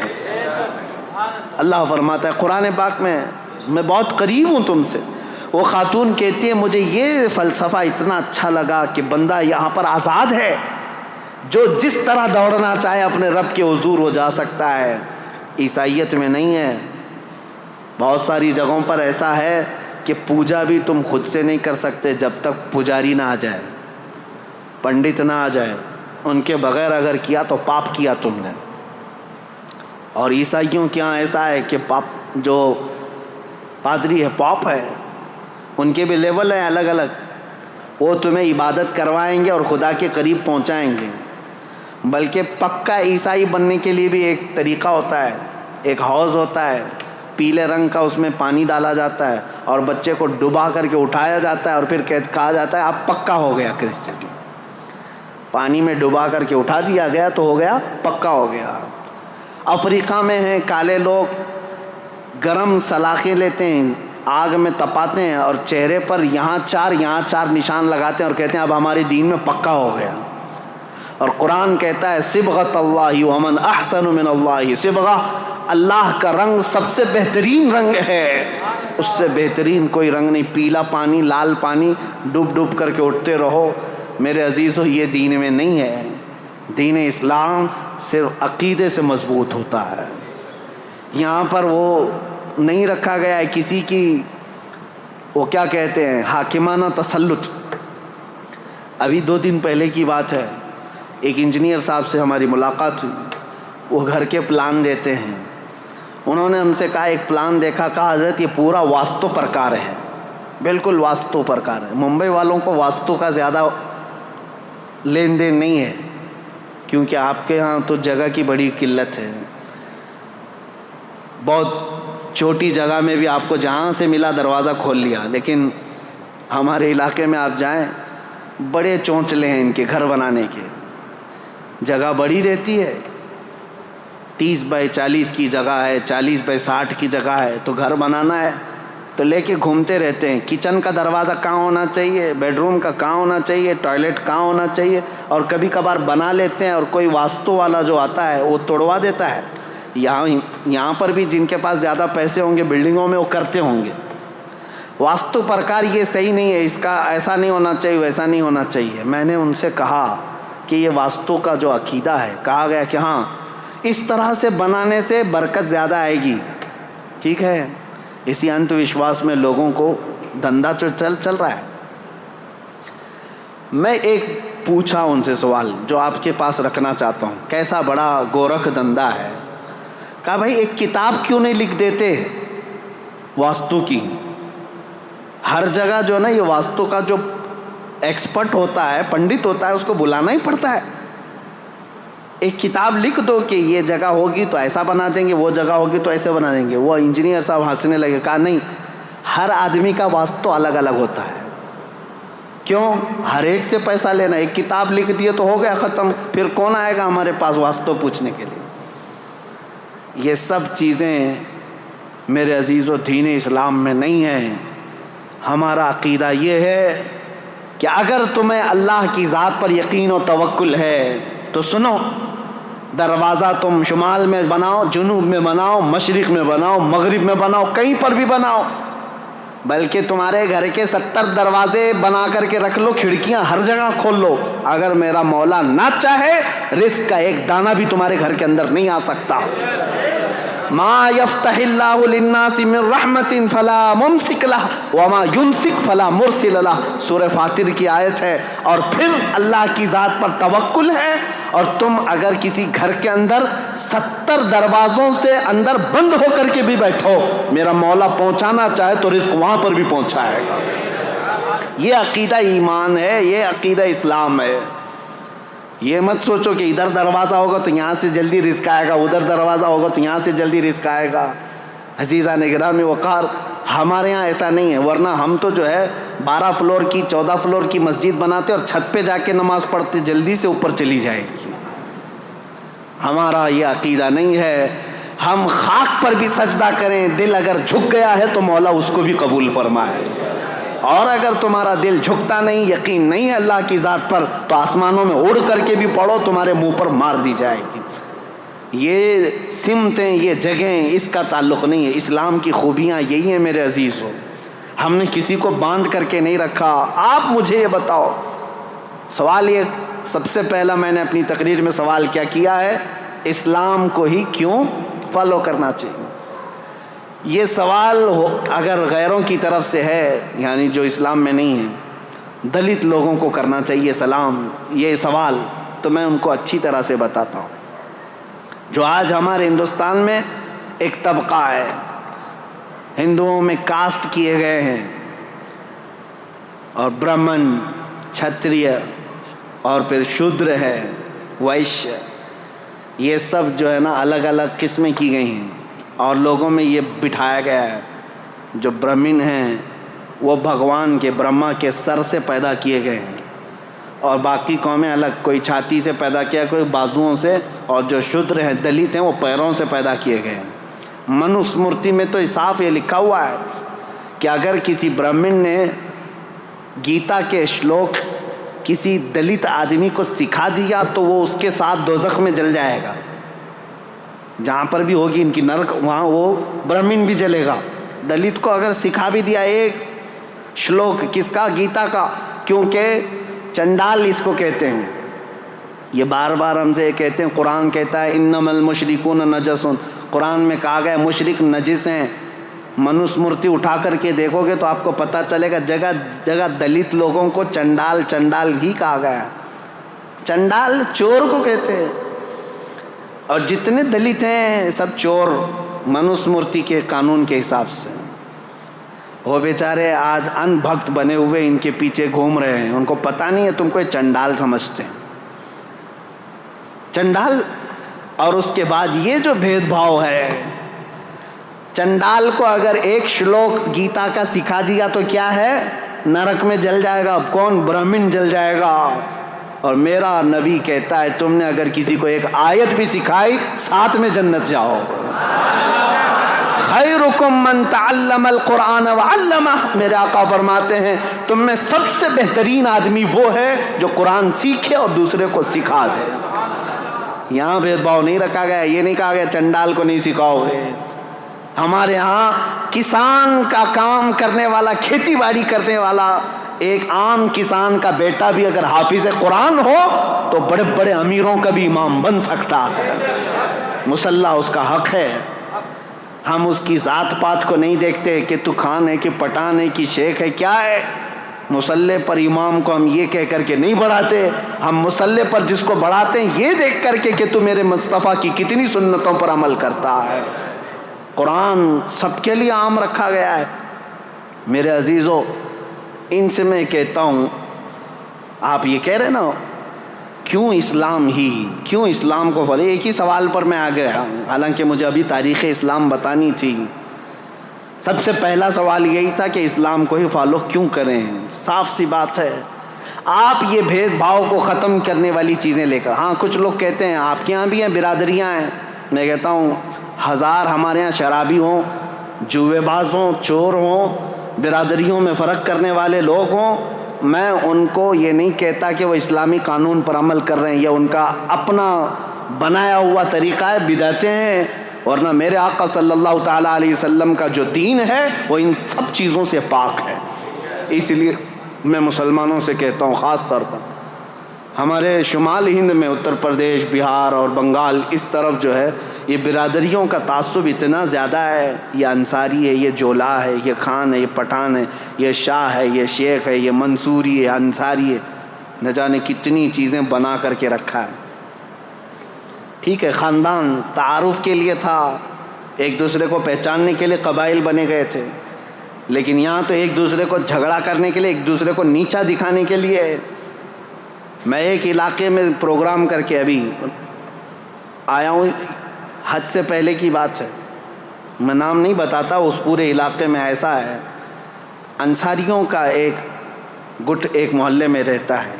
اللہ فرماتا ہے قرآن پاک میں بہت قریب ہوں تم سے. وہ خاتون کہتی ہے مجھے یہ فلسفہ اتنا اچھا لگا کہ بندہ یہاں پر آزاد ہے، جو جس طرح دوڑنا چاہے اپنے رب کے حضور ہو جا سکتا ہے. عیسائیت میں نہیں ہے. بہت ساری جگہوں پر ایسا ہے کہ پوجا بھی تم خود سے نہیں کر سکتے جب تک پجاری نہ آ جائے، پنڈت نہ آ جائے. ان کے بغیر اگر کیا تو پاپ کیا تم نے. اور عیسائیوں کے یہاں ایسا ہے کہ پاپ جو پادری ہے پاپ ہے، ان کے بھی لیول ہیں الگ الگ. وہ تمہیں عبادت کروائیں گے اور خدا کے قریب پہنچائیں گے. بلکہ پکا عیسائی بننے کے لیے بھی ایک طریقہ ہوتا ہے. ایک حوض ہوتا ہے پیلے رنگ کا، اس میں پانی ڈالا جاتا ہے اور بچے کو ڈبا کر کے اٹھایا جاتا ہے اور پھر کہا جاتا ہے آپ پکا ہو گیا کرسچن. پانی میں ڈبا کر کے اٹھا دیا گیا تو ہو گیا پکا ہو گیا. افریقہ میں ہیں کالے لوگ گرم سلاخیں لیتے ہیں، آگ میں تپاتے ہیں اور چہرے پر یہاں چار نشان لگاتے ہیں اور کہتے ہیں اب ہمارے دین میں پکا ہو گیا. اور قرآن کہتا ہے صبغۃ اللہ ومن احسن من اللہ صبغہ، اللہ کا رنگ سب سے بہترین رنگ ہے، اس سے بہترین کوئی رنگ نہیں. پیلا پانی لال پانی ڈوب کر کے اٹھتے رہو. میرے عزیزو یہ دین میں نہیں ہے. دین اسلام صرف عقیدے سے مضبوط ہوتا ہے. یہاں پر وہ نہیں رکھا گیا ہے کسی کی وہ کیا کہتے ہیں حاکمانہ تسلط. ابھی 2 دن پہلے کی بات ہے، ایک انجینئر صاحب سے ہماری ملاقات ہوئی. وہ گھر کے پلان دیتے ہیں. انہوں نے ہم سے کہا ایک پلان دیکھا، کہا حضرت یہ پورا واستو پرکار ہے، بالکل واستو پرکار ہے. ممبئی والوں کو واستو کا زیادہ لین دین نہیں ہے کیونکہ آپ کے ہاں تو جگہ کی بڑی قلت ہے. بہت چھوٹی جگہ میں بھی آپ کو جہاں سے ملا دروازہ کھول لیا. لیکن ہمارے علاقے میں آپ جائیں بڑے چونچلے ہیں ان کے گھر بنانے کے. جگہ بڑی رہتی ہے، 30 بائی 40 کی جگہ ہے، 40 بائی 60 کی جگہ ہے. تو گھر بنانا ہے تو لے کے گھومتے رہتے ہیں. کچن کا دروازہ کہاں ہونا چاہیے، بیڈ روم کا کہاں ہونا چاہیے، ٹوائلٹ کہاں ہونا چاہیے. اور کبھی کبھار بنا لیتے ہیں اور کوئی واستو والا جو آتا ہے وہ توڑوا دیتا ہے. یہاں پر بھی جن کے پاس زیادہ پیسے ہوں گے بلڈنگوں میں وہ کرتے ہوں گے. واستو پرکار یہ صحیح نہیں ہے، اس کا ایسا نہیں ہونا چاہیے ویسا نہیں ہونا چاہیے. میں نے ان سے کہا کہ یہ واستو کا جو عقیدہ ہے، کہا گیا کہ ہاں اس طرح سے بنانے سے برکت زیادہ آئے گی. ٹھیک ہے، اسی انت وشواس میں لوگوں کو دھندا چل رہا ہے. میں ایک پوچھا ان سے سوال جو آپ کے پاس رکھنا چاہتا ہوں، کیسا بڑا گورکھ دھندا ہے. کہا بھائی ایک کتاب کیوں نہیں لکھ دیتے واستو کی. ہر جگہ جو نا یہ واستو کا جو ایکسپرٹ ہوتا ہے پنڈت ہوتا ہے اس کو بلانا ہی پڑتا ہے. ایک کتاب لکھ دو کہ یہ جگہ ہوگی تو ایسا بنا دیں گے، وہ جگہ ہوگی تو ایسے بنا دیں گے. وہ انجینئر صاحب ہنسنے لگے. کہا نہیں، ہر آدمی کا واستو الگ الگ ہوتا ہے. کیوں ہر ایک سے پیسہ لینا؟ ایک کتاب لکھ دیے تو ہو گیا ختم. پھر کون آئے گا ہمارے پاس واسطوں پوچھنے کے لیے؟ یہ سب چیزیں میرے عزیزو دین اسلام میں نہیں ہیں. ہمارا عقیدہ یہ ہے کہ اگر تمہیں اللہ کی ذات پر یقین و توکل ہے تو سنو، دروازہ تم شمال میں بناؤ، جنوب میں بناؤ، مشرق میں بناؤ، مغرب میں بناؤ، کہیں پر بھی بناؤ، بلکہ تمہارے گھر کے 70 دروازے بنا کر کے رکھ لو، کھڑکیاں ہر جگہ کھول لو. اگر میرا مولا نہ چاہے رزق کا ایک دانہ بھی تمہارے گھر کے اندر نہیں آ سکتا. ما یفتح اللہ للناس من رحمت فلا ممسک لہ وما یمسک فلا مرسل لہ. سورہ فاطر کی آیت ہے. اور پھر اللہ کی ذات پر توکل ہے. اور تم اگر کسی گھر کے اندر 70 دروازوں سے اندر بند ہو کر کے بھی بیٹھو، میرا مولا پہنچانا چاہے تو رزق وہاں پر بھی پہنچائے گا. یہ عقیدہ ایمان ہے، یہ عقیدہ اسلام ہے. یہ مت سوچو کہ ادھر دروازہ ہوگا تو یہاں سے جلدی رزق آئے گا، ادھر دروازہ ہوگا تو یہاں سے جلدی رزق آئے گا. عزیزان گرامی وقار، ہمارے ہاں ایسا نہیں ہے، ورنہ ہم تو جو ہے 12 فلور کی 14 فلور کی مسجد بناتے اور چھت پہ جا کے نماز پڑھتے، جلدی سے اوپر چلی جائے گی۔ ہمارا یہ عقیدہ نہیں ہے۔ ہم خاک پر بھی سجدہ کریں، دل اگر جھک گیا ہے تو مولا اس کو بھی قبول فرمائے، اور اگر تمہارا دل جھکتا نہیں، یقین نہیں ہے اللہ کی ذات پر، تو آسمانوں میں اڑ کر کے بھی پڑھو، تمہارے منہ پر مار دی جائے گی۔ یہ سمتیں، یہ جگہیں، اس کا تعلق نہیں ہے۔ اسلام کی خوبیاں یہی ہیں میرے عزیزو، ہم نے کسی کو باندھ کر کے نہیں رکھا۔ آپ مجھے یہ بتاؤ، سوال یہ سب سے پہلا میں نے اپنی تقریر میں سوال کیا ہے، اسلام کو ہی کیوں فالو کرنا چاہیے؟ یہ سوال اگر غیروں کی طرف سے ہے، یعنی جو اسلام میں نہیں ہے، دلت لوگوں کو کرنا چاہیے سلام یہ سوال، تو میں ان کو اچھی طرح سے بتاتا ہوں۔ جو آج ہمارے ہندوستان میں ایک طبقہ ہے، ہندوؤں میں کاسٹ کیے گئے ہیں، اور برہمن، چھتریہ، اور پھر شودر ہے، ویشیہ، یہ سب جو ہے نا الگ الگ قسمیں کی گئی ہیں، اور لوگوں میں یہ بٹھایا گیا ہے جو برہمن ہیں وہ بھگوان کے برہما کے سر سے پیدا کیے گئے ہیں، اور باقی قومیں الگ، کوئی چھاتی سے پیدا کیا، کوئی بازوؤں سے، اور جو شودر ہیں، دلت ہیں، وہ پیروں سے پیدا کیے گئے ہیں۔ منوسمرتی میں تو صاف یہ لکھا ہوا ہے کہ اگر کسی برہمن نے گیتا کے شلوک کسی دلت آدمی کو سکھا دیا تو وہ اس کے ساتھ دوزخ میں جل جائے گا، جہاں پر بھی ہوگی ان کی نرک، وہاں وہ برہمن بھی جلے گا۔ دلت کو اگر سکھا بھی دیا ایک شلوک، کس کا؟ گیتا کا، کیونکہ چنڈال اس کو کہتے ہیں، یہ بار بار ہم سے کہتے ہیں، قرآن کہتا ہے انما المشرکون نجس، قرآن میں کہا گیا مشرک نجس ہیں۔ منوسمرتی اٹھا کر کے دیکھو گے تو آپ کو پتہ چلے گا جگہ جگہ دلت لوگوں کو چنڈال چنڈال ہی کہا گیا۔ چنڈال چور کو کہتے ہیں، اور جتنے دلت ہیں سب چور منوسمرتی کے قانون کے حساب سے۔ وہ بیچارے آج ان بھکت بنے ہوئے ان کے پیچھے گھوم رہے ہیں، ان کو پتہ نہیں ہے تم کو چنڈال سمجھتے ہیں، چنڈال۔ اور اس کے بعد یہ جو بھید بھاؤ ہے، چنڈال کو اگر ایک شلوک گیتا کا سکھا دیا تو کیا ہے؟ نرک میں جل جائے گا۔ کون؟ برہمن جل جائے گا۔ اور میرا نبی کہتا ہے تم نے اگر کسی کو ایک آیت بھی سکھائی، ساتھ میں جنت جاؤ۔ خیرکم من تعلم القرآن وعلمہ، میرے آقا فرماتے ہیں تم میں سب سے بہترین آدمی وہ ہے جو قرآن سیکھے اور دوسرے کو سکھا دے۔ یہاں بھید بھاؤ نہیں رکھا گیا، یہ نہیں کہا گیا چنڈال کو نہیں سکھاؤ گے۔ ہمارے ہاں کسان کا کام کرنے والا، کھیتی باڑی کرنے والا ایک عام کسان کا بیٹا بھی اگر حافظ قرآن ہو تو بڑے بڑے امیروں کا بھی امام بن سکتا ہے، مسلح اس کا حق ہے۔ ہم اس کی ذات پات کو نہیں دیکھتے کہ تو خان ہے کہ پٹھان ہے کہ شیخ ہے، کیا ہے۔ مصلح پر امام کو ہم یہ کہہ کر کے نہیں بڑھاتے، ہم مصلح پر جس کو بڑھاتے ہیں یہ دیکھ کر کے کہ تو میرے مصطفیٰ کی کتنی سنتوں پر عمل کرتا ہے۔ قرآن سب کے لیے عام رکھا گیا ہے۔ میرے عزیزو، ان سے میں کہتا ہوں، آپ یہ کہہ رہے نا کیوں اسلام ہی، کیوں اسلام کو فالو؟ ایک ہی سوال پر میں آ گیا ہوں، حالانکہ مجھے ابھی تاریخ اسلام بتانی تھی۔ سب سے پہلا سوال یہی تھا کہ اسلام کو ہی فالو کیوں کریں؟ صاف سی بات ہے، آپ یہ بھید بھاؤ کو ختم کرنے والی چیزیں لے کر، ہاں کچھ لوگ کہتے ہیں آپ کے یہاں بھی ہیں برادریاں ہیں، میں کہتا ہوں ہزار ہمارے یہاں شرابی ہوں، جوے باز ہوں، چور ہوں، برادریوں میں فرق کرنے والے لوگ ہوں، میں ان کو یہ نہیں کہتا کہ وہ اسلامی قانون پر عمل کر رہے ہیں، یہ ان کا اپنا بنایا ہوا طریقہ ہے، بدعتیں ہیں، ورنہ میرے آقا صلی اللہ تعالیٰ علیہ وسلم کا جو دین ہے وہ ان سب چیزوں سے پاک ہے۔ اس لیے میں مسلمانوں سے کہتا ہوں، خاص طور پر ہمارے شمال ہند میں اتر پردیش، بہار اور بنگال، اس طرف جو ہے یہ برادریوں کا تعصب اتنا زیادہ ہے، یہ انصاری ہے، یہ جولا ہے، یہ خان ہے، یہ پٹھان ہے، یہ شاہ ہے، یہ شیخ ہے، یہ منصوری ہے، انصاری ہے، نہ جانے کتنی چیزیں بنا کر کے رکھا ہے۔ ٹھیک ہے، خاندان تعارف کے لیے تھا، ایک دوسرے کو پہچاننے کے لیے قبائل بنے گئے تھے، لیکن یہاں تو ایک دوسرے کو جھگڑا کرنے کے لیے، ایک دوسرے کو نیچا دکھانے کے لیے۔ میں ایک علاقے میں پروگرام کر کے ابھی آیا ہوں، حج سے پہلے کی بات ہے، میں نام نہیں بتاتا، اس پورے علاقے میں ایسا ہے، انصاریوں کا ایک گٹ ایک محلے میں رہتا ہے،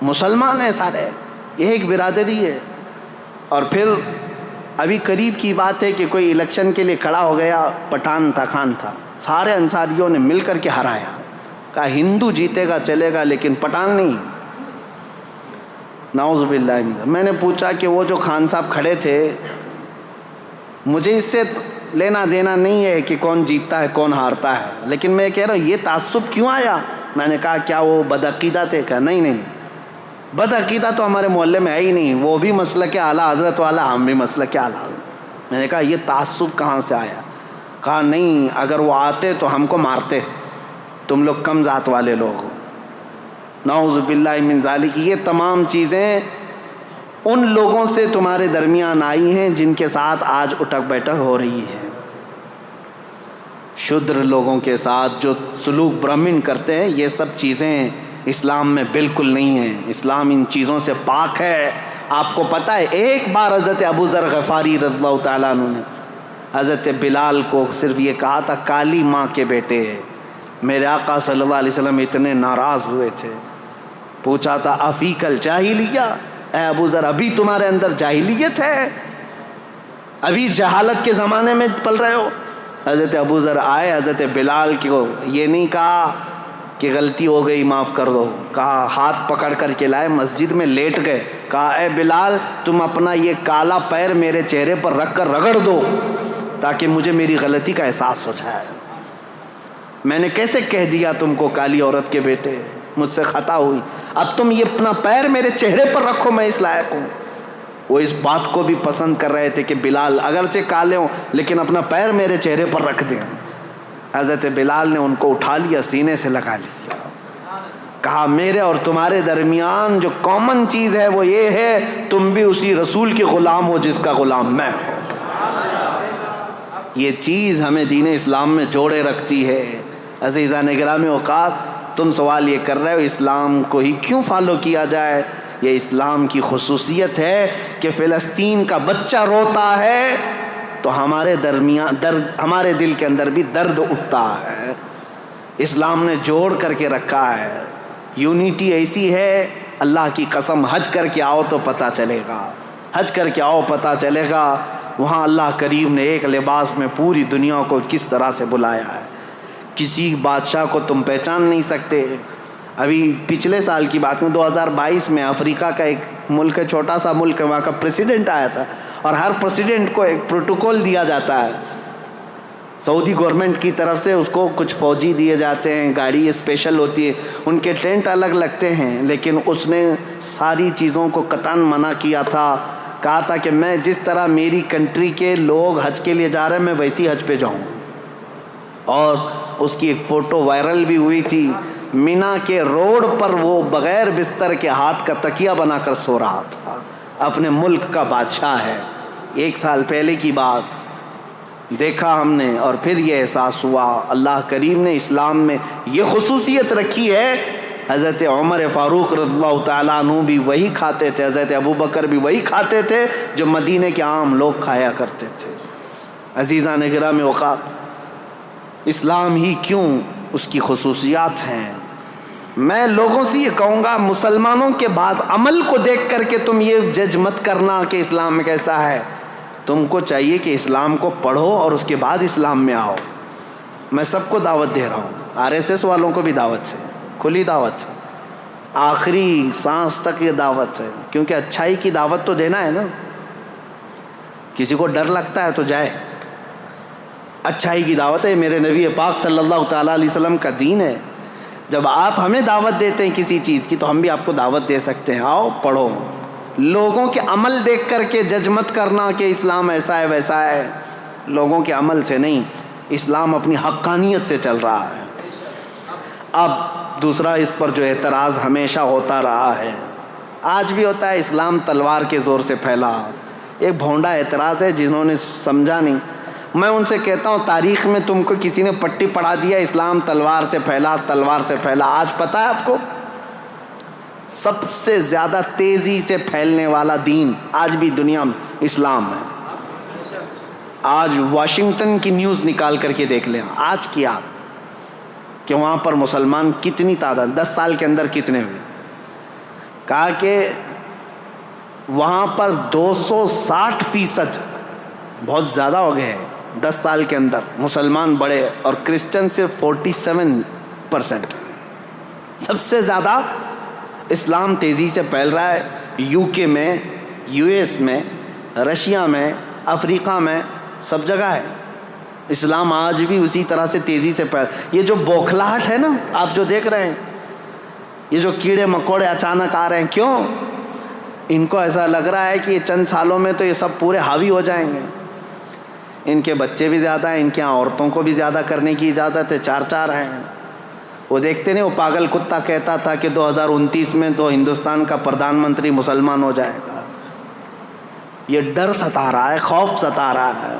مسلمان ہیں سارے، یہ ایک برادری ہے. اور پھر ابھی قریب کی بات ہے کہ کوئی الیکشن کے لیے کھڑا ہو گیا، پٹھان تھا، خان تھا، سارے انصاریوں نے مل کر کے ہرایا، کہا ہندو جیتے گا چلے گا لیکن پٹھان نہیں. نعوذ باللہ من ذالک. میں نے پوچھا کہ وہ جو خان صاحب کھڑے تھے، مجھے اس سے لینا دینا نہیں ہے کہ کون جیتتا ہے کون ہارتا ہے، لیکن میں کہہ رہا ہوں یہ تعصب کیوں آیا؟ میں نے کہا کیا وہ بدعقیدہ تھے؟ کہا نہیں، بدعقیدہ تو ہمارے محلے میں ہے ہی نہیں، وہ بھی مسلک اعلیٰ حضرت والا، ہم بھی مسلک اعلیٰ حضرت. میں نے کہا یہ تعصب کہاں سے آیا؟ کہا نہیں، اگر وہ آتے تو ہم کو مارتے، تم لوگ کم ذات والے لوگ ہو. نعوذ باللہ من ذالک. یہ تمام چیزیں ان لوگوں سے تمہارے درمیان آئی ہیں جن کے ساتھ آج اٹھک بیٹھک ہو رہی ہے. شودر لوگوں کے ساتھ جو سلوک برہمن کرتے ہیں، یہ سب چیزیں اسلام میں بالکل نہیں ہیں. اسلام ان چیزوں سے پاک ہے. آپ کو پتہ ہے ایک بار حضرت ابو ذر غفاری رضی اللہ تعالیٰ عنہ نے حضرت بلال کو صرف یہ کہا تھا، کالی ماں کے بیٹے. میرے آقا صلی اللہ علیہ وسلم اتنے ناراض ہوئے تھے، پوچھا تھا افیک الجاہلیہ، اے ابو ذر ابھی تمہارے اندر جاہلیت ہے، ابھی جہالت کے زمانے میں پل رہے ہو. حضرت ابو ذر آئے، حضرت بلال کو یہ نہیں کہا کہ غلطی ہو گئی معاف کر دو، کہا ہاتھ پکڑ کر کے لائے، مسجد میں لیٹ گئے، کہا اے بلال تم اپنا یہ کالا پیر میرے چہرے پر رکھ کر رگڑ دو تاکہ مجھے میری غلطی کا احساس ہو جائے. میں نے کیسے کہہ دیا تم کو کالی عورت کے بیٹے، مجھ سے خطا ہوئی، اب تم یہ اپنا پیر میرے چہرے پر رکھو، میں اس لائق ہوں. وہ اس بات کو بھی پسند کر رہے تھے کہ بلال اگرچہ کالے ہوں لیکن اپنا پیر میرے چہرے پر رکھ دیں. حضرت بلال نے ان کو اٹھا لیا، سینے سے لگا لیا، کہا میرے اور تمہارے درمیان جو کامن چیز ہے وہ یہ ہے، تم بھی اسی رسول کے غلام ہو جس کا غلام میں ہوں. یہ چیز ہمیں دین اسلام میں جوڑے رکھتی ہے. عزیزان گرامی اوقات، تم سوال یہ کر رہے ہو اسلام کو ہی کیوں فالو کیا جائے؟ یہ اسلام کی خصوصیت ہے کہ فلسطین کا بچہ روتا ہے تو ہمارے درمیان ہمارے دل کے اندر بھی درد اٹھتا ہے. اسلام نے جوڑ کر کے رکھا ہے. یونیٹی ایسی ہے، اللہ کی قسم حج کر کے آؤ تو پتہ چلے گا، حج کر کے آؤ پتہ چلے گا وہاں اللہ کریم نے ایک لباس میں پوری دنیا کو کس طرح سے بلایا ہے. کسی بادشاہ کو تم پہچان نہیں سکتے. ابھی پچھلے سال کی بات میں 2022 میں افریقہ کا ایک ملک ہے، چھوٹا سا ملک ہے، وہاں کا پریسیڈنٹ آیا تھا اور ہر پریسیڈنٹ کو ایک پروٹوکول دیا جاتا ہے سعودی گورنمنٹ کی طرف سے. اس کو کچھ فوجی دیے جاتے ہیں، گاڑی اسپیشل ہوتی ہے، ان کے ٹینٹ الگ لگتے ہیں، لیکن اس نے ساری چیزوں کو قطعاً منع کیا تھا. کہا تھا کہ میں جس طرح میری کنٹری کے لوگ حج کے لیے جا رہے ہیں میں ویسی حج پہ جاؤں. اور اس کی ایک فوٹو وائرل بھی ہوئی تھی، مینا کے روڈ پر وہ بغیر بستر کے ہاتھ کا تکیہ بنا کر سو رہا تھا. اپنے ملک کا بادشاہ ہے. 1 سال پہلے کی بات دیکھا ہم نے اور پھر یہ احساس ہوا اللہ کریم نے اسلام میں یہ خصوصیت رکھی ہے. حضرت عمر فاروق رضی اللہ تعالیٰ عنہ بھی وہی کھاتے تھے، حضرت ابو بکر بھی وہی کھاتے تھے جو مدینے کے عام لوگ کھایا کرتے تھے. عزیزان گرامی اوقات، اسلام ہی کیوں، اس کی خصوصیات ہیں. میں لوگوں سے یہ کہوں گا مسلمانوں کے بعض عمل کو دیکھ کر کے تم یہ جج مت کرنا کہ اسلام میں کیسا ہے. تم کو چاہیے کہ اسلام کو پڑھو اور اس کے بعد اسلام میں آؤ. میں سب کو دعوت دے رہا ہوں، RSS والوں کو بھی دعوت ہے، کھلی دعوت ہے، آخری سانس تک یہ دعوت ہے، کیونکہ اچھائی کی دعوت تو دینا ہے نا. کسی کو ڈر لگتا ہے تو جائے، اچھائی کی دعوت ہے. میرے نبی پاک صلی اللہ تعالیٰ علیہ وسلم کا دین ہے. جب آپ ہمیں دعوت دیتے ہیں کسی چیز کی تو ہم بھی آپ کو دعوت دے سکتے ہیں، آؤ پڑھو. لوگوں کے عمل دیکھ کر کے جج مت کرنا کہ اسلام ایسا ہے ویسا ہے. لوگوں کے عمل سے نہیں، اسلام اپنی حقانیت سے چل رہا ہے. اب دوسرا اس پر جو اعتراض ہمیشہ ہوتا رہا ہے، آج بھی ہوتا ہے، اسلام تلوار کے زور سے پھیلا. ایک بھونڈا اعتراض ہے جنہوں نے سمجھا نہیں. میں ان سے کہتا ہوں تاریخ میں تم کو کسی نے پٹی پڑھا دیا اسلام تلوار سے پھیلا، تلوار سے پھیلا. آج پتہ ہے آپ کو سب سے زیادہ تیزی سے پھیلنے والا دین آج بھی دنیا میں اسلام ہے. آج واشنگٹن کی نیوز نکال کر کے دیکھ لیں آج کی آپ کہ وہاں پر مسلمان کتنی تعداد 10 سال کے اندر کتنے ہوئے. کہا کہ وہاں پر 260% بہت زیادہ ہو گئے ہیں 10 سال کے اندر مسلمان بڑے, اور کرسچن صرف 47%. سب سے زیادہ اسلام تیزی سے پھیل رہا ہے یو کے میں, یو ایس میں, رشیا میں, افریقہ میں, سب جگہ ہے. اسلام آج بھی اسی طرح سے تیزی سے پھیل. یہ جو بوکھلاہٹ ہے نا آپ جو دیکھ رہے ہیں, یہ جو کیڑے مکوڑے اچانک آ رہے ہیں, کیوں؟ ان کو ایسا لگ رہا ہے کہ یہ چند سالوں میں تو یہ سب پورے حاوی ہو جائیں گے. ان کے بچے بھی زیادہ ہیں, ان کے یہاں عورتوں کو بھی زیادہ کرنے کی اجازت ہے, 4 ہیں. وہ دیکھتے نہیں, وہ پاگل کتا کہتا تھا کہ 2029 میں تو ہندوستان کا پردھان منتری مسلمان ہو جائے گا. یہ ڈر ستا رہا ہے, خوف ستا رہا ہے,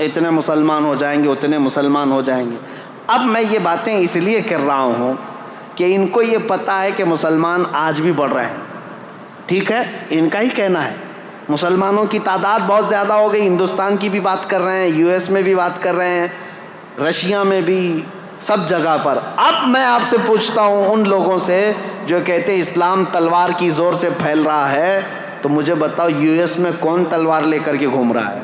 اتنے مسلمان ہو جائیں گے, اتنے مسلمان ہو جائیں گے. اب میں یہ باتیں اس لیے کر رہا ہوں کہ ان کو یہ پتہ ہے کہ مسلمان آج بھی بڑھ رہے ہیں. ٹھیک ہے, ان کا ہی کہنا ہے. مسلمانوں کی تعداد بہت زیادہ ہو گئی, ہندوستان کی بھی بات کر رہے ہیں, یو ایس میں بھی بات کر رہے ہیں, رشیا میں بھی, سب جگہ پر. اب میں آپ سے پوچھتا ہوں ان لوگوں سے جو کہتے ہیں اسلام تلوار کی زور سے پھیل رہا ہے, تو مجھے بتاؤ یو ایس میں کون تلوار لے کر کے گھوم رہا ہے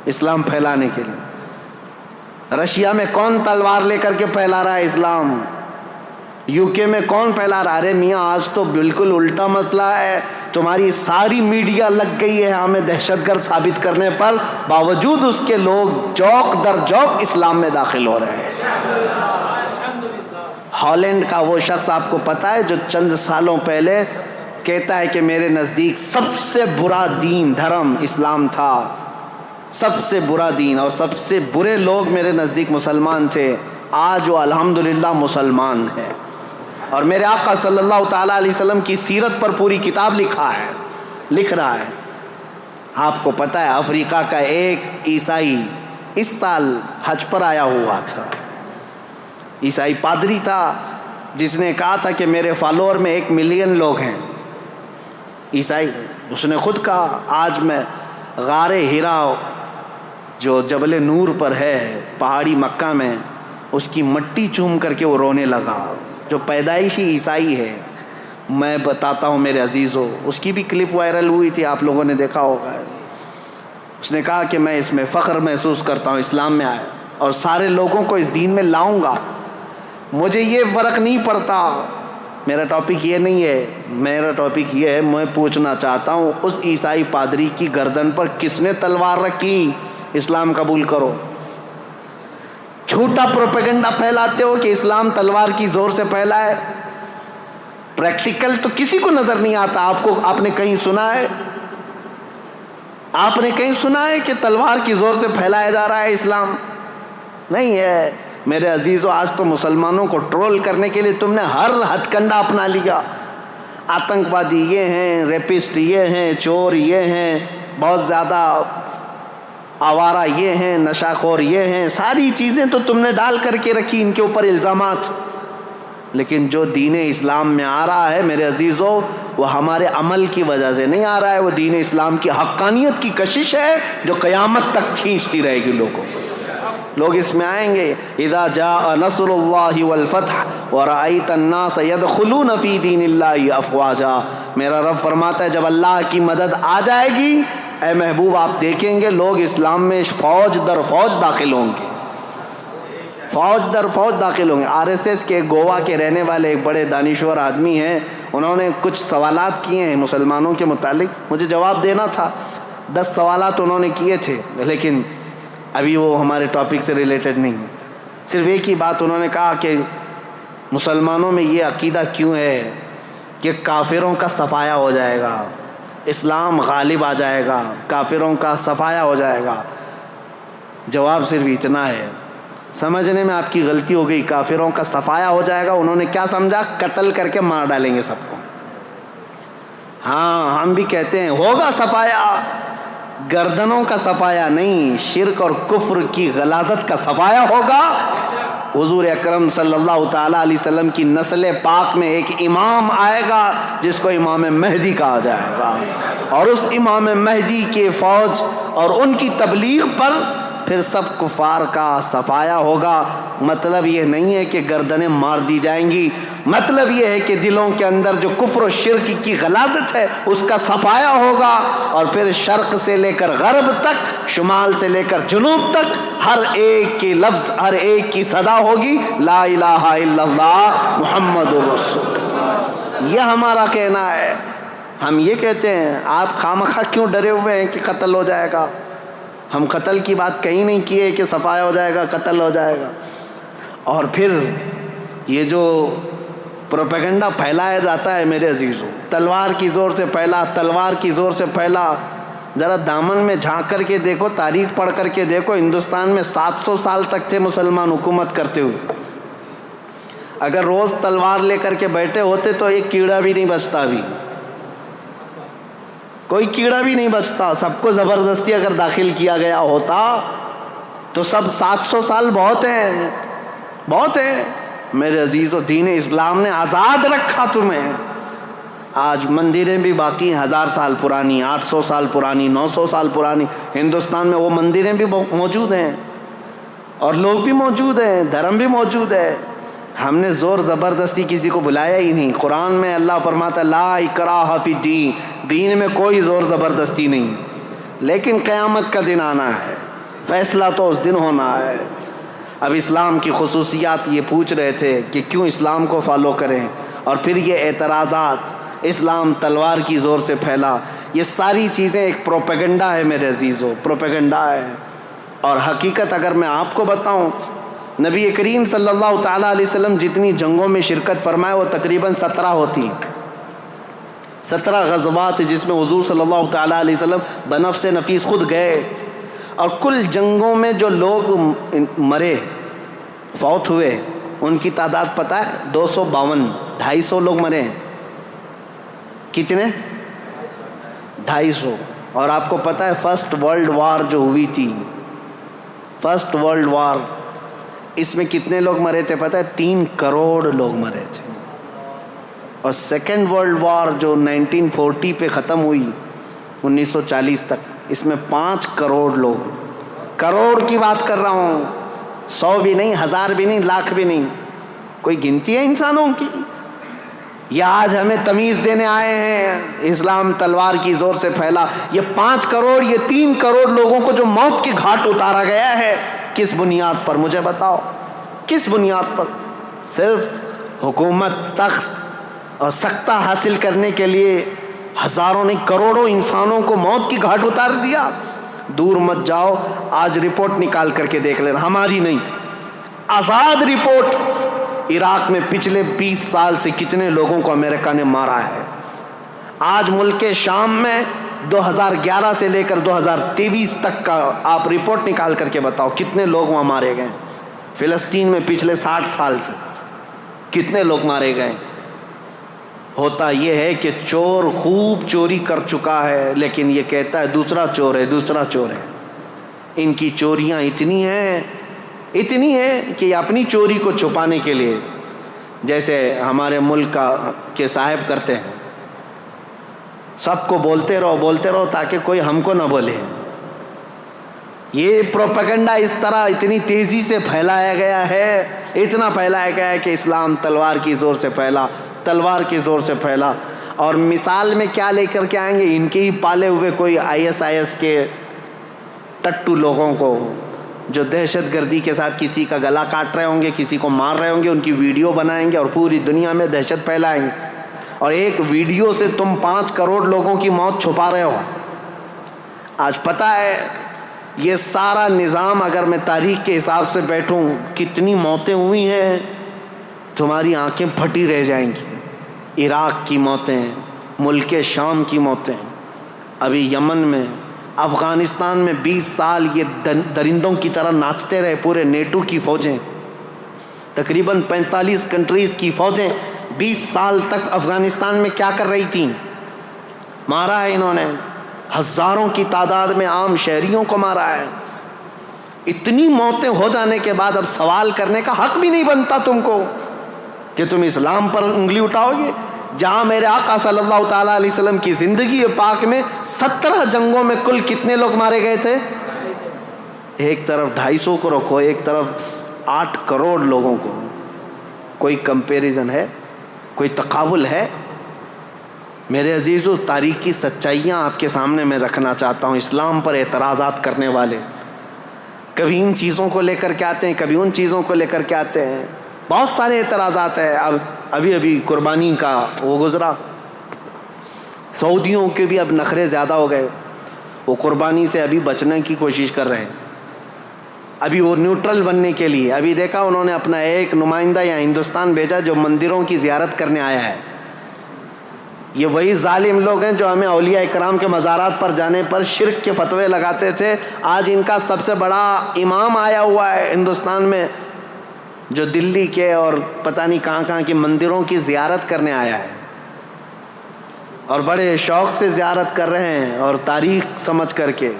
اسلام پھیلانے کے لیے؟ رشیا میں کون تلوار لے کر کے پھیلا رہا ہے اسلام؟ یو کے میں کون پھیلا رہا ہے؟ ارے میاں آج تو بالکل الٹا مسئلہ ہے. تمہاری ساری میڈیا لگ گئی ہے ہمیں دہشت گرد ثابت کرنے پر, باوجود اس کے لوگ چوک در چوک اسلام میں داخل ہو رہے ہیں. ہالینڈ کا وہ شخص آپ کو پتا ہے جو چند سالوں پہلے کہتا ہے کہ میرے نزدیک سب سے برا دین دھرم اسلام تھا, سب سے برا دین, اور سب سے برے لوگ میرے نزدیک مسلمان تھے. آج وہ الحمدللہ مسلمان ہے, اور میرے آقا صلی اللہ تعالیٰ علیہ وسلم کی سیرت پر پوری کتاب لکھ رہا ہے. آپ کو پتہ ہے افریقہ کا ایک عیسائی اس سال حج پر آیا ہوا تھا, عیسائی پادری تھا, جس نے کہا تھا کہ میرے فالوور میں 1 ملین لوگ ہیں عیسائی. اس نے خود کہا آج میں غار ہیرا جو جبل نور پر ہے پہاڑی مکہ میں, اس کی مٹی چوم کر کے وہ رونے لگا, جو پیدائشی عیسائی ہے. میں بتاتا ہوں میرے عزیزو, اس کی بھی کلپ وائرل ہوئی تھی, آپ لوگوں نے دیکھا ہوگا. اس نے کہا کہ میں اس میں فخر محسوس کرتا ہوں, اسلام میں آیا اور سارے لوگوں کو اس دین میں لاؤں گا. مجھے یہ فرق نہیں پڑتا, میرا ٹاپک یہ نہیں ہے. میرا ٹاپک یہ ہے, میں پوچھنا چاہتا ہوں اس عیسائی پادری کی گردن پر کس نے تلوار رکھی؟ اسلام قبول کرو. جھوٹا پروپیگنڈا پھیلاتے ہو کہ اسلام تلوار کی زور سے پھیلا ہے. پریکٹیکل تو کسی کو نظر نہیں آتا. آپ نے کہیں سنا ہے؟ آپ نے کہیں سنا ہے کہ تلوار کی زور سے پھیلایا جا رہا ہے اسلام؟ نہیں ہے. میرے عزیزو, آج تو مسلمانوں کو ٹرول کرنے کے لیے تم نے ہر ہتھ کنڈا اپنا لیا. آتنکوادی یہ ہیں, ریپسٹ یہ ہیں, چور یہ ہیں, بہت زیادہ آوارہ یہ ہیں, نشہ خور یہ ہیں, ساری چیزیں تو تم نے ڈال کر کے رکھی ان کے اوپر الزامات. لیکن جو دین اسلام میں آ رہا ہے میرے عزیزو, وہ ہمارے عمل کی وجہ سے نہیں آ رہا ہے, وہ دین اسلام کی حقانیت کی کشش ہے جو قیامت تک کھینچتی رہے گی لوگوں کو. لوگ اس میں آئیں گے. اذا جاء نصر اللہ والفتح ورأیت الناس يدخلون فی دین اللہ افواجا. میرا رب فرماتا ہے جب اللہ کی مدد آ جائے گی, اے محبوب آپ دیکھیں گے لوگ اسلام میں فوج در فوج داخل ہوں گے, فوج در فوج داخل ہوں گے. RSS کے گوا کے رہنے والے ایک بڑے دانشور آدمی ہیں, انہوں نے کچھ سوالات کیے ہیں مسلمانوں کے متعلق, مجھے جواب دینا تھا. 10 سوالات انہوں نے کیے تھے, لیکن ابھی وہ ہمارے ٹاپک سے ریلیٹڈ نہیں. صرف ایک ہی بات انہوں نے کہا کہ مسلمانوں میں یہ عقیدہ کیوں ہے کہ کافروں کا صفایا ہو جائے گا, اسلام غالب آ جائے گا, کافروں کا صفایا ہو جائے گا. جواب صرف اتنا ہے, سمجھنے میں آپ کی غلطی ہو گئی. کافروں کا صفایا ہو جائے گا انہوں نے کیا سمجھا؟ قتل کر کے مار ڈالیں گے سب کو. ہاں ہم بھی کہتے ہیں ہوگا صفایا, گردنوں کا صفایا نہیں, شرک اور کفر کی غلاظت کا صفایا ہوگا. حضور اکرم صلی اللہ تعالیٰ علیہ وسلم کی نسل پاک میں ایک امام آئے گا جس کو امام مہدی کہا جائے گا, اور اس امام مہدی کے فوج اور ان کی تبلیغ پر پھر سب کفار کا صفایا ہوگا۔ مطلب یہ نہیں ہے کہ گردنیں مار دی جائیں گی، مطلب یہ ہے کہ دلوں کے اندر جو کفر و شرک کی غلاظت ہے اس کا صفایا ہوگا، اور پھر شرق سے لے کر غرب تک، شمال سے لے کر جنوب تک، ہر ایک کی لفظ، ہر ایک کی صدا ہوگی لا الہ الا اللہ محمد رسول اللہ۔ یہ ہمارا کہنا ہے۔ ہم یہ کہتے ہیں آپ خامخواہ کیوں ڈرے ہوئے ہیں کہ قتل ہو جائے گا؟ ہم قتل کی بات کہیں نہیں کیے کہ صفایا ہو جائے گا، قتل ہو جائے گا۔ اور پھر یہ جو پروپیگنڈا پھیلایا جاتا ہے میرے عزیزوں، تلوار کی زور سے پھیلا، تلوار کی زور سے پھیلا۔ ذرا دامن میں جھانک کر کے دیکھو، تاریخ پڑھ کر کے دیکھو، ہندوستان میں 700 سال تک تھے مسلمان حکومت کرتے ہوئے۔ اگر روز تلوار لے کر کے بیٹھے ہوتے تو ایک کیڑا بھی نہیں بچتا، ابھی کوئی کیڑا بھی نہیں بچتا۔ سب کو زبردستی اگر داخل کیا گیا ہوتا تو سب 700 سال بہت ہیں، بہت ہیں میرے عزیزو۔ دین اسلام نے آزاد رکھا تمہیں۔ آج مندریں بھی باقی ہیں 1000 سال پرانی، 800 سال پرانی، 900 سال پرانی۔ ہندوستان میں وہ مندریں بھی موجود ہیں اور لوگ بھی موجود ہیں، دھرم بھی موجود ہے۔ ہم نے زور زبردستی کسی کو بلایا ہی نہیں۔ قرآن میں اللہ فرماتا ہے لا اکراہ فی الدین، دین میں کوئی زور زبردستی نہیں، لیکن قیامت کا دن آنا ہے، فیصلہ تو اس دن ہونا ہے۔ اب اسلام کی خصوصیات یہ پوچھ رہے تھے کہ کیوں اسلام کو فالو کریں، اور پھر یہ اعتراضات، اسلام تلوار کی زور سے پھیلا، یہ ساری چیزیں ایک پروپیگنڈا ہے میرے عزیزو، پروپیگنڈا ہے۔ اور حقیقت اگر میں آپ کو بتاؤں، نبی کریم صلی اللہ تعالیٰ علیہ وسلم جتنی جنگوں میں شرکت فرمائے وہ تقریباً 17 ہوتی، 17 غزوات جس میں حضور صلی اللہ تعالیٰ علیہ وسلم بنفس نفیس خود گئے، اور کل جنگوں میں جو لوگ مرے، فوت ہوئے، ان کی تعداد پتہ ہے 252، 250 لوگ مرے ہیں۔ کتنے؟ 250۔ اور آپ کو پتہ ہے فرسٹ ورلڈ وار جو ہوئی تھی، فرسٹ ورلڈ وار، اس میں کتنے لوگ مرے تھے پتہ ہے؟ 3 کروڑ لوگ مرے تھے۔ اور سیکنڈ ورلڈ وار جو 1940 پہ ختم ہوئی 1940 تک، اس میں 5 کروڑ لوگ، کروڑ کی بات کر رہا ہوں، 100 بھی نہیں، 1000 بھی نہیں، لاکھ بھی نہیں، کوئی گنتی ہے انسانوں کی؟ یہ آج ہمیں تمیز دینے آئے ہیں اسلام تلوار کی زور سے پھیلا۔ یہ 5 کروڑ، یہ 3 کروڑ لوگوں کو جو موت کے گھاٹ اتارا گیا ہے، کس بنیاد پر؟ مجھے بتاؤ کس بنیاد پر؟ صرف حکومت، تخت اور سکتہ حاصل کرنے کے لیے ہزاروں نہیں کروڑوں انسانوں کو موت کی گھاٹ اتار دیا۔ دور مت جاؤ، آج رپورٹ نکال کر کے دیکھ لینا، ہماری نہیں، آزاد رپورٹ، عراق میں پچھلے 20 سال سے کتنے لوگوں کو امریکہ نے مارا ہے۔ آج ملک شام میں 2011 سے لے کر 2023 تک کا آپ رپورٹ نکال کر کے بتاؤ کتنے لوگ وہاں مارے گئے۔ فلسطین میں پچھلے 60 سال سے کتنے لوگ مارے گئے۔ ہوتا یہ ہے کہ چور خوب چوری کر چکا ہے، لیکن یہ کہتا ہے دوسرا چور ہے، دوسرا چور ہے۔ ان کی چوریاں اتنی ہیں کہ اپنی چوری کو چھپانے کے لیے، جیسے ہمارے ملک کے صاحب کرتے ہیں، سب کو بولتے رہو تاکہ کوئی ہم کو نہ بولے۔ یہ پروپیگنڈا اس طرح اتنی تیزی سے پھیلایا گیا ہے، اتنا پھیلایا گیا ہے کہ اسلام تلوار کی زور سے پھیلا، تلوار کی زور سے پھیلا۔ اور مثال میں کیا لے کر کے آئیں گے؟ ان کے ہی پالے ہوئے کوئی ISIS کے ٹٹو لوگوں کو جو دہشت گردی کے ساتھ کسی کا گلا کاٹ رہے ہوں گے، کسی کو مار رہے ہوں گے، ان کی ویڈیو بنائیں گے اور پوری دنیا میں دہشت پھیلائیں گے، اور ایک ویڈیو سے تم 5 کروڑ لوگوں کی موت چھپا رہے ہو۔ آج پتہ ہے یہ سارا نظام، اگر میں تاریخ کے حساب سے بیٹھوں کتنی موتیں ہوئی ہیں، تمہاری آنکھیں پھٹی رہ جائیں گی۔ عراق کی موتیں، ملک شام کی موتیں، ابھی یمن میں، افغانستان میں 20 سال یہ درندوں کی طرح ناچتے رہے پورے نیٹو کی فوجیں، تقریباً 45 کنٹریز کی فوجیں 20 سال تک افغانستان میں کیا کر رہی تھیں؟ مارا ہے انہوں نے، ہزاروں کی تعداد میں عام شہریوں کو مارا ہے۔ اتنی موتیں ہو جانے کے بعد اب سوال کرنے کا حق بھی نہیں بنتا تم کو کہ تم اسلام پر انگلی اٹھاؤ گے، جہاں میرے آقا صلی اللہ تعالیٰ علیہ وسلم کی زندگی پاک میں 17 جنگوں میں کل کتنے لوگ مارے گئے تھے؟ ایک طرف 250 کو رکھو، ایک طرف 8 کروڑ لوگوں کو، کوئی کمپیریزن ہے؟ کوئی تقابل ہے؟ میرے عزیزو، تاریخ کی سچائیاں آپ کے سامنے میں رکھنا چاہتا ہوں. اسلام پر اعتراضات کرنے والے کبھی ان چیزوں کو لے کر کے آتے ہیں، کبھی ان چیزوں کو لے کر کے آتے ہیں. بہت سارے اعتراضات ہیں. ابھی قربانی کا وہ گزرا، سعودیوں کے بھی اب نخرے زیادہ ہو گئے، وہ قربانی سے ابھی بچنے کی کوشش کر رہے ہیں. ابھی وہ نیوٹرل بننے کے لیے، ابھی دیکھا انہوں نے اپنا ایک نمائندہ یا ہندوستان بھیجا جو مندروں کی زیارت کرنے آیا ہے. یہ وہی ظالم لوگ ہیں جو ہمیں اولیاء اکرام کے مزارات پر جانے پر شرک کے فتوے لگاتے تھے. آج ان کا سب سے بڑا امام آیا ہوا ہے ہندوستان میں، جو دلی کے اور پتہ نہیں کہاں کہاں کے مندروں کی زیارت کرنے آیا ہے، اور بڑے شوق سے زیارت کر رہے ہیں اور تاریخ سمجھ کر کے.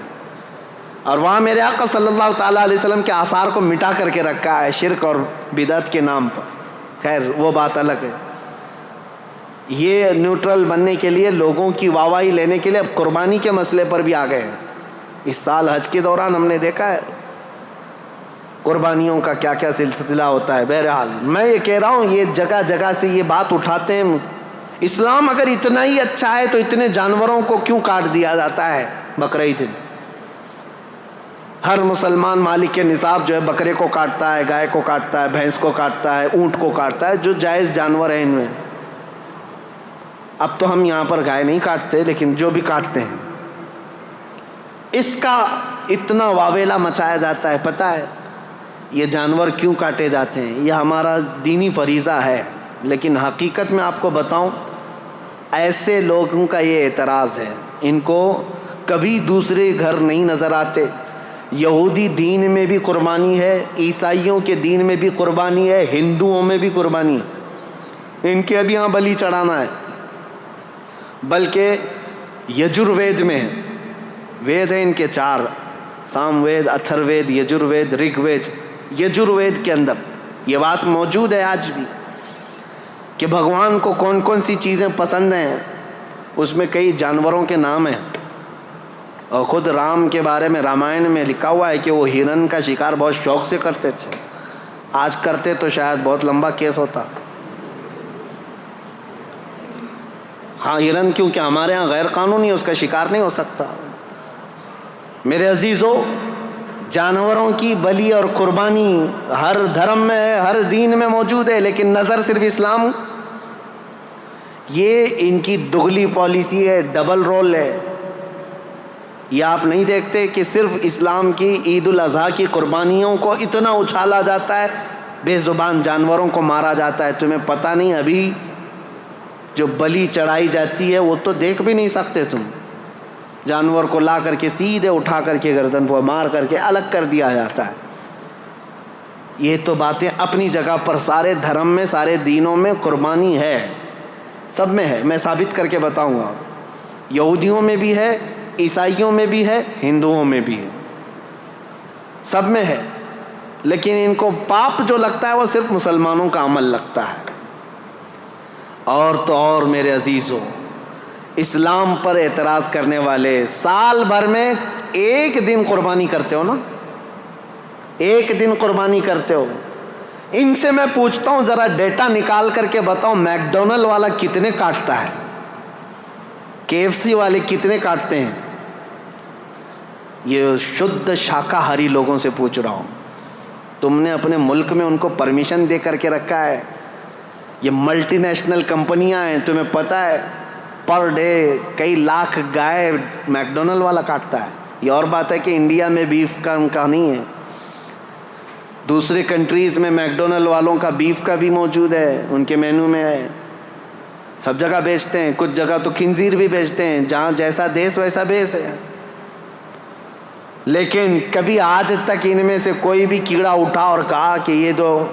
اور وہاں میرے آقا صلی اللہ تعالیٰ علیہ وسلم کے آثار کو مٹا کر کے رکھا ہے شرک اور بدعت کے نام پر. خیر وہ بات الگ ہے. یہ نیوٹرل بننے کے لیے، لوگوں کی واہواہی لینے کے لیے اب قربانی کے مسئلے پر بھی آ گئے ہیں. اس سال حج کے دوران ہم نے دیکھا ہے قربانیوں کا کیا کیا سلسلہ ہوتا ہے. بہرحال میں یہ کہہ رہا ہوں، یہ جگہ جگہ سے یہ بات اٹھاتے ہیں. اسلام اگر اتنا ہی اچھا ہے تو اتنے جانوروں کو کیوں کاٹ دیا جاتا ہے بقرعید دن؟ ہر مسلمان مالک کے نصاب جو ہے بکرے کو کاٹتا ہے، گائے کو کاٹتا ہے، بھینس کو کاٹتا ہے، اونٹ کو کاٹتا ہے، جو جائز جانور ہیں ان میں. اب تو ہم یہاں پر گائے نہیں کاٹتے، لیکن جو بھی کاٹتے ہیں اس کا اتنا واویلا مچایا جاتا ہے. پتہ ہے یہ جانور کیوں کاٹے جاتے ہیں؟ یہ ہمارا دینی فریضہ ہے. لیکن حقیقت میں آپ کو بتاؤں، ایسے لوگوں کا یہ اعتراض ہے، ان کو کبھی دوسرے گھر نہیں نظر آتے. یہودی دین میں بھی قربانی ہے، عیسائیوں کے دین میں بھی قربانی ہے، ہندوؤں میں بھی قربانی ہے. ان کے ابھی یہاں بلی چڑھانا ہے. بلکہ یجروید میں ہے، وید ہیں ان کے 4، سام وید، اتھر وید، یجروید، رگ وید. یجروید کے اندر یہ بات موجود ہے آج بھی کہ بھگوان کو کون کون سی چیزیں پسند ہیں. اس میں کئی جانوروں کے نام ہیں، اور خود رام کے بارے میں رامائن میں لکھا ہوا ہے کہ وہ ہرن کا شکار بہت شوق سے کرتے تھے. آج کرتے تو شاید بہت لمبا کیس ہوتا. ہاں ہرن کیونکہ ہمارے ہاں غیر قانونی اس کا شکار نہیں ہو سکتا. میرے عزیزو، جانوروں کی بلی اور قربانی ہر دھرم میں ہے، ہر دین میں موجود ہے، لیکن نظر صرف اسلام. یہ ان کی دگلی پالیسی ہے، ڈبل رول ہے. یہ آپ نہیں دیکھتے کہ صرف اسلام کی عید الاضحیٰ کی قربانیوں کو اتنا اچھالا جاتا ہے، بے زبان جانوروں کو مارا جاتا ہے. تمہیں پتہ نہیں ابھی جو بلی چڑھائی جاتی ہے وہ تو دیکھ بھی نہیں سکتے تم. جانور کو لا کر کے سیدھے اٹھا کر کے گردن پر مار کر کے الگ کر دیا جاتا ہے. یہ تو باتیں اپنی جگہ پر، سارے دھرم میں، سارے دینوں میں قربانی ہے، سب میں ہے. میں ثابت کر کے بتاؤں گا. یہودیوں میں بھی ہے، عیسائیوں میں بھی ہے، ہندوؤں میں بھی ہے، سب میں ہے. لیکن ان کو پاپ جو لگتا ہے وہ صرف مسلمانوں کا عمل لگتا ہے. اور تو اور میرے عزیزوں، اسلام پر اعتراض کرنے والے سال بھر میں ایک دن قربانی کرتے ہو نا، ایک دن قربانی کرتے ہو. ان سے میں پوچھتا ہوں ذرا ڈیٹا نکال کر کے بتاؤ، میک ڈونلڈ والا کتنے کاٹتا ہے، KFC والے کتنے کاٹتے ہیں؟ یہ شدھ شاکاہاری لوگوں سے پوچھ رہا ہوں. تم نے اپنے ملک میں ان کو پرمیشن دے کر کے رکھا ہے. یہ ملٹی نیشنل کمپنیاں ہیں، تمہیں پتہ ہے پر ڈے کئی لاکھ گائے میک ڈونلڈ والا کاٹتا ہے. یہ اور بات ہے کہ انڈیا میں بیف کا ان کا نہیں ہے، دوسرے کنٹریز میں میک ڈونلڈ والوں کا بیف کا بھی موجود ہے، ان کے مینو میں ہے. سب جگہ بیچتے ہیں، کچھ جگہ تو خنزیر بھی بیچتے ہیں. جہاں جیسا دیس ویسا بیس ہے. لیکن کبھی آج تک ان میں سے کوئی بھی کیڑا اٹھا اور کہا کہ یہ تو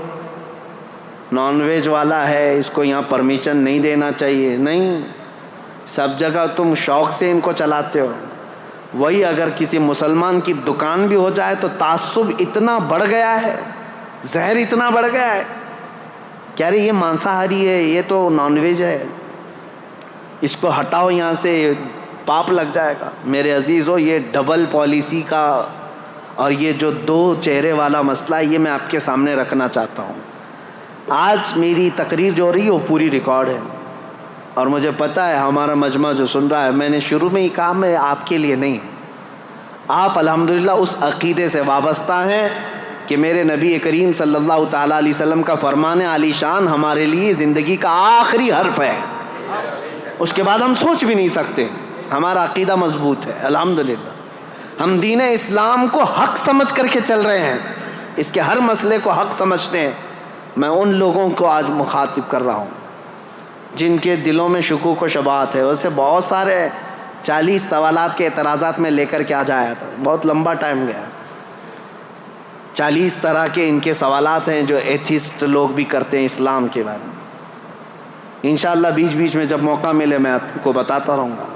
نان ویج والا ہے، اس کو یہاں پرمیشن نہیں دینا چاہیے؟ نہیں، سب جگہ تم شوق سے ان کو چلاتے ہو. وہی اگر کسی مسلمان کی دکان بھی ہو جائے تو تعصب اتنا بڑھ گیا ہے، زہر اتنا بڑھ گیا ہے، کہہ رہے یہ مانساہاری ہے، یہ تو نان ویج ہے، اس کو ہٹاؤ یہاں سے، پاپ لگ جائے گا. میرے عزیزو، یہ ڈبل پالیسی کا اور یہ جو دو چہرے والا مسئلہ ہے یہ میں آپ کے سامنے رکھنا چاہتا ہوں. آج میری تقریر جو ہو رہی ہے وہ پوری ریکارڈ ہے، اور مجھے پتہ ہے ہمارا مجمع جو سن رہا ہے، میں نے شروع میں ہی کہا میں آپ کے لیے نہیں ہے. آپ الحمدللہ اس عقیدے سے وابستہ ہیں کہ میرے نبی کریم صلی اللہ تعالیٰ علیہ وسلم کا فرمان عالی شان ہمارے لیے زندگی کا آخری حرف ہے، اس کے بعد ہم سوچ بھی نہیں سکتے. ہمارا عقیدہ مضبوط ہے الحمدللہ. ہم دین اسلام کو حق سمجھ کر کے چل رہے ہیں، اس کے ہر مسئلے کو حق سمجھتے ہیں. میں ان لوگوں کو آج مخاطب کر رہا ہوں جن کے دلوں میں شکوک و شبہات ہے. اسے بہت سارے 40 سوالات کے اعتراضات میں لے کر کے آ جایا تھا، بہت لمبا ٹائم گیا. 40 طرح کے ان کے سوالات ہیں جو ایتھیسٹ لوگ بھی کرتے ہیں اسلام کے بارے میں. انشاءاللہ بیچ بیچ میں جب موقع ملے میں آپ کو بتاتا رہوں گا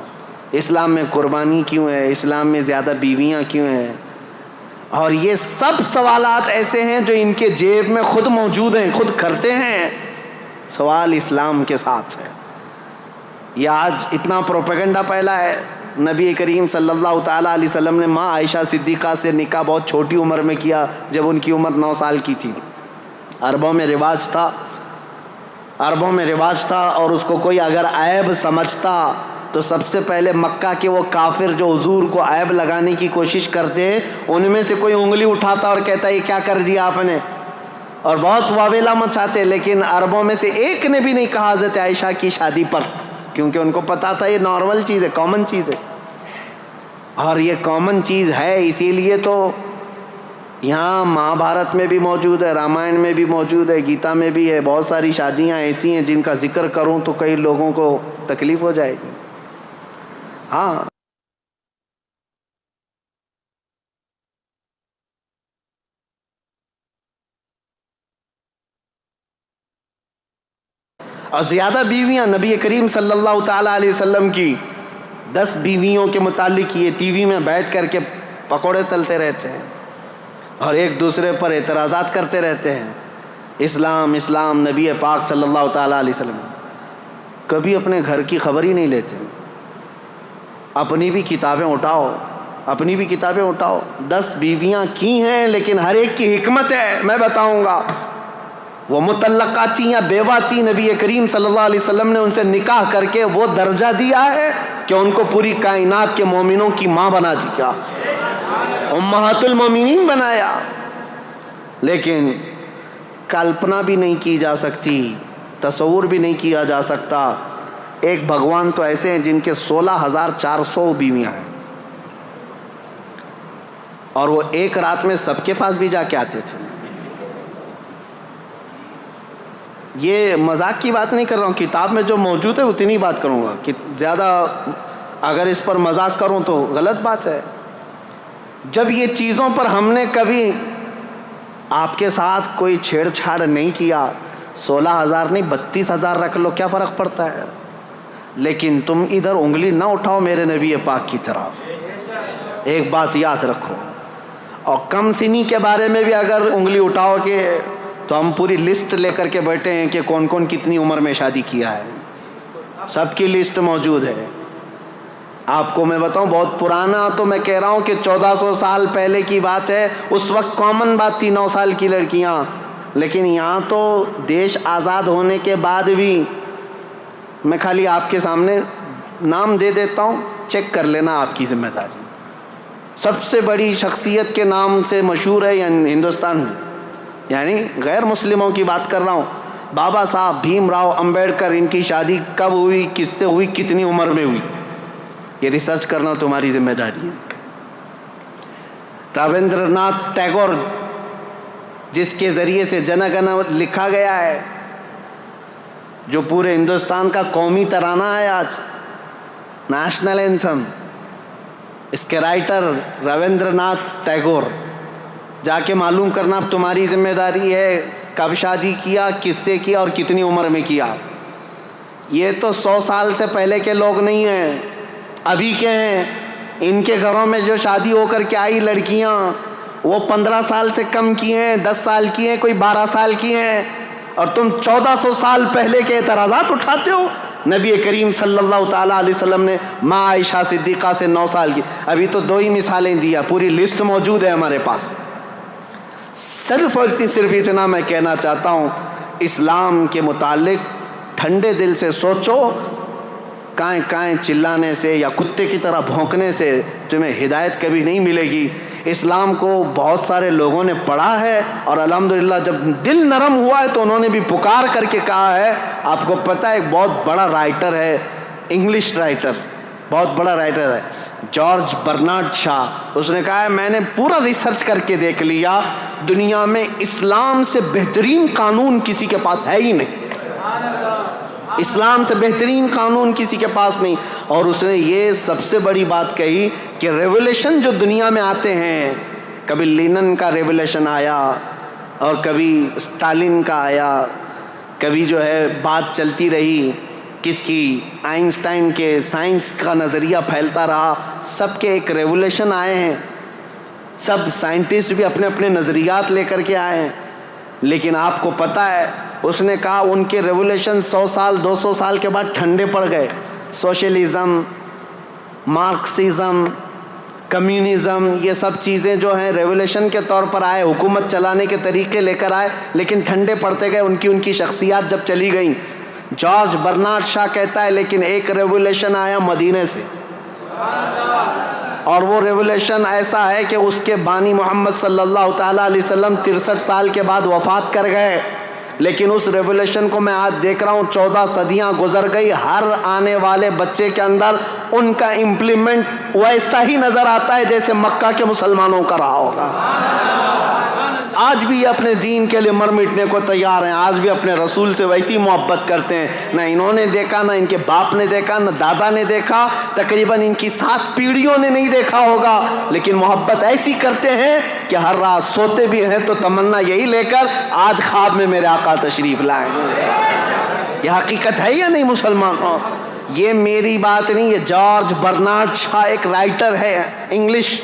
اسلام میں قربانی کیوں ہے، اسلام میں زیادہ بیویاں کیوں ہیں. اور یہ سب سوالات ایسے ہیں جو ان کے جیب میں خود موجود ہیں، خود کرتے ہیں. سوال اسلام کے ساتھ ہے. یہ آج اتنا پروپیگنڈا پھیلا ہے. نبی کریم صلی اللہ تعالیٰ علیہ وسلم نے ماں عائشہ صدیقہ سے نکاح بہت چھوٹی عمر میں کیا، جب ان کی عمر 9 سال کی تھی. عربوں میں رواج تھا، اور اس کو کوئی اگر عیب سمجھتا تو سب سے پہلے مکہ کے وہ کافر جو حضور کو عیب لگانے کی کوشش کرتے ہیں ان میں سے کوئی انگلی اٹھاتا اور کہتا یہ کیا کر دیا آپ نے، اور بہت واویلا مچاتے. لیکن عربوں میں سے ایک نے بھی نہیں کہا حضرت عائشہ کی شادی پر، کیونکہ ان کو پتا تھا یہ نارمل چیز ہے، کامن چیز ہے. اور یہ کامن چیز ہے، اسی لیے تو یہاں مہا بھارت میں بھی موجود ہے، رامائن میں بھی موجود ہے، گیتا میں بھی ہے. بہت ساری شادیاں ایسی ہیں جن کا ذکر کروں تو کئی لوگوں کو تکلیف ہو جائے گی. ہاں اور زیادہ بیویاں، نبی کریم صلی اللہ تعالیٰ علیہ وسلم کی 10 بیویوں کے متعلق یہ ٹی وی میں بیٹھ کر کے پکوڑے تلتے رہتے ہیں اور ایک دوسرے پر اعتراضات کرتے رہتے ہیں. اسلام اسلام، نبی پاک صلی اللہ تعالیٰ علیہ وسلم کبھی اپنے گھر کی خبر ہی نہیں لیتے. اپنی بھی کتابیں اٹھاؤ. 10 بیویاں کی ہیں لیکن ہر ایک کی حکمت ہے، میں بتاؤں گا. وہ مطلقہ تھیں یا بیوہ تھیں، نبی کریم صلی اللہ علیہ وسلم نے ان سے نکاح کر کے وہ درجہ دیا ہے کہ ان کو پوری کائنات کے مومنوں کی ماں بنا دیا، امہات المومنین بنایا. لیکن کلپنا بھی نہیں کی جا سکتی، تصور بھی نہیں کیا جا سکتا. ایک بھگوان تو ایسے ہیں جن کے 16,400 بیویاں ہیں، اور وہ ایک رات میں سب کے پاس بھی جا کے آتے تھے. یہ مذاق کی بات نہیں کر رہا ہوں، کتاب میں جو موجود ہے اتنی بات کروں گا. کہ زیادہ اگر اس پر مذاق کروں تو غلط بات ہے. جب یہ چیزوں پر ہم نے کبھی آپ کے ساتھ کوئی چھیڑ چھاڑ نہیں کیا، 16,000 نہیں 32,000 رکھ لو، کیا فرق پڑتا ہے. لیکن تم ادھر انگلی نہ اٹھاؤ میرے نبی پاک کی طرف. ایک بات یاد رکھو. اور کم سنی کے بارے میں بھی اگر انگلی اٹھاؤ گے تو ہم پوری لسٹ لے کر کے بیٹھے ہیں کہ کون کون کتنی عمر میں شادی کیا ہے، سب کی لسٹ موجود ہے. آپ کو میں بتاؤں بہت پرانا تو میں کہہ رہا ہوں کہ 1400 سال پہلے کی بات ہے. اس وقت کامن بات تھی 9 سال کی لڑکیاں. لیکن یہاں تو دیش آزاد ہونے کے بعد بھی، میں خالی آپ کے سامنے نام دے دیتا ہوں، چیک کر لینا، آپ کی ذمہ داری. سب سے بڑی شخصیت کے نام سے مشہور ہے ہندوستان میں، یعنی غیر مسلموں کی بات کر رہا ہوں. بابا صاحب بھیم راؤ امبیڈکر، ان کی شادی کب ہوئی، کس سے ہوئی، کتنی عمر میں ہوئی، یہ ریسرچ کرنا تمہاری ذمہ داری ہے. رابندر ناتھ ٹیگور، جس کے ذریعے سے جن گن لکھا گیا ہے، جو پورے ہندوستان کا قومی ترانہ ہے آج، نیشنل اینتھم، اس کے رائٹر رابندر ناتھ ٹیگور. جا کے معلوم کرنا اب تمہاری ذمہ داری ہے کب شادی کیا، کس سے کیا اور کتنی عمر میں کیا. یہ تو 100 سال سے پہلے کے لوگ نہیں ہیں، ابھی کے ہیں. ان کے گھروں میں جو شادی ہو کر کے آئی لڑکیاں، وہ 15 سال سے کم کی ہیں، 10 سال کی ہیں، کوئی 12 سال کی ہیں. اور تم 1400 سال پہلے کے اعتراضات اٹھاتے ہو. نبی کریم صلی اللہ تعالیٰ علیہ وسلم نے ماں عائشہ صدیقہ سے 9 سال کی، ابھی تو 2 ہی مثالیں دیا، پوری لسٹ موجود ہے ہمارے پاس۔ صرف اتنا میں کہنا چاہتا ہوں، اسلام کے متعلق ٹھنڈے دل سے سوچو، کائیں کائیں چلانے سے یا کتے کی طرح بھونکنے سے تمہیں ہدایت کبھی نہیں ملے گی۔ اسلام کو بہت سارے لوگوں نے پڑھا ہے اور الحمدللہ جب دل نرم ہوا ہے تو انہوں نے بھی پکار کر کے کہا ہے۔ آپ کو پتہ ہے ایک بہت بڑا رائٹر ہے، انگلش رائٹر، بہت بڑا رائٹر ہے، جارج برنارڈ شاہ، اس نے کہا ہے میں نے پورا ریسرچ کر کے دیکھ لیا، دنیا میں اسلام سے بہترین قانون کسی کے پاس ہے ہی نہیں، اسلام سے بہترین قانون کسی کے پاس نہیں۔ اور اس نے یہ سب سے بڑی بات کہی کہ ریولیوشن جو دنیا میں آتے ہیں، کبھی لینن کا ریولیوشن آیا اور کبھی اسٹالن کا آیا، کبھی جو ہے بات چلتی رہی کس کی، آئنسٹائن کے سائنس کا نظریہ پھیلتا رہا، سب کے ایک ریولیوشن آئے ہیں، سب سائنٹسٹ بھی اپنے اپنے نظریات لے کر کے آئے ہیں، لیکن آپ کو پتہ ہے اس نے کہا ان کے ریولیوشن 100 سال 200 سال کے بعد ٹھنڈے پڑ گئے۔ سوشلزم، مارکسزم، کمیونزم، یہ سب چیزیں جو ہیں ریولیوشن کے طور پر آئے، حکومت چلانے کے طریقے لے کر آئے، لیکن ٹھنڈے پڑتے گئے، ان کی شخصیات جب چلی گئیں۔ جارج برنارڈ شاہ کہتا ہے لیکن ایک ریولیوشن آیا مدینے سے، اور وہ ریولیوشن ایسا ہے کہ اس کے بانی محمد صلی اللہ تعالیٰ علیہ وسلم 63 سال کے بعد وفات کر گئے، لیکن اس ریولیوشن کو میں آج دیکھ رہا ہوں 14 صدیاں گزر گئی، ہر آنے والے بچے کے اندر ان کا امپلیمنٹ ویسا ہی نظر آتا ہے جیسے مکہ کے مسلمانوں کا رہا ہوگا۔ آج بھی یہ اپنے دین کے لیے مر مٹنے کو تیار ہیں، آج بھی اپنے رسول سے ویسی محبت کرتے ہیں، نہ انہوں نے دیکھا، نہ ان کے باپ نے دیکھا، نہ دادا نے دیکھا، تقریباً ان کی 7 پیڑھیوں نے نہیں دیکھا ہوگا، لیکن محبت ایسی کرتے ہیں کہ ہر رات سوتے بھی ہیں تو تمنا یہی لے کر آج خواب میں میرے آقا تشریف لائیں۔ یہ حقیقت ہے یا نہیں مسلمانوں؟ یہ میری بات نہیں، یہ جارج برنارڈ شاہ ایک رائٹر ہے انگلش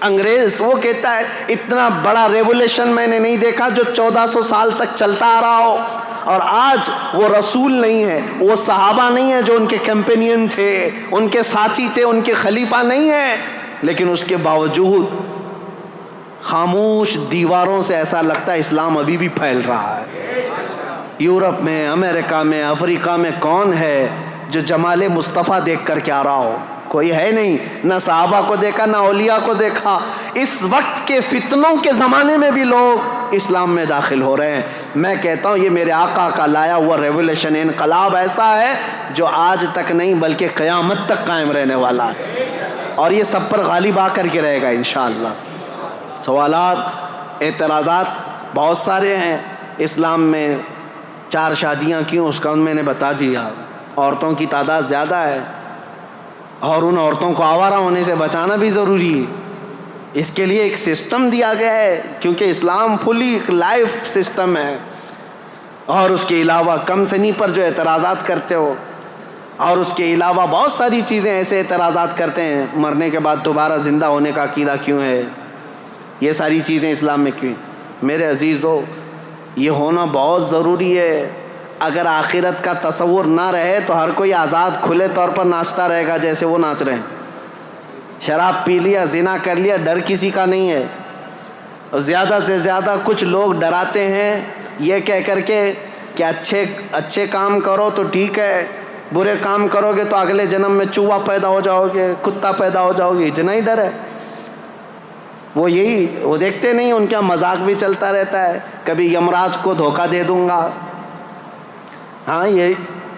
انگریز، وہ کہتا ہے اتنا بڑا ریولیوشن میں نے نہیں دیکھا جو 1400 سال تک چلتا آ رہا ہو، اور آج وہ رسول نہیں ہے، وہ صحابہ نہیں ہے جو ان کے کیمپینین تھے، ان کے ساتھی تھے، ان کے خلیفہ نہیں ہیں، لیکن اس کے باوجود خاموش دیواروں سے ایسا لگتا ہے اسلام ابھی بھی پھیل رہا ہے۔ یورپ میں، امریکہ میں، افریقہ میں کون ہے جو جمال مصطفیٰ دیکھ کر کے آ رہا ہو؟ کوئی ہے نہیں، نہ صحابہ کو دیکھا، نہ اولیاء کو دیکھا۔ اس وقت کے فتنوں کے زمانے میں بھی لوگ اسلام میں داخل ہو رہے ہیں۔ میں کہتا ہوں یہ میرے آقا کا لایا ہوا ریولیوشن، انقلاب ایسا ہے جو آج تک نہیں بلکہ قیامت تک قائم رہنے والا ہے، اور یہ سب پر غالب آ کر کے رہے گا انشاءاللہ۔ سوالات، اعتراضات بہت سارے ہیں۔ اسلام میں 4 شادیاں کیوں، اس کا میں نے بتا دیا۔ عورتوں کی تعداد زیادہ ہے اور ان عورتوں کو آوارہ ہونے سے بچانا بھی ضروری ہے، اس کے لیے ایک سسٹم دیا گیا ہے، کیونکہ اسلام فلی لائف سسٹم ہے۔ اور اس کے علاوہ کم سنی پر جو اعتراضات کرتے ہو، اور اس کے علاوہ بہت ساری چیزیں ایسے اعتراضات کرتے ہیں، مرنے کے بعد دوبارہ زندہ ہونے کا عقیدہ کیوں ہے، یہ ساری چیزیں اسلام میں کیوں؟ میرے عزیزو، یہ ہونا بہت ضروری ہے۔ اگر آخرت کا تصور نہ رہے تو ہر کوئی آزاد کھلے طور پر ناچتا رہے گا جیسے وہ ناچ رہے ہیں۔ شراب پی لیا، زنا کر لیا، ڈر کسی کا نہیں ہے۔ زیادہ سے زیادہ کچھ لوگ ڈراتے ہیں یہ کہہ کر کے کہ اچھے کام کرو تو ٹھیک ہے، برے کام کرو گے تو اگلے جنم میں چوہا پیدا ہو جاؤ گے، کتا پیدا ہو جاؤ گے، اتنا ہی ڈر ہے۔ وہ دیکھتے نہیں، ان کا مذاق بھی چلتا رہتا ہے، کبھی یمراج کو دھوکہ دے دوں گا۔ ہاں، یہ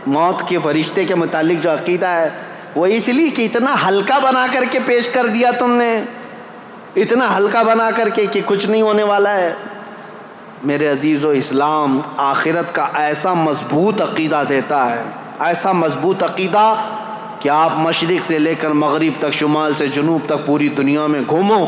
موت کے فرشتے کے متعلق جو عقیدہ ہے وہ اس لیے کہ اتنا ہلکا بنا کر کے پیش کر دیا تم نے، اتنا ہلکا بنا کر کے کہ کچھ نہیں ہونے والا ہے۔ میرے عزیزو، اسلام آخرت کا ایسا مضبوط عقیدہ دیتا ہے، ایسا مضبوط عقیدہ کہ آپ مشرق سے لے کر مغرب تک، شمال سے جنوب تک پوری دنیا میں گھومو،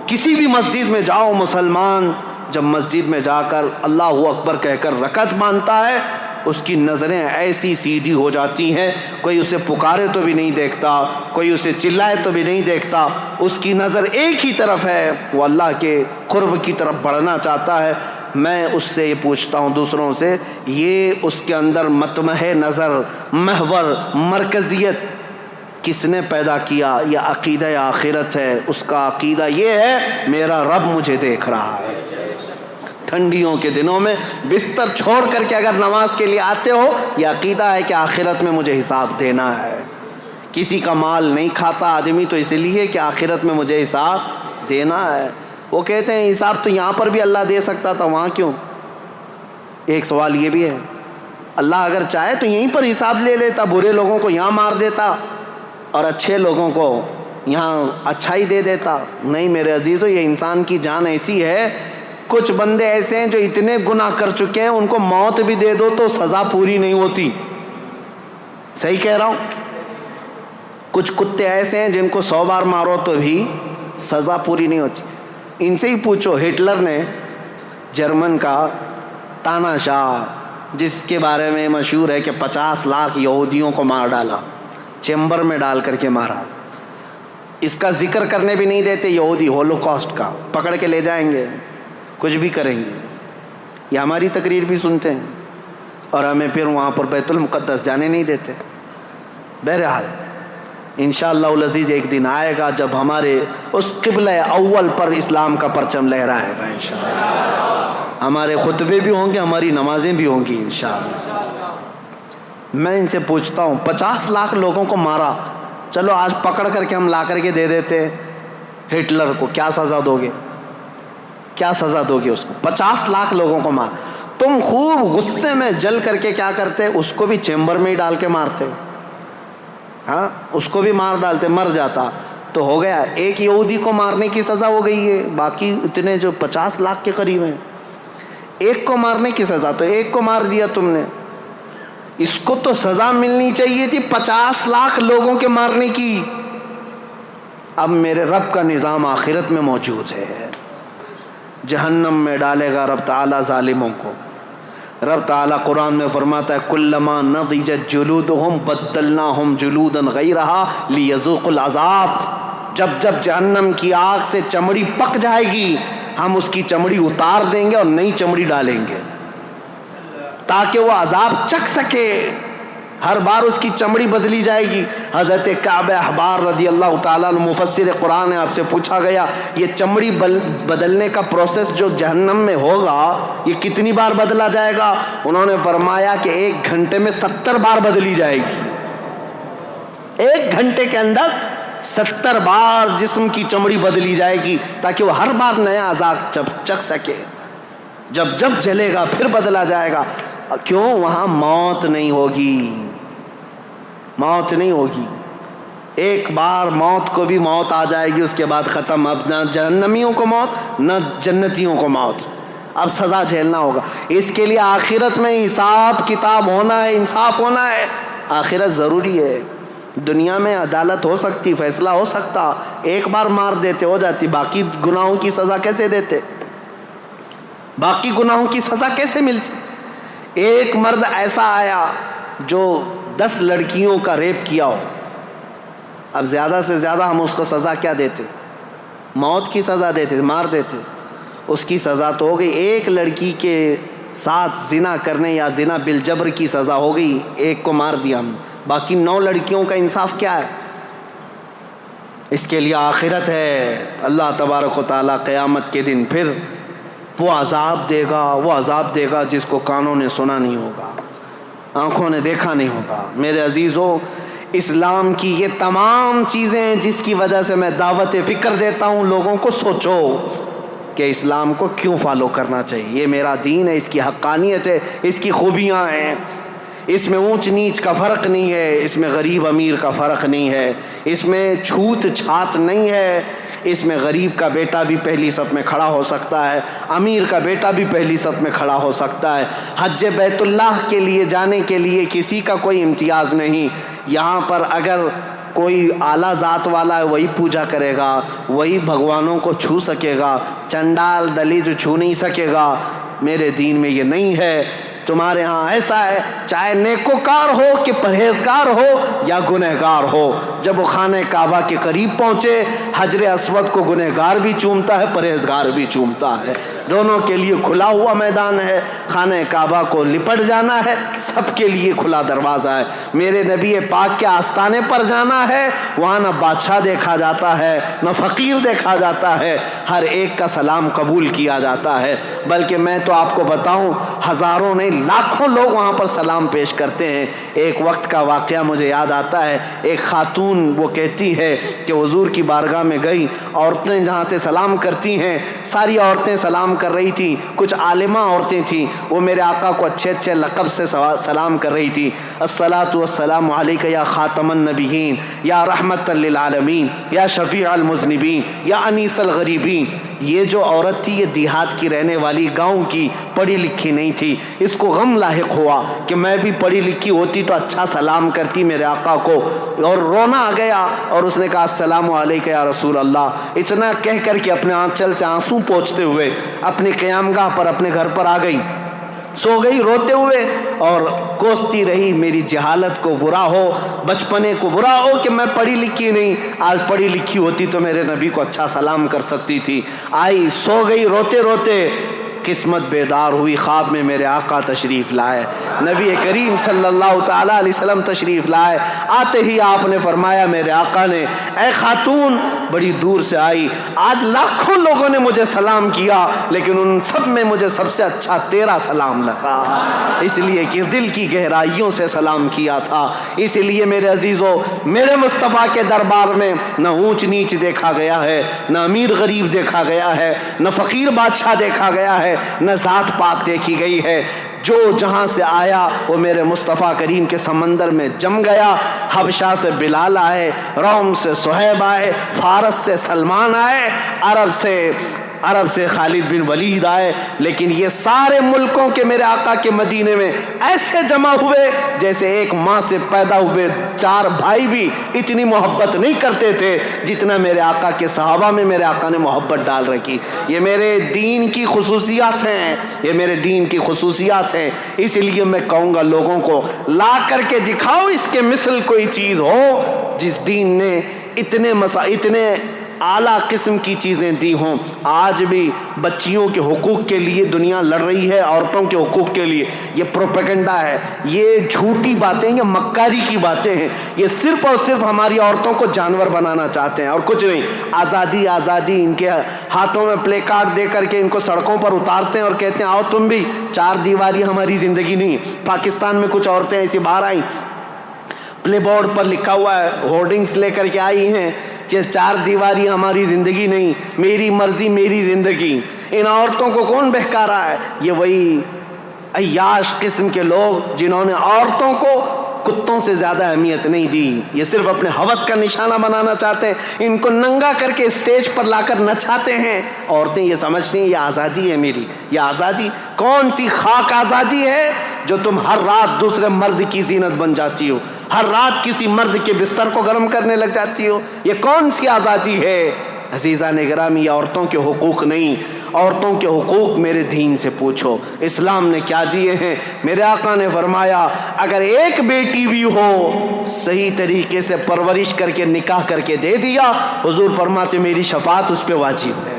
کسی بھی مسجد میں جاؤ، مسلمان جب مسجد میں جا کر اللہ اکبر کہہ کر رکعت باندھتا ہے، اس کی نظریں ایسی سیدھی ہو جاتی ہیں، کوئی اسے پکارے تو بھی نہیں دیکھتا، کوئی اسے چلائے تو بھی نہیں دیکھتا، اس کی نظر ایک ہی طرف ہے، وہ اللہ کے قرب کی طرف بڑھنا چاہتا ہے۔ میں اس سے یہ پوچھتا ہوں دوسروں سے، یہ اس کے اندر مطمح نظر، محور، مرکزیت کس نے پیدا کیا؟ یہ عقیدہ آخرت ہے۔ اس کا عقیدہ یہ ہے میرا رب مجھے دیکھ رہا ہے۔ ٹھنڈیوں کے دنوں میں بستر چھوڑ کر کے اگر نماز کے لیے آتے ہو، یہ عقیدہ ہے کہ آخرت میں مجھے حساب دینا ہے۔ کسی کا مال نہیں کھاتا آدمی تو اس لیے کہ آخرت میں مجھے حساب دینا ہے۔ وہ کہتے ہیں حساب تو یہاں پر بھی اللہ دے سکتا تھا، وہاں کیوں؟ ایک سوال یہ بھی ہے، اللہ اگر چاہے تو یہیں پر حساب لے لیتا، برے لوگوں کو یہاں مار دیتا اور اچھے لوگوں کو یہاں اچھائی دے دیتا۔ نہیں میرے عزیزو، یہ انسان کی جان ایسی ہے، کچھ بندے ایسے ہیں جو اتنے گناہ کر چکے ہیں، ان کو موت بھی دے دو تو سزا پوری نہیں ہوتی۔ صحیح کہہ رہا ہوں؟ کچھ کتے ایسے ہیں جن کو 100 بار مارو تو بھی سزا پوری نہیں ہوتی۔ ان سے ہی پوچھو، ہٹلر نے جرمن کا تاناشاہ، جس کے بارے میں مشہور ہے کہ 50 لاکھ یہودیوں کو مار ڈالا، چیمبر میں ڈال کر کے مارا، اس کا ذکر کرنے بھی نہیں دیتے یہودی، ہولوکاسٹ کا پکڑ کے لے جائیں گے، کچھ بھی کریں گے۔ یہ ہماری تقریر بھی سنتے ہیں اور ہمیں پھر وہاں پر بیت المقدس جانے نہیں دیتے۔ بہرحال انشاءاللہ العزیز ایک دن آئے گا جب ہمارے اس قبلہ اول پر اسلام کا پرچم لہرائے گا انشاءاللہ۔ ہمارے خطبے بھی ہوں گے، ہماری نمازیں بھی ہوں گی انشاءاللہ۔ میں ان سے پوچھتا ہوں 50 لاکھ لوگوں کو مارا، چلو آج پکڑ کر کے ہم لا کر کے دے دیتے ہٹلر کو، کیا سزا دو گے؟ کیا سزا دو گے اس کو؟ 50 لاکھ لوگوں کو مار، تم خوب غصے میں جل کر کے کیا کرتے؟ اس کو بھی چیمبر میں ہی ڈال کے مارتے، ہاں اس کو بھی مار ڈالتے، مر جاتا تو ہو گیا۔ ایک یہودی کو مارنے کی سزا ہو گئی ہے، باقی اتنے جو 50 لاکھ کے قریب ہیں، ایک کو مارنے کی سزا تو ایک کو مار دیا تم نے۔ اس کو تو سزا ملنی چاہیے تھی 50 لاکھ لوگوں کے مارنے کی۔ اب میرے رب کا نظام آخرت میں موجود ہے، جہنم میں ڈالے گا رب تعالیٰ ظالموں کو۔ رب تعالیٰ قرآن میں فرماتا ہے کلما نضجت جلودہم بدلناہم جلودا غیرہا لیذوقوا العذاب۔ جب جب جہنم کی آگ سے چمڑی پک جائے گی، ہم اس کی چمڑی اتار دیں گے اور نئی چمڑی ڈالیں گے تاکہ وہ عذاب چکھ سکے۔ ہر بار اس کی چمڑی بدلی جائے گی۔ حضرت کعب احبار رضی اللہ تعالیٰ عنہ مفسر قرآن ہے، آپ سے پوچھا گیا یہ چمڑی بدلنے کا پروسیس جو جہنم میں ہوگا یہ کتنی بار بدلا جائے گا؟ انہوں نے فرمایا کہ 1 گھنٹے میں 70 بار بدلی جائے گی۔ 1 گھنٹے کے اندر 70 بار جسم کی چمڑی بدلی جائے گی تاکہ وہ ہر بار نیا عذاب چکھ سکے۔ جب جب جلے گا پھر بدلا جائے گا۔ کیوں؟ وہاں موت نہیں ہوگی، موت نہیں ہوگی۔ ایک بار موت کو بھی موت آ جائے گی، اس کے بعد ختم۔ اب نہ جہنمیوں کو موت نہ جنتیوں کو موت، اب سزا جھیلنا ہوگا۔ اس کے لیے آخرت میں حساب کتاب ہونا ہے، انصاف ہونا ہے۔ آخرت ضروری ہے۔ دنیا میں عدالت ہو سکتی، فیصلہ ہو سکتا، ایک بار مار دیتے ہو جاتی، باقی گناہوں کی سزا کیسے دیتے؟ باقی گناہوں کی سزا کیسے ملتی؟ ایک مرد ایسا آیا جو 10 لڑکیوں کا ریپ کیا ہو، اب زیادہ سے زیادہ ہم اس کو سزا کیا دیتے؟ موت کی سزا دیتے، مار دیتے۔ اس کی سزا تو ہو گئی، ایک لڑکی کے ساتھ زنا کرنے یا زنا بالجبر کی سزا ہو گئی، ایک کو مار دیا ہم، باقی 9 لڑکیوں کا انصاف کیا ہے؟ اس کے لیے آخرت ہے۔ اللہ تبارک و تعالیٰ قیامت کے دن پھر وہ عذاب دے گا جس کو کانوں نے سنا نہیں ہوگا، آنکھوں نے دیکھا نہیں ہوگا۔ میرے عزیزو، اسلام کی یہ تمام چیزیں ہیں جس کی وجہ سے میں دعوت فکر دیتا ہوں لوگوں کو، سوچو کہ اسلام کو کیوں فالو کرنا چاہیے۔ یہ میرا دین ہے، اس کی حقانیت ہے، اس کی خوبیاں ہیں، اس میں اونچ نیچ کا فرق نہیں ہے، اس میں غریب امیر کا فرق نہیں ہے، اس میں چھوت چھات نہیں ہے، اس میں غریب کا بیٹا بھی پہلی صف میں کھڑا ہو سکتا ہے، امیر کا بیٹا بھی پہلی صف میں کھڑا ہو سکتا ہے۔ حج بیت اللہ کے لیے جانے کے لیے کسی کا کوئی امتیاز نہیں۔ یہاں پر اگر کوئی اعلیٰ ذات والا ہے وہی پوجا کرے گا، وہی بھگوانوں کو چھو سکے گا، چنڈال دلیت چھو نہیں سکے گا۔ میرے دین میں یہ نہیں ہے۔ تمہارے ہاں ایسا ہے، چاہے نیکوکار ہو کہ پرہیزگار ہو یا گنہگار ہو، جب وہ خانہ کعبہ کے قریب پہنچے، حجر اسود کو گنہگار بھی چومتا ہے، پرہیزگار بھی چومتا ہے۔ دونوں کے لیے کھلا ہوا میدان ہے، خانہ کعبہ کو لپٹ جانا ہے، سب کے لیے کھلا دروازہ ہے۔ میرے نبی پاک کے آستانے پر جانا ہے، وہاں نہ بادشاہ دیکھا جاتا ہے نہ فقیر دیکھا جاتا ہے، ہر ایک کا سلام قبول کیا جاتا ہے۔ بلکہ میں تو آپ کو بتاؤں، ہزاروں نہیں لاکھوں لوگ وہاں پر سلام پیش کرتے ہیں۔ ایک وقت کا واقعہ مجھے یاد آتا ہے، ایک خاتون وہ کہتی ہے کہ حضور کی بارگاہ میں گئی، عورتیں جہاں سے سلام کرتی ہیں ساری عورتیں سلام کر رہی تھیں، کچھ عالمہ عورتیں تھیں، وہ میرے آقا کو اچھے اچھے لقب سے سلام کر رہی تھی، الصلاۃ والسلام علیک یا خاتم النبیین یا رحمت للعالمین یا شفیع المذنبین یا انیس الغریبین۔ یہ جو عورت تھی یہ دیہات کی رہنے والی، گاؤں کی، پڑھی لکھی نہیں تھی۔ اس کو غم لاحق ہوا کہ میں بھی پڑھی لکھی ہوتی تو اچھا سلام کرتی میرے آقا کو، اور رونا آ گیا اور اس نے کہا السلام علیکم یا رسول اللہ۔ اتنا کہہ کر کے اپنے آنچل سے آنسو پوچھتے ہوئے اپنی قیامگاہ پر اپنے گھر پر آ گئی، سو گئی روتے ہوئے اور کوستی رہی، میری جہالت کو برا ہو، بچپنے کو برا ہو کہ میں پڑھی لکھی نہیں، آج پڑھی لکھی ہوتی تو میرے نبی کو اچھا سلام کر سکتی تھی۔ آئی، سو گئی روتے روتے، قسمت بیدار ہوئی، خواب میں میرے آقا تشریف لائے، نبی کریم صلی اللہ تعالیٰ علیہ وسلم تشریف لائے۔ آتے ہی آپ نے فرمایا، میرے آقا نے، اے خاتون بڑی دور سے آئی، آج لاکھوں لوگوں نے مجھے سلام کیا لیکن ان سب میں مجھے سب سے اچھا تیرا سلام لگا، اس لیے کہ دل کی گہرائیوں سے سلام کیا تھا۔ اس لیے میرے عزیزو، میرے مصطفیٰ کے دربار میں نہ اونچ نیچ دیکھا گیا ہے، نہ امیر غریب دیکھا گیا ہے، نہ فقیر بادشاہ دیکھا گیا ہے، نہ ذات پات دیکھی گئی ہے۔ جو جہاں سے آیا وہ میرے مصطفیٰ کریم کے سمندر میں جم گیا۔ حبشہ سے بلال آئے، روم سے صہیب آئے، فارس سے سلمان آئے، عرب سے خالد بن ولید آئے، لیکن یہ سارے ملکوں کے میرے آقا کے مدینے میں ایسے جمع ہوئے جیسے ایک ماں سے پیدا ہوئے چار بھائی بھی اتنی محبت نہیں کرتے تھے جتنا میرے آقا کے صحابہ میں میرے آقا نے محبت ڈال رکھی۔ یہ میرے دین کی خصوصیات ہیں، یہ میرے دین کی خصوصیات ہیں۔ اس لیے میں کہوں گا لوگوں کو لا کر کے دکھاؤ اس کے مثل کوئی چیز ہو جس دین نے اتنے اعلیٰ قسم کی چیزیں دی ہوں۔ آج بھی بچیوں کے حقوق کے لیے دنیا لڑ رہی ہے، عورتوں کے حقوق کے لیے۔ یہ پروپیگنڈا ہے، یہ جھوٹی باتیں، یہ مکاری کی باتیں ہیں۔ یہ صرف اور صرف ہماری عورتوں کو جانور بنانا چاہتے ہیں اور کچھ نہیں۔ آزادی آزادی، ان کے ہاتھوں میں پلے کارڈ دے کر کے ان کو سڑکوں پر اتارتے ہیں اور کہتے ہیں آؤ تم بھی، چار دیواری ہماری زندگی نہیں۔ پاکستان میں کچھ عورتیں ایسی باہر آئیں، پلے بورڈ پر لکھا ہوا ہے، ہورڈنگز لے کر کے آئی ہیں، چار دیواری ہماری زندگی نہیں، میری مرضی میری زندگی۔ ان عورتوں کو کون بہکا رہا ہے؟ یہ وہی عیاش قسم کے لوگ جنہوں نے عورتوں کو کتوں سے زیادہ اہمیت نہیں دی، یہ صرف اپنے ہوس کا نشانہ بنانا چاہتے ہیں، ان کو ننگا کر کے اسٹیج پر لا کر نچاتے ہیں۔ عورتیں یہ سمجھتی ہیں یہ آزادی ہے میری، یہ آزادی کون سی خاک آزادی ہے جو تم ہر رات دوسرے مرد کی زینت بن جاتی ہو، ہر رات کسی مرد کے بستر کو گرم کرنے لگ جاتی ہو؟ یہ کون سی آزادی ہے؟ عزیزان گرامی، یہ عورتوں کے حقوق نہیں، عورتوں کے حقوق میرے دین سے پوچھو، اسلام نے کیا دیے ہیں۔ میرے آقا نے فرمایا اگر ایک بیٹی بھی ہو صحیح طریقے سے پرورش کر کے نکاح کر کے دے دیا، حضور فرماتے میری شفاعت اس پہ واجب ہے،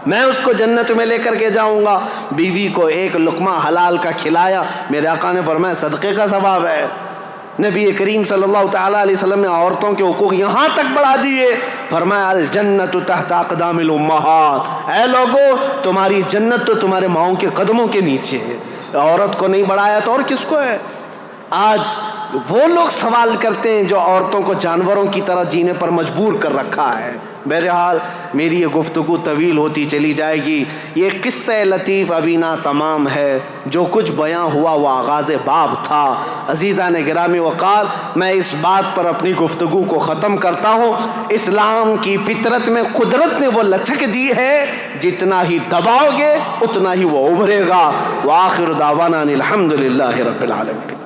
میں اس کو جنت میں لے کر کے جاؤں گا۔ بیوی کو ایک لقمہ حلال کا کھلایا، میرے آقا نے فرمایا صدقے کا ثواب ہے۔ نبی کریم صلی اللہ تعالیٰ علیہ وسلم نے عورتوں کے حقوق یہاں تک بڑھا دیے، فرمایا الجنت تحت اقدام الامہات، اے لوگو تمہاری جنت تو تمہارے ماؤں کے قدموں کے نیچے ہے۔ عورت کو نہیں بڑھایا تو اور کس کو ہے؟ آج وہ لوگ سوال کرتے ہیں جو عورتوں کو جانوروں کی طرح جینے پر مجبور کر رکھا ہے۔ بہرحال میری یہ گفتگو طویل ہوتی چلی جائے گی، یہ قصہ لطیف ابھی نہ تمام ہے، جو کچھ بیاں ہوا وہ آغاز باب تھا۔ عزیزان گرامی وقار، میں اس بات پر اپنی گفتگو کو ختم کرتا ہوں، اسلام کی فطرت میں قدرت نے وہ لچک دی ہے، جتنا ہی دباؤ گے اتنا ہی وہ ابھرے گا۔ وآخر دعوانا الحمدللہ رب العالمین۔